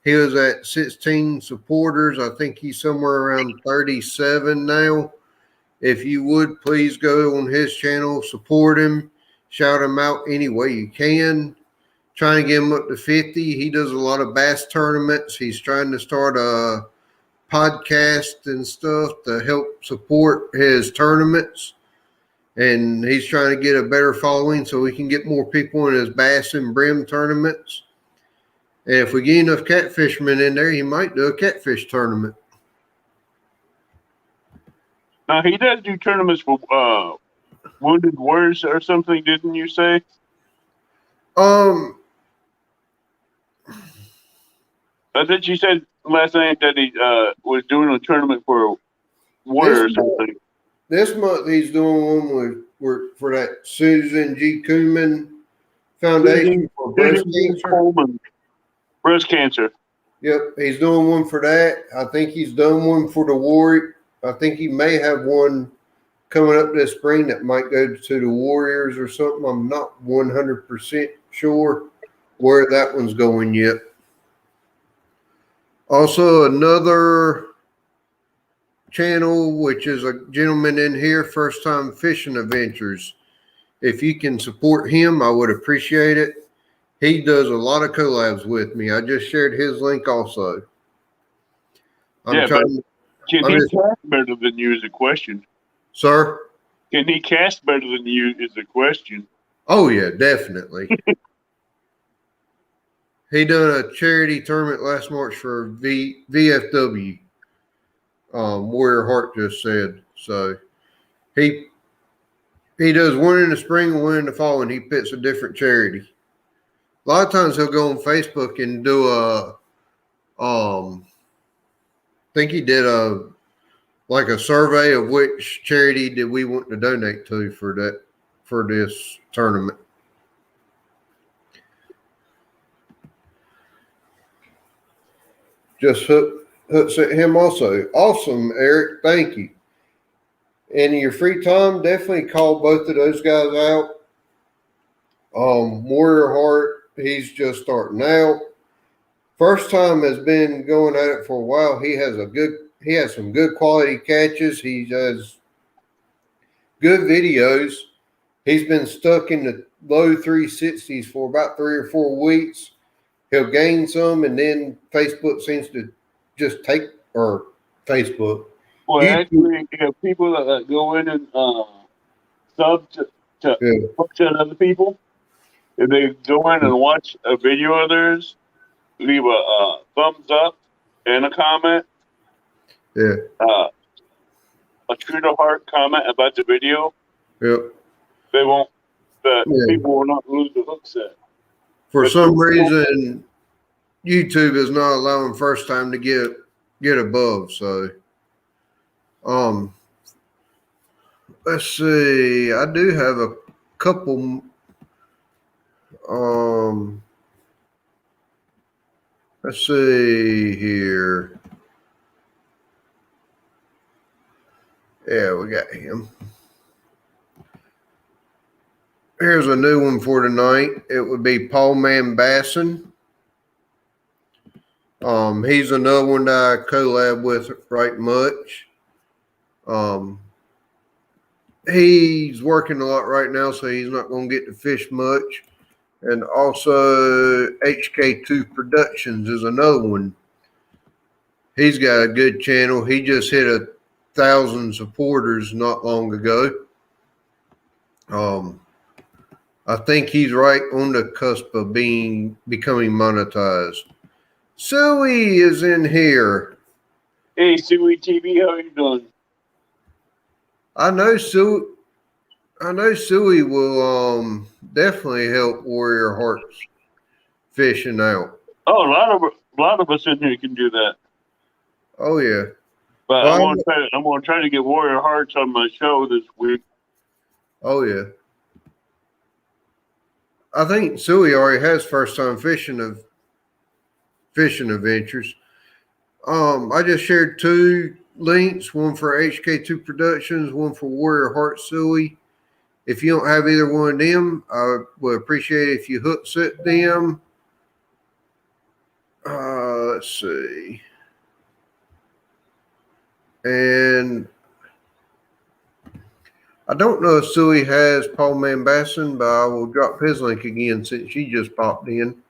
He was at 16 supporters. I think he's somewhere around 37 now. If you would, please go on his channel, support him, shout him out any way you can. Trying to get him up to 50. He does a lot of bass tournaments. He's trying to start a podcast and stuff to help support his tournaments. And he's trying to get a better following so we can get more people in his bass and brim tournaments. And if we get enough catfishermen in there, he might do a catfish tournament. He does do tournaments for Wounded Warriors or something, didn't you say? I think you said last night that he was doing a tournament for Warriors or something. This month he's doing one for that Susan G. Kuhlman Foundation for breast cancer. Breast cancer. Yep, he's doing one for that. I think he's done one for the Warrior. I think he may have one coming up this spring that might go to the Warriors or something. I'm not 100% sure where that one's going yet. Also, another channel, which is a gentleman in here, First Time Fishing Adventures. If you can support him, I would appreciate it. He does a lot of collabs with me. I just shared his link also. Can he cast better than you is a question. Sir? Can he cast better than you is a question. Oh yeah, definitely. He done a charity tournament last March for VFW. Warrior Heart just said so. He does one in the spring and one in the fall, and he picks a different charity. A lot of times he'll go on Facebook and do I think he did a survey of which charity did we want to donate to for this tournament. Just hooks at him also. Awesome, Eric. Thank you. And in your free time, definitely call both of those guys out. Warrior Heart, he's just starting out. First time has been going at it for a while. He has some good quality catches. He does good videos. He's been stuck in the low 360s for about 3 or 4 weeks. He'll gain some, and then Facebook seems to just take, or Facebook. Well, actually, you have people that go in and sub to other people. If they go in and watch a video of theirs, leave a thumbs up and a comment. Yeah. A true to heart comment about the video. Yep. People will not lose the hook set. For some reason, YouTube is not allowing first time to get above. So, let's see. I do have a couple. Let's see here. Yeah, we got him. Here's a new one for tonight. It would be Paul Basson. He's another one that I collab with right much. He's working a lot right now, so he's not going to get to fish much. And also HK2 Productions is another one. He's got a good channel. He just hit 1,000 supporters not long ago. I think he's right on the cusp of becoming monetized. Suey is in here. Hey, Suey TV, how you doing? I know Suey will definitely help Warrior Hearts fishing out. Oh, a lot of us in here can do that. Oh yeah. But well, I'm gonna try to get Warrior Hearts on my show this week. Oh yeah. I think Suey already has first time fishing adventures. I just shared 2 links, one for HK2 Productions, one for Warrior Heart Suey. If you don't have either one of them, I would appreciate it if you hook set them. Let's see. And I don't know if Suey has Paul Basson, but I will drop his link again since she just popped in.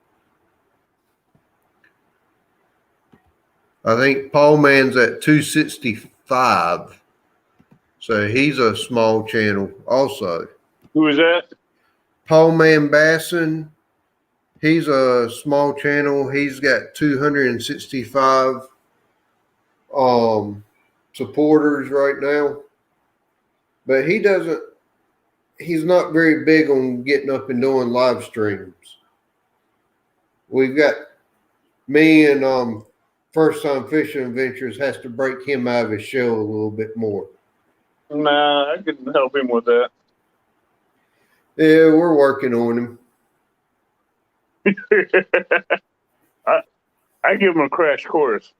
I think Paul Man's at 265. So he's a small channel also. Who is that? Paul Basson. He's a small channel. He's got 265 supporters right now. But he's not very big on getting up and doing live streams. We've got me and First Time Fishing Adventures has to break him out of his shell a little bit more. Nah, I can help him with that. Yeah, we're working on him. I give him a crash course.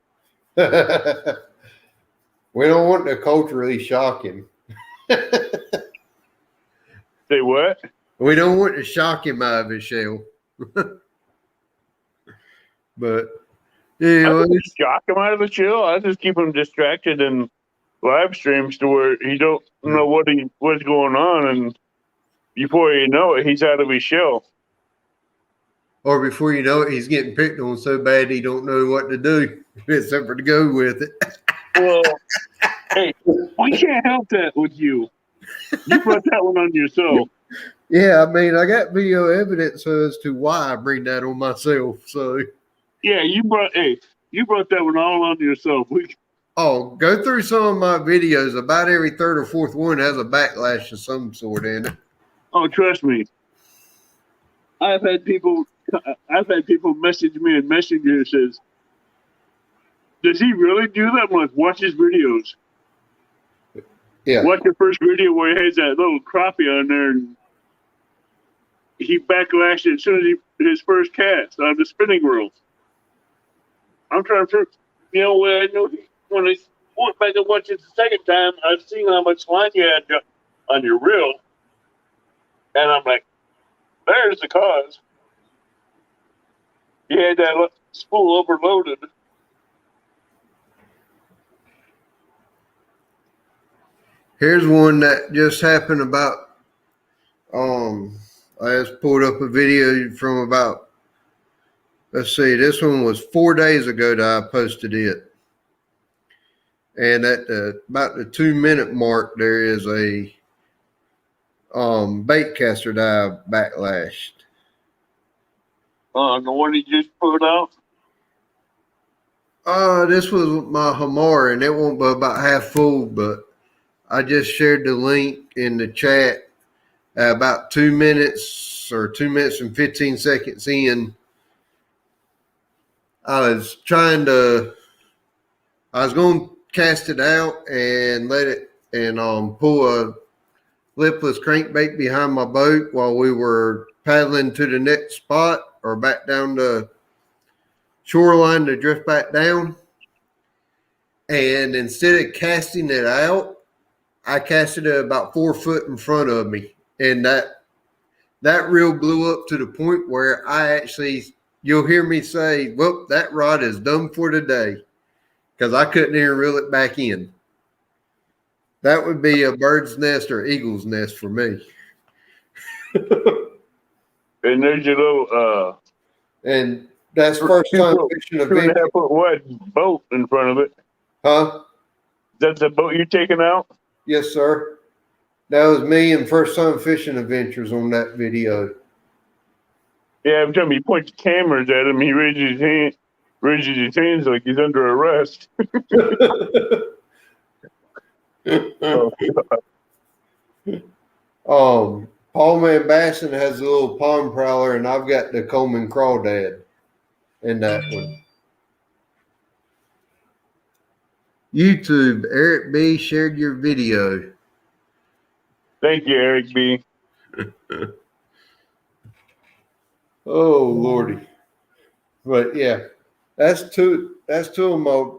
We don't want to culturally shock him. Say what? We don't want to shock him out of his shell. But yeah, I don't shock him out of the shell. I just keep him distracted in live streams to where he don't know what's going on, and before you know it, he's out of his shell. Or before you know it, he's getting picked on so bad he don't know what to do except for to go with it. Well, hey, we can't help that with you. You put that one on yourself. Yeah, I mean, I got video evidence as to why I bring that on myself. So, Yeah, you brought that one all on yourself. go through some of my videos. About every third or fourth one has a backlash of some sort in it. Oh, trust me. I've had people message me in Messenger that says, "Does he really do that?" I'm like, watch his videos. Yeah. Watch the first video where he has that little crappie on there, and he backlashed as soon as his first cast on the spinning reel. I'm trying to, when I went back and watched it the second time, I've seen how much line you had on your reel, and I'm like, there's the cause. You had that spool overloaded. Here's one that just happened about. I just pulled up a video from about. Let's see. This one was 4 days ago that I posted it, and at about the 2 minute mark, there is a bait caster that I backlashed. The one he just put out. This was my Hamar, and it won't be about half full, but I just shared the link in the chat. About 2 minutes or 2 minutes and 15 seconds in, I was going to cast it out and let it and pull a lipless crankbait behind my boat while we were paddling to the next spot or back down the shoreline to drift back down. And instead of casting it out, I casted it about 4 foot in front of me. And that reel blew up to the point where you'll hear me say, well, that rod is done for today, because I couldn't even reel it back in. That would be a bird's nest or eagle's nest for me. And there's your little and that's first time fishing a 2.5 foot wide boat in front of it. Huh? That's the boat you're taking out? Yes, sir. That was me and first time fishing adventures on that video. Yeah, every time he points cameras at him, he raises his hands like he's under arrest. Paul Man Basson has a little pond prowler, and I've got the Coleman Crawdad in that one. YouTube, Eric B shared your video. Thank you, Eric B. Oh Lordy. But yeah, that's two of my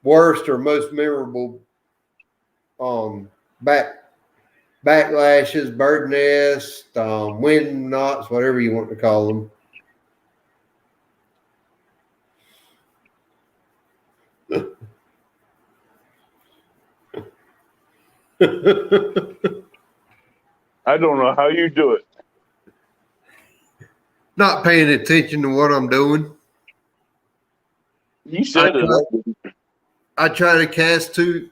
worst or most memorable backlashes, bird nest, wind knots, whatever you want to call them. I don't know how you do it. Not paying attention to what I'm doing. You said I try to cast a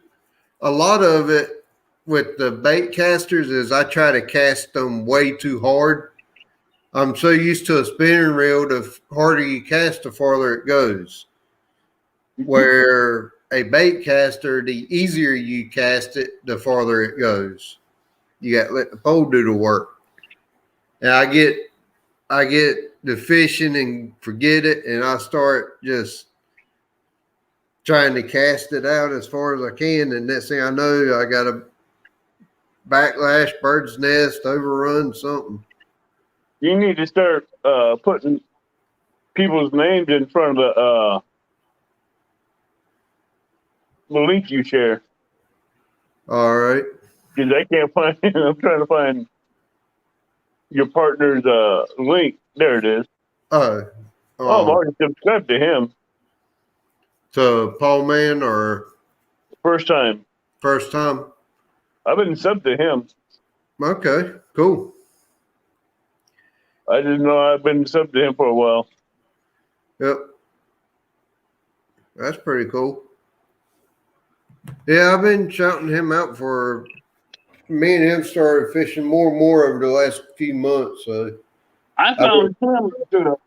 lot of it with the bait casters is I try to cast them way too hard. I'm so used to a spinning reel, the harder you cast, the farther it goes. Where a bait caster, the easier you cast it, the farther it goes. You got to let the pole do the work. And I get the fishing and forget it, and I start just trying to cast it out as far as I can. And next thing I know, I got a backlash, bird's nest, overrun, something. You need to start putting people's names in front of the link you share. All right. Because I can't find it. I'm trying to find your partner's link. There it is. I've already subscribed to him. To Paul Man or? First time. First time? I've been subbed to him. Okay, cool. I didn't know I've been subbed to him for a while. Yep. That's pretty cool. Yeah, I've been shouting him out for me and him started fishing more and more over the last few months. So I found him through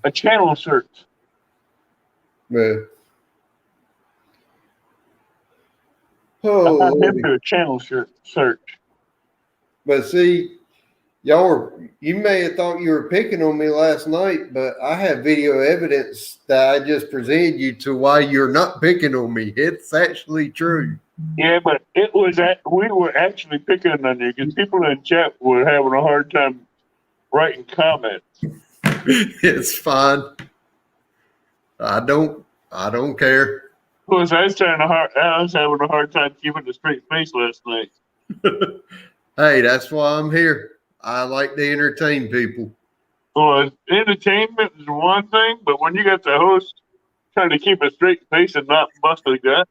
a channel search. yeah. I Oh, found him Lordy. through a channel search. But see, you may have thought you were picking on me last night, but I have video evidence that I just presented you to why you're not picking on me. It's actually true. Yeah, but we were actually picking on you because people in chat were having a hard time writing comments. It's fine. I don't care. Plus, I was having a hard time keeping a straight face last night. Hey, that's why I'm here. I like to entertain people. Well, entertainment is one thing, but when you got the host trying to keep a straight face and not bust a gut,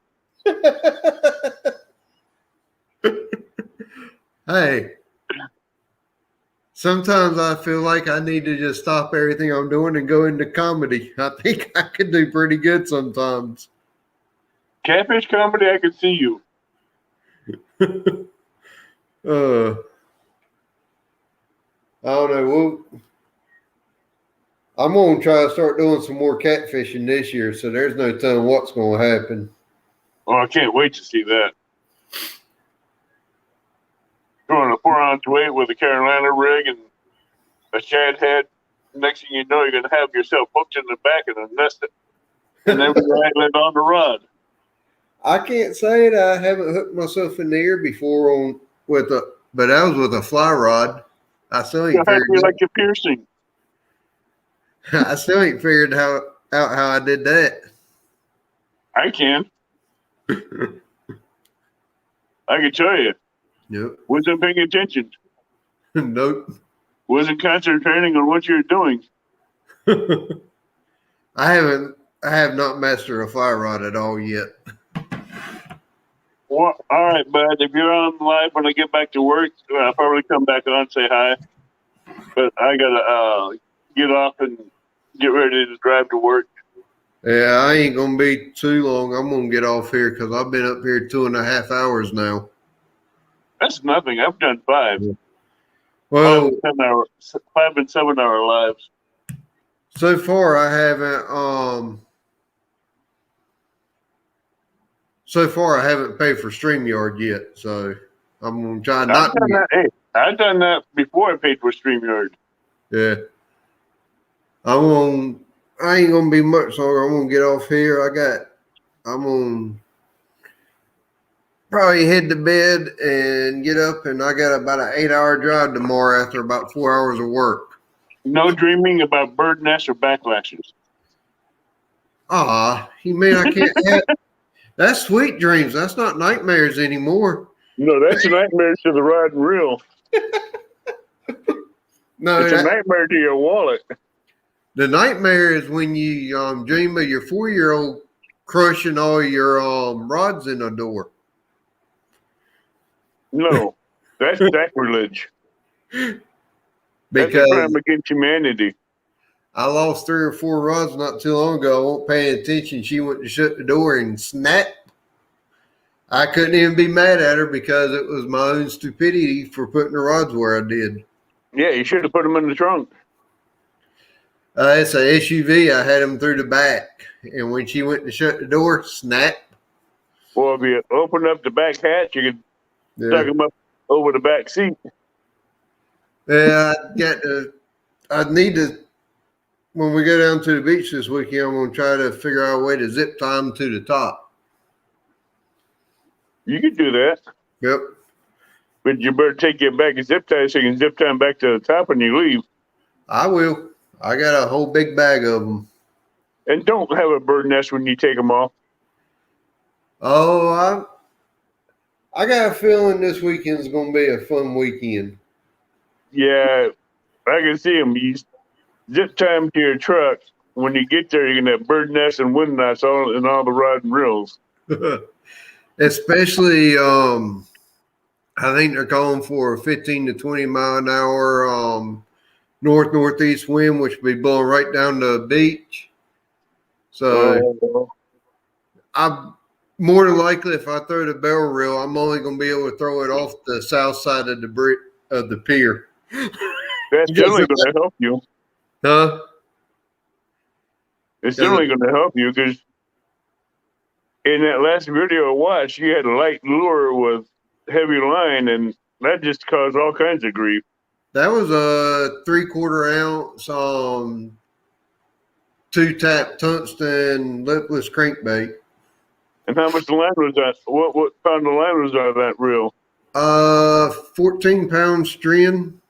Hey, sometimes I feel like I need to just stop everything I'm doing and go into comedy. I think I could do pretty good sometimes. catfish comedy, I can see you. I don't know. I'm going to try to start doing some more catfishing this year, so there's no telling what's going to happen. Oh, I can't wait to see that. Throwing a 4-ounce weight with a Carolina rig and a shad head. Next thing you know, you're going to have yourself hooked in the back and a nested. And then we're angling on the rod. I can't say that I haven't hooked myself in the ear before but that was with a fly rod. I still ain't You'll have figured to like a piercing. I still ain't figured out how I did that. I can. I can tell you. Yep. Wasn't paying attention. Nope. Wasn't concentrating on what you're doing. I have not mastered a fly rod at all yet. Well, all right, bud. If you're on live when I get back to work, I'll probably come back on and say hi. But I gotta get off and get ready to drive to work. Yeah, I ain't gonna be too long. I'm gonna get off here because I've been up here 2.5 hours now. That's nothing. I've done 5. Well, 5 and 7 hour lives. so far I haven't. So far I haven't paid for StreamYard yet, so I'm gonna try not to. Hey, I've done that before I paid for StreamYard. Yeah. I ain't gonna be much longer. I'm gonna get off here. I'm gonna probably head to bed and get up, and I got about an 8-hour drive tomorrow after about 4 hours of work. No dreaming about bird nests or backlashes. You mean I can't have that's sweet dreams. That's not nightmares anymore. No, that's a nightmare to the rod and reel. No, it's a nightmare to your wallet. The nightmare is when you dream of your 4-year-old crushing all your rods in a door. No, that's sacrilege. That's Because a crime against humanity. I lost 3 or 4 rods not too long ago. I wasn't paying attention. She went to shut the door and snap. I couldn't even be mad at her because it was my own stupidity for putting the rods where I did. Yeah, you should have put them in the trunk. It's an SUV. I had them through the back. And when she went to shut the door, snap. Well, if you open up the back hatch, you could tuck them up over the back seat. Yeah, I need to, when we go down to the beach this weekend, I'm going to try to figure out a way to zip tie them to the top. You could do that. Yep. But you better take your back and zip tie so you can zip tie them back to the top when you leave. I will. I got a whole big bag of them. And don't have a bird nest when you take them off. Oh, I got a feeling this weekend's going to be a fun weekend. Yeah, I can see them. You zip tie them to your truck. When you get there, you're going to have bird nests and wind knots all in all the rod and reels. Especially, I think they're calling for a 15 to 20 mile an hour northeast wind, which will be blowing right down the beach. So more than likely, if I throw the barrel reel, I'm only going to be able to throw it off the south side of the pier. That's generally going to help you. Huh? It's generally going to help you because in that last video I watched, you had a light lure with heavy line, and that just caused all kinds of grief. That was a 3/4 ounce 2-tap tungsten lipless crankbait. And how much line was that? What pound of line was out of that reel? 14-pound string,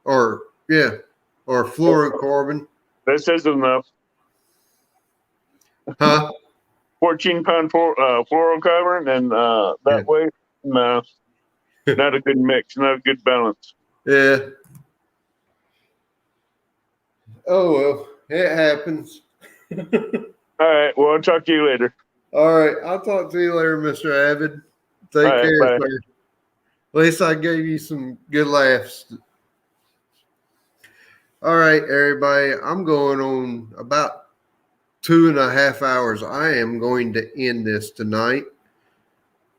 or fluorocarbon. That says enough. Huh? 14-pound fluorocarbon, and that way, no, not a good mix, not a good balance. Yeah. Oh well, it happens. All right. Well, I'll talk to you later. All right, I'll talk to you later, Mr. Avid. Take care, bye. sir. At least I gave you some good laughs. All right, everybody. I'm going on about 2.5 hours. I am going to end this tonight.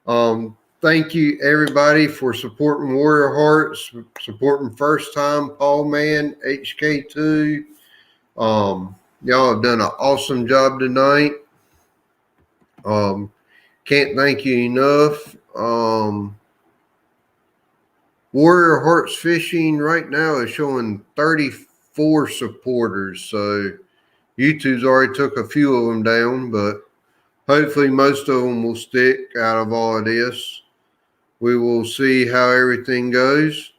Thank you, everybody, for supporting Warrior Hearts, supporting First Time, Paul Man, HK2. Y'all have done an awesome job tonight. Can't thank you enough. Warrior Hearts Fishing right now is showing 34 supporters. So YouTube's already took a few of them down, but hopefully most of them will stick out of all of this. We will see how everything goes.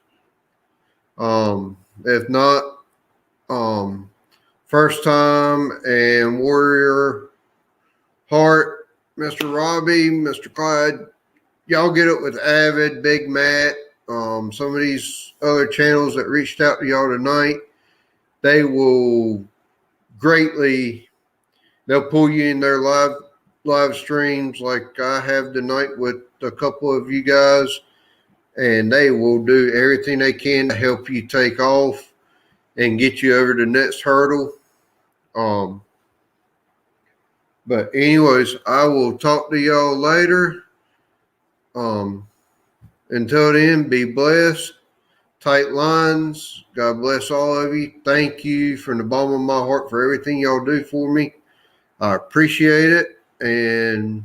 If not, First Time and Warrior Heart, Mr. Robbie, Mr. Clyde, y'all get up with Avid, Big Matt, some of these other channels that reached out to y'all tonight. They will they'll pull you in their live streams like I have tonight with a couple of you guys, and they will do everything they can to help you take off and get you over the next hurdle. But anyways, I will talk to y'all later. Until then, be blessed. Tight lines. God bless all of you. Thank you from the bottom of my heart for everything y'all do for me. I appreciate it. And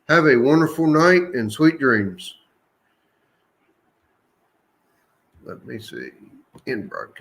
have a wonderful night and sweet dreams. Let me see. End broadcast.